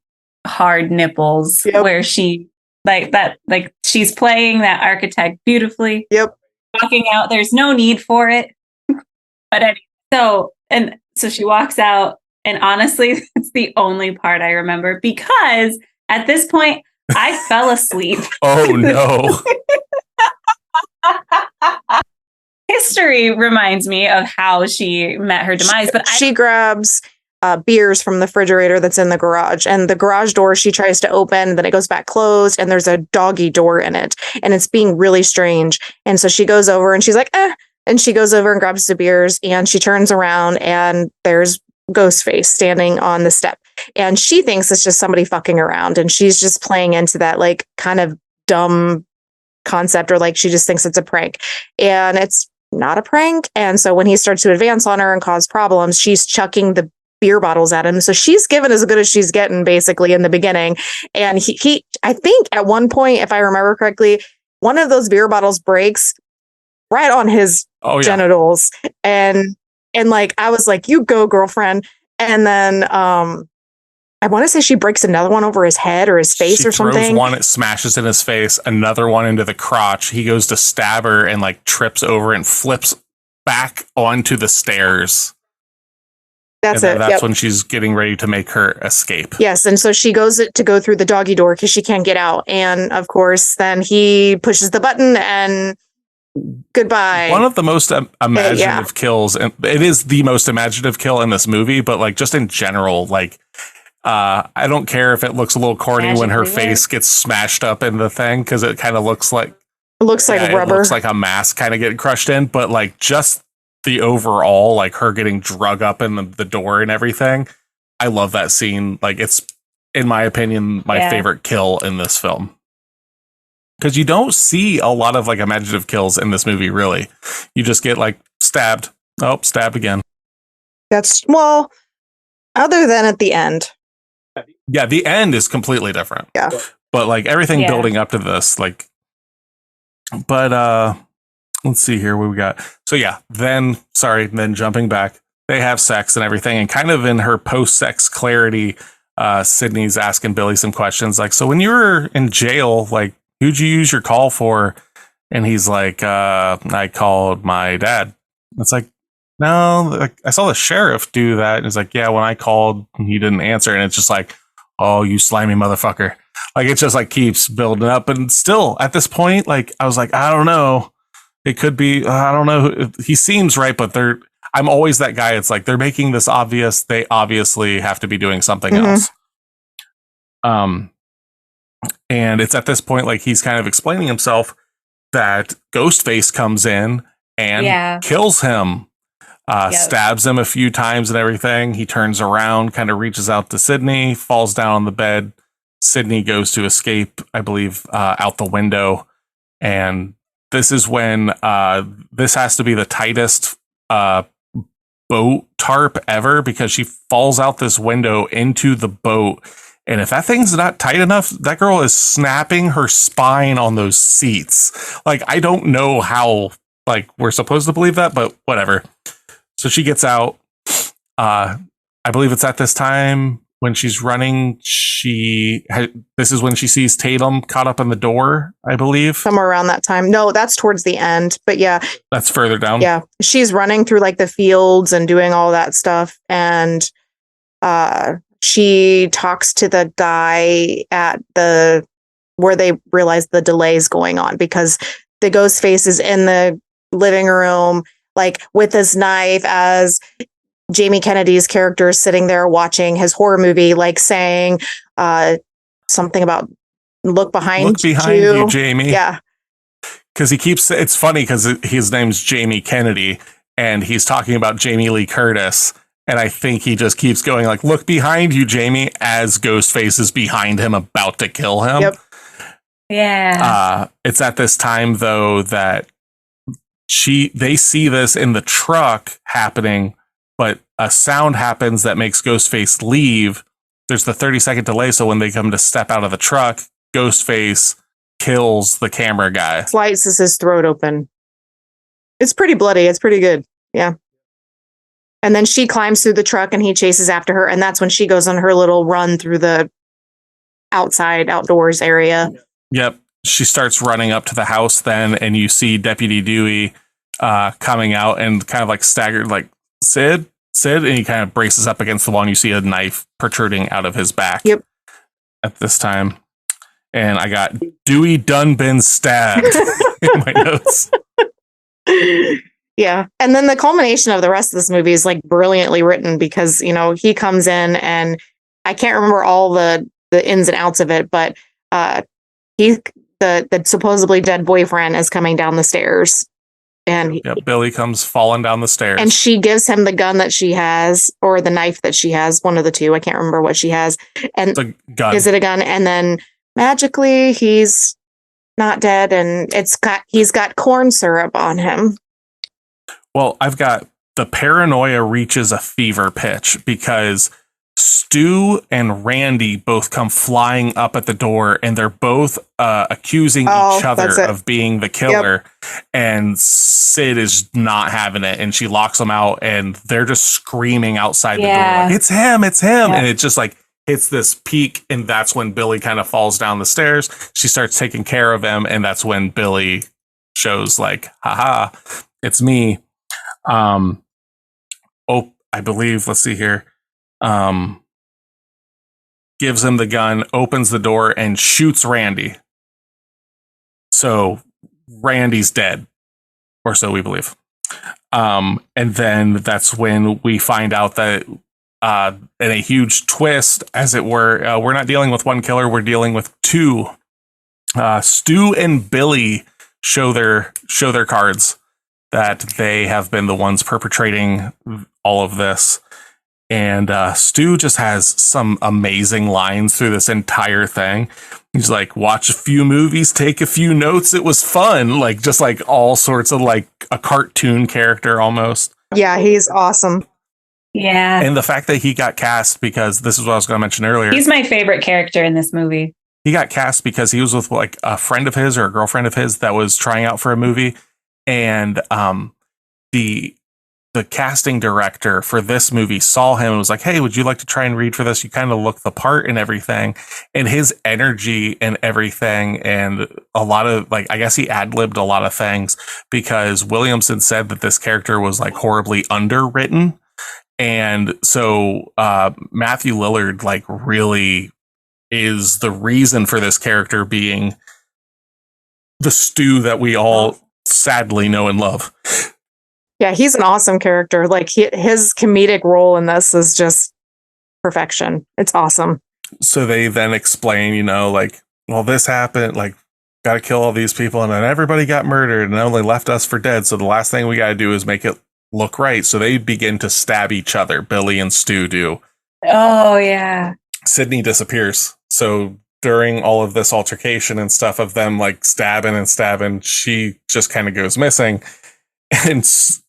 hard nipples. Yep. Where she she's playing that architect beautifully. Yep. Walking out, there's no need for it. But so she walks out, and honestly, it's the only part I remember because at this point I fell asleep. Oh no. History reminds me of how she met her demise, but she grabs beers from the refrigerator that's in the garage, and the garage door she tries to open, then it goes back closed, and there's a doggy door in it, and it's being really strange. And so she goes over and she's like, and she goes over and grabs the beers, and she turns around and there's Ghostface standing on the step, and she thinks it's just somebody fucking around, and she's just playing into that like kind of dumb concept, or like she just thinks it's a prank, and it's not a prank. And so when he starts to advance on her and cause problems, she's chucking the beer bottles at him. So she's given as good as she's getting basically in the beginning. And he I think at one point, if I remember correctly, one of those beer bottles breaks right on his genitals. And like, I was like, you go, girlfriend. And then I want to say she breaks another one over his head or his face or something. Throws one, it smashes in his face, another one into the crotch. He goes to stab her and like trips over and flips back onto the stairs. That's when she's getting ready to make her escape. Yes, and so she goes to go through the doggy door because she can't get out. And of course, then he pushes the button and goodbye. One of the most imaginative kills, and it is the most imaginative kill in this movie, but like just in general, like I don't care if it looks a little corny when her face gets smashed up in the thing, because it kind of looks like rubber. It looks like a mask kind of getting crushed in, but like just the overall, like her getting drug up in the door and everything. I love that scene. Like, it's, in my opinion, my favorite kill in this film. Because you don't see a lot of like imaginative kills in this movie, really. You just get like stabbed. Oh, stabbed again. That's, well, other than at the end. Yeah, the end is completely different. Yeah. But like everything building up to this, like, but let's see here what we got. So yeah, then jumping back, they have sex and everything, and kind of in her post-sex clarity, Sydney's asking Billy some questions like, so when you were in jail, like, who'd you use your call for? And he's like, I called my dad. It's like, no, like, I saw the sheriff do that. And it's like, yeah, when I called, he didn't answer. And it's just like, oh, you slimy motherfucker. Like, it just like keeps building up. And still at this point, like, I was like, I don't know. It could be, I don't know. He seems right, but I'm always that guy. It's like, they're making this obvious. They obviously have to be doing something else. And it's at this point, like, he's kind of explaining himself, that Ghostface comes in and kills him, stabs him a few times and everything. He turns around, kind of reaches out to Sydney, falls down on the bed. Sydney goes to escape, I believe, out the window. And this is when this has to be the tightest boat tarp ever, because she falls out this window into the boat. And if that thing's not tight enough, that girl is snapping her spine on those seats. Like, I don't know how, like, we're supposed to believe that, but whatever. So she gets out. I believe it's at this time when she's running. This is when she sees Tatum caught up in the door, I believe. Somewhere around that time. No, that's towards the end. But yeah. That's further down. Yeah. She's running through like the fields and doing all that stuff. And she talks to the guy at where they realize the delay is going on, because the ghost face is in the living room, like with his knife, as Jamie Kennedy's character is sitting there watching his horror movie, like saying, something about look behind you, Jamie. Yeah. Because it's funny because his name's Jamie Kennedy and he's talking about Jamie Lee Curtis. And I think he just keeps going like, look behind you, Jamie, as Ghostface is behind him about to kill him. Yep. Yeah. It's at this time, though, that they see this in the truck happening, but a sound happens that makes Ghostface leave. There's the 30-second delay. So when they come to step out of the truck, Ghostface kills the camera guy. Slices his throat open. It's pretty bloody. It's pretty good. Yeah. And then she climbs through the truck and he chases after her. And that's when she goes on her little run through the outdoors area. Yep. She starts running up to the house then, and you see Deputy Dewey coming out and kind of like staggered, like, Sid, and he kind of braces up against the wall, and you see a knife protruding out of his back. Yep. At this time. And I got Dewey done been stabbed in my notes. Yeah. And then the culmination of the rest of this movie is like brilliantly written because, you know, he comes in and I can't remember all the ins and outs of it, but the supposedly dead boyfriend is coming down the stairs and Billy comes falling down the stairs and she gives him the gun that she has or the knife that she has, one of the two. I can't remember what she has. And it's a gun. Is it a gun? And then magically he's not dead and he's got corn syrup on him. Well, I've got the paranoia reaches a fever pitch because Stu and Randy both come flying up at the door and they're both accusing each other of being the killer. Yep. And Sid is not having it and she locks them out and they're just screaming outside the door. Like, it's him. Yeah. And it just like hits this peak. And that's when Billy kind of falls down the stairs. She starts taking care of him. And that's when Billy shows like, haha, it's me. I believe, let's see here. Gives him the gun, opens the door, and shoots Randy. So Randy's dead, or so we believe. And then that's when we find out that in a huge twist, as it were, we're not dealing with one killer, we're dealing with two. Stu and Billy show their cards that they have been the ones perpetrating all of this. And Stu just has some amazing lines through this entire thing. He's like, watch a few movies, take a few notes. It was fun. Like, just like all sorts of like a cartoon character almost. Yeah, he's awesome. Yeah. And the fact that he got cast, because this is what I was going to mention earlier. He's my favorite character in this movie. He got cast because he was with like a friend of his or a girlfriend of his that was trying out for a movie. And the casting director for this movie saw him and was like, hey, would you like to try and read for this? You kind of look the part and everything. And his energy and everything. And a lot of like, I guess he ad-libbed a lot of things because Williamson said that this character was like horribly underwritten. And so Matthew Lillard like really is the reason for this character being the Stu that we all sadly know and love. Yeah, he's an awesome character. Like his comedic role in this is just perfection. It's awesome. So they then explain, you know, like, well, this happened, like, got to kill all these people, and then everybody got murdered and only left us for dead. So the last thing we got to do is make it look right. So they begin to stab each other. Billy and Stu do. Oh, yeah. Sydney disappears. So during all of this altercation and stuff of them like stabbing, she just kind of goes missing.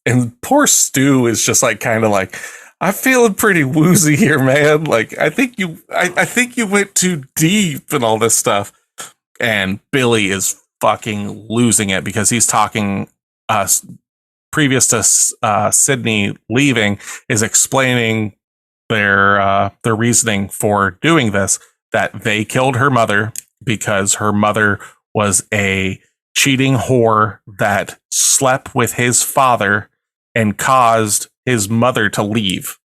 And poor Stu is just like kind of like, I'm feeling pretty woozy here, man. Like, I think you went too deep and all this stuff. And Billy is fucking losing it because he's talking previous to Sydney leaving, is explaining their reasoning for doing this, that they killed her mother because her mother was a cheating whore that slept with his father and caused his mother to leave.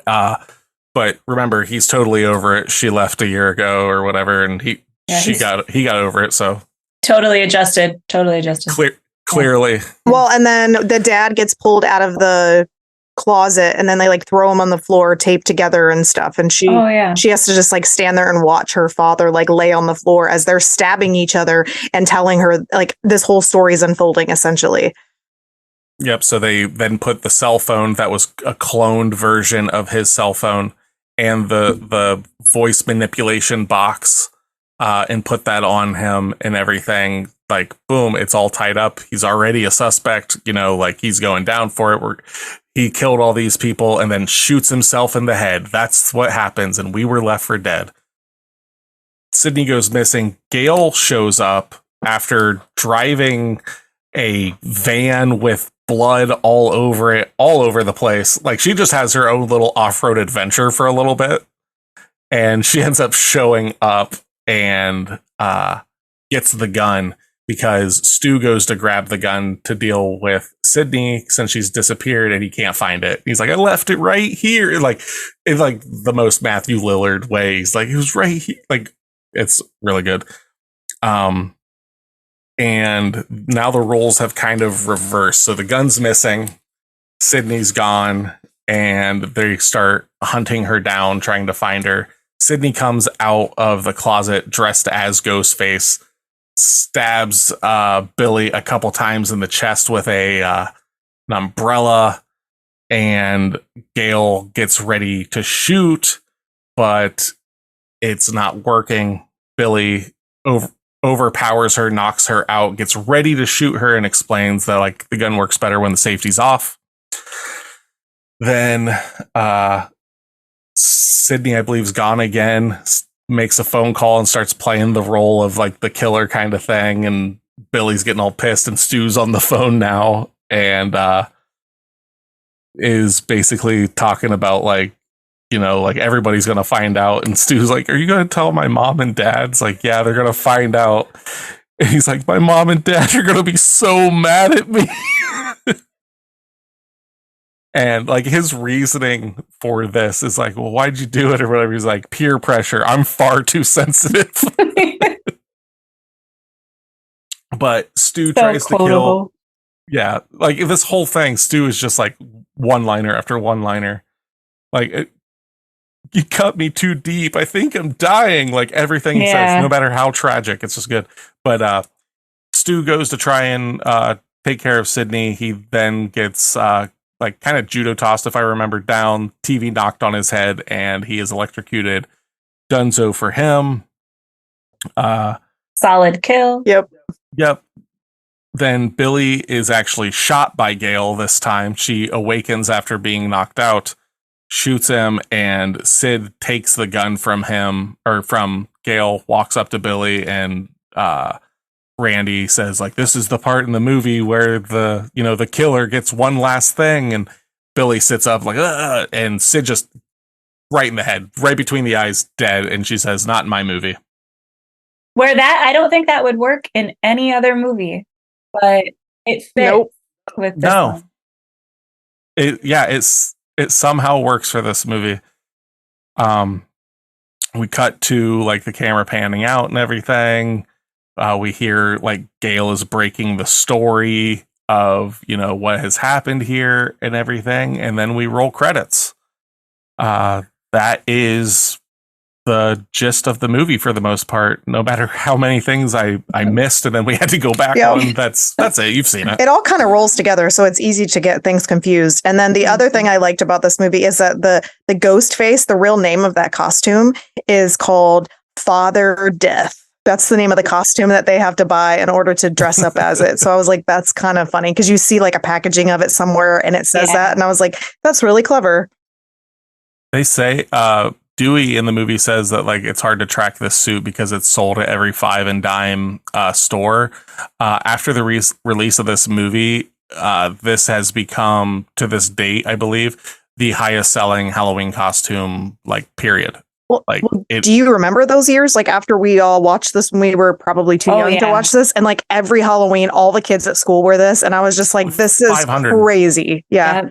But remember, he's totally over it. She left a year ago or whatever, and he got over it. So totally adjusted. Clearly. Well, and then the dad gets pulled out of the closet, and then they like throw them on the floor, taped together and stuff. And she has to just like stand there and watch her father like lay on the floor as they're stabbing each other and telling her like this whole story is unfolding essentially. Yep. So they then put the cell phone that was a cloned version of his cell phone and the voice manipulation box and put that on him and everything. Like, boom, it's all tied up. He's already a suspect, you know, like he's going down for it. He killed all these people and then shoots himself in the head. That's what happens. And we were left for dead. Sydney goes missing. Gail shows up after driving a van with blood all over it, all over the place. Like, she just has her own little off-road adventure for a little bit. And she ends up showing up and gets the gun because Stu goes to grab the gun to deal with Sydney since she's disappeared and he can't find it. He's like, I left it right here. Like, in like the most Matthew Lillard way. He's like, it was right here. Like, it's really good. And now the roles have kind of reversed. So the gun's missing, Sydney's gone, and they start hunting her down, trying to find her. Sydney comes out of the closet dressed as Ghostface, stabs Billy a couple times in the chest with an umbrella, and Gail gets ready to shoot, but it's not working. Billy overpowers her, knocks her out, gets ready to shoot her, and explains that like the gun works better when the safety's off. Then Sydney, I believe, is gone again, makes a phone call and starts playing the role of like the killer kind of thing. And Billy's getting all pissed, and Stu's on the phone now and is basically talking about like, you know, like everybody's going to find out. And Stu's like, are you going to tell my mom and dad's like, yeah, they're going to find out. And he's like, my mom and dad are going to be so mad at me. And like his reasoning for this is like, well, why'd you do it or whatever? He's like, peer pressure. I'm far too sensitive. But Stu tries to kill. Yeah. Like this whole thing, Stu is just like one-liner after one-liner. Like, you cut me too deep. I think I'm dying. Like everything he says, no matter how tragic, it's just good. But Stu goes to try and take care of Sydney. He then gets like kind of judo tossed, if I remember, down, TV knocked on his head, and he is electrocuted. Dunzo for him. Solid kill. Yep. Then Billy is actually shot by Gail this time. She awakens after being knocked out, shoots him, and Sid takes the gun from him, or from Gail, walks up to Billy, and Randy says, like, this is the part in the movie where the killer gets one last thing, and Billy sits up like, ugh, and Sid just right in the head, right between the eyes, dead. And she says, not in my movie. Where that, I don't think that would work in any other movie, but it fits with this one. It somehow works for this movie. We cut to like the camera panning out and everything. We hear like Gail is breaking the story of, you know, what has happened here and everything. And then we roll credits. That is the gist of the movie for the most part, no matter how many things I missed and then we had to go back on. That's it. You've seen it. It all kind of rolls together, so it's easy to get things confused. And then the other thing I liked about this movie is that the ghost face, the real name of that costume, is called Father Death. That's the name of the costume that they have to buy in order to dress up as it. So I was like, that's kind of funny because you see like a packaging of it somewhere and it says that. And I was like, that's really clever. They say Dewey in the movie says that like it's hard to track this suit because it's sold at every 5 and dime store. After the release of this movie, this has become, to this date, I believe, the highest selling Halloween costume, like, period. Well, do you remember those years? Like after we all watched this when we were probably too young to watch this, and like every Halloween, all the kids at school wear this, and I was just like, "This is crazy!" Yeah.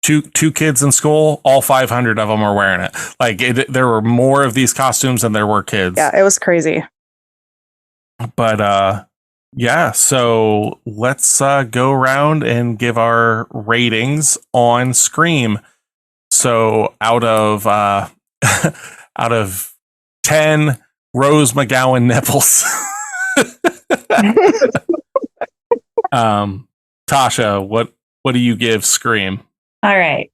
Two kids in school, all 500 of them are wearing it. Like there were more of these costumes than there were kids. Yeah, it was crazy. But Yeah, so let's go around and give our ratings on Scream. So out of out of 10 Rose McGowan nipples. Tasha, what do you give Scream? All right.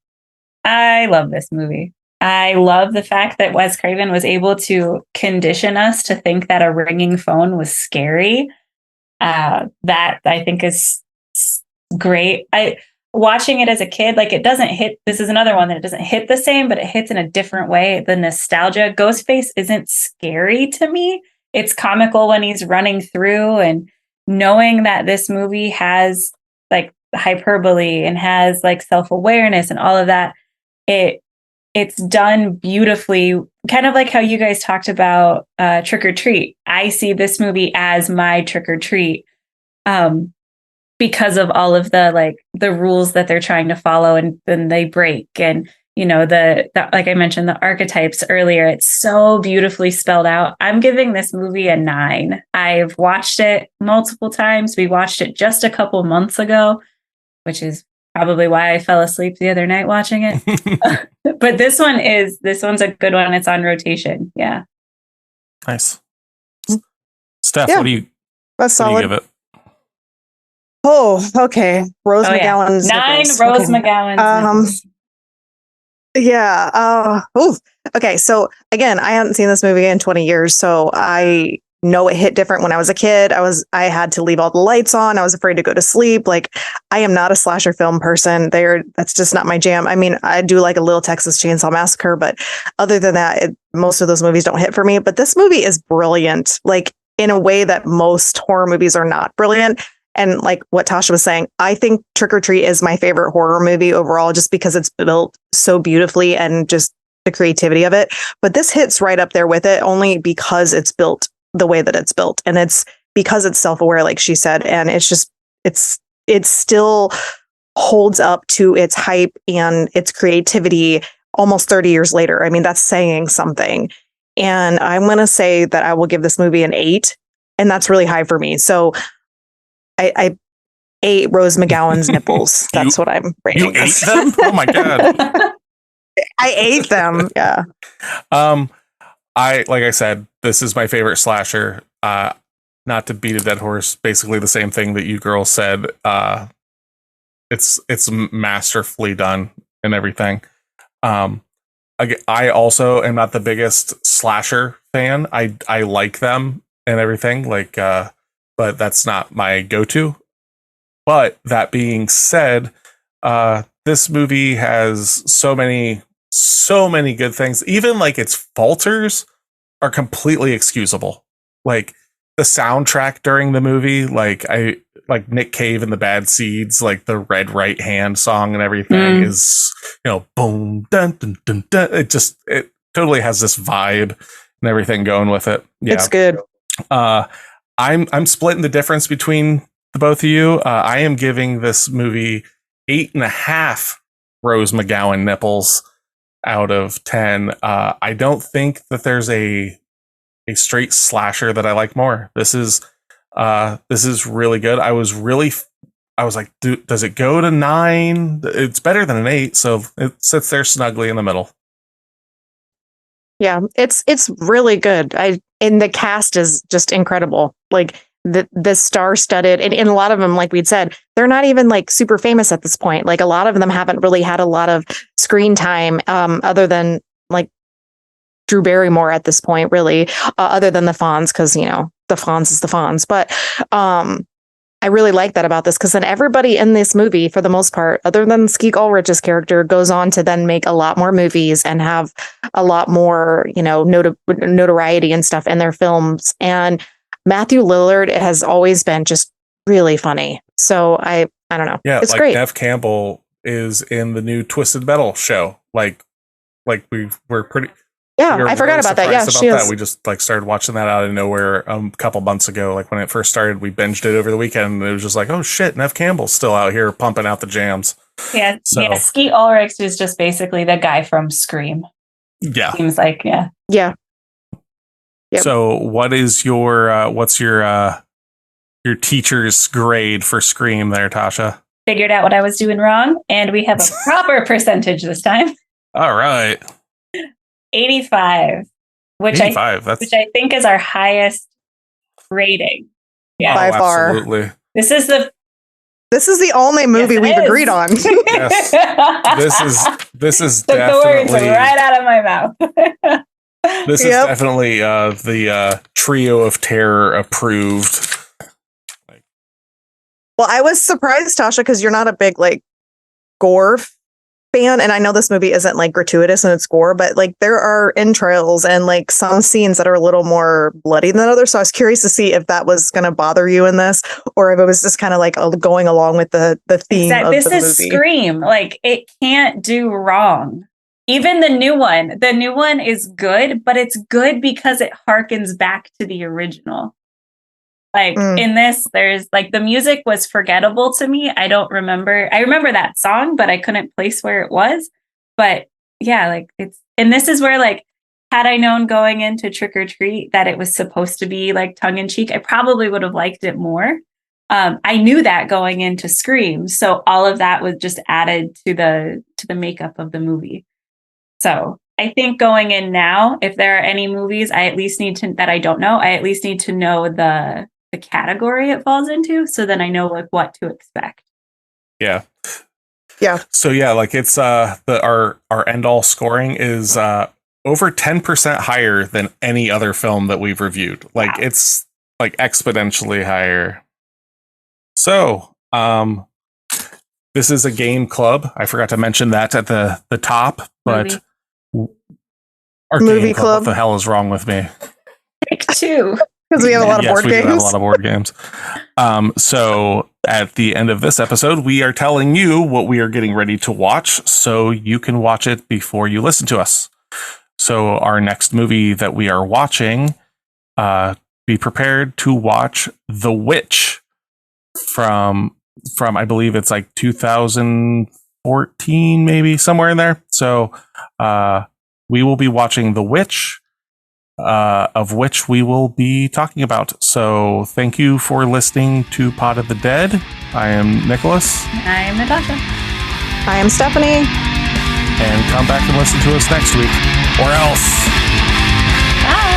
I love this movie. I love the fact that Wes Craven was able to condition us to think that a ringing phone was scary. That I think is great. I watching it as a kid, like it doesn't hit. This is another one that it doesn't hit the same, but it hits in a different way. The nostalgia. Ghostface isn't scary to me. It's comical when he's running through, and knowing that this movie has like hyperbole and has like self-awareness and all of that. It's done beautifully, kind of like how you guys talked about Trick or Treat. I see this movie as my Trick or Treat because of all of the rules that they're trying to follow and then they break. And, you know, the like I mentioned, the archetypes earlier, it's so beautifully spelled out. I'm giving this movie a 9. I've watched it multiple times. We watched it just a couple months ago, which is probably why I fell asleep the other night watching it. But this one's a good one. It's on rotation. Yeah. Nice. Steph, Yeah, what do you give it? Oh, okay. Rose McGowan's 9 nipples. Rose Okay. McGowan's. Yeah. Okay. So again, I hadn't seen this movie in 20 years, so I know it hit different when I was a kid. I had to leave all the lights on. I was afraid to go to sleep. Like, I am not a slasher film person. That's just not my jam. I mean, I do like a little Texas Chainsaw Massacre, but other than that, most of those movies don't hit for me. But this movie is brilliant, like in a way that most horror movies are not brilliant. And like what Tasha was saying, I think Trick or Treat is my favorite horror movie overall, just because it's built so beautifully and just the creativity of it. But this hits right up there with it only because it's built the way that it's built. And it's because it's self-aware, like she said. And it still holds up to its hype and its creativity almost 30 years later. I mean, that's saying something. And I'm going to say that I will give this movie an 8. And that's really high for me. So I ate Rose McGowan's nipples. That's what I'm rating. You ate them? Oh my God. I ate them. Yeah. Like I said, this is my favorite slasher. Not to beat a dead horse, basically the same thing that you girls said. It's masterfully done and everything. I also am not the biggest slasher fan. I like them and everything, like, but that's not my go-to. But that being said, this movie has so many good things. Even like its falters are completely excusable. Like the soundtrack during the movie, like Nick Cave and the Bad Seeds, like the Red Right Hand song and everything is, boom, dun, dun, dun, dun. It totally has this vibe and everything going with it. Yeah. It's good. I'm splitting the difference between the both of you. I am giving this movie 8.5 Rose McGowan nipples out of 10. I don't think that there's a straight slasher that I like more. This is really good. I was like, does it go to 9? It's better than an 8, so it sits there snugly in the middle. Yeah, it's really good. And the cast is just incredible. Like the star-studded, and a lot of them, like we'd said, they're not even like super famous at this point. Like a lot of them haven't really had a lot of screen time, other than like Drew Barrymore at this point, really, other than the Fonz, because the Fonz is the Fonz. But I really like that about this, because then everybody in this movie, for the most part, other than Skeet Ulrich's character, goes on to then make a lot more movies and have a lot more, notoriety and stuff in their films. And Matthew Lillard has always been just really funny. So I don't know. Yeah, it's like great. Nev Campbell is in the new Twisted Metal show. Like we're pretty. Yeah, I forgot about that. Yeah, she is. We just like started watching that out of nowhere a couple months ago. Like when it first started, we binged it over the weekend, and it was just like, oh shit, Nev Campbell's still out here pumping out the jams. Yeah, yeah. Skeet Ulrich is just basically the guy from Scream. Yeah, seems like yeah. Yep. So, what's your your teacher's grade for Scream there, Tasha. Figured out what I was doing wrong, and we have a proper percentage this time. All right. 85. Which 85, which I think is our highest rating. Yeah. By far. Absolutely. This is the only movie we've agreed on. Yes. This is Took definitely the words right out of my mouth. this is definitely the Trio of Terror approved. Well, I was surprised, Tasha, because you're not a big gore fan, and I know this movie isn't gratuitous in its gore, but there are entrails and some scenes that are a little more bloody than others. So I was curious to see if that was going to bother you in this, or if it was just kind of going along with the theme of this the movie. This is Scream. It can't do wrong. Even the new one is good, but it's good because it harkens back to the original. In this, there's the music was forgettable to me. I remember that song, but I couldn't place where it was. But yeah, and this is where had I known going into Trick or Treat that it was supposed to be tongue in cheek, I probably would have liked it more. I knew that going into Scream, so all of that was just added to the makeup of the movie. So I think going in now, if there are any movies I at least need to that I don't know, I at least need to know the category it falls into, so then I know what to expect. Yeah. So yeah, it's our end all scoring is over 10% higher than any other film that we've reviewed. Wow. It's exponentially higher. So this is a game club. I forgot to mention that at the top, but our movie game club. What the hell is wrong with me? Take two. Because we have a lot of board games. We have a lot of board games. So at the end of this episode, we are telling you what we are getting ready to watch so you can watch it before you listen to us. So our next movie that we are watching, be prepared to watch The Witch from I believe it's 2014, maybe somewhere in there. So we will be watching The Witch, of which we will be talking about. So thank you for listening to Pod of the Dead. I am Nicholas. I am Natasha. I am Stephanie. And come back and listen to us next week. Or else. Bye.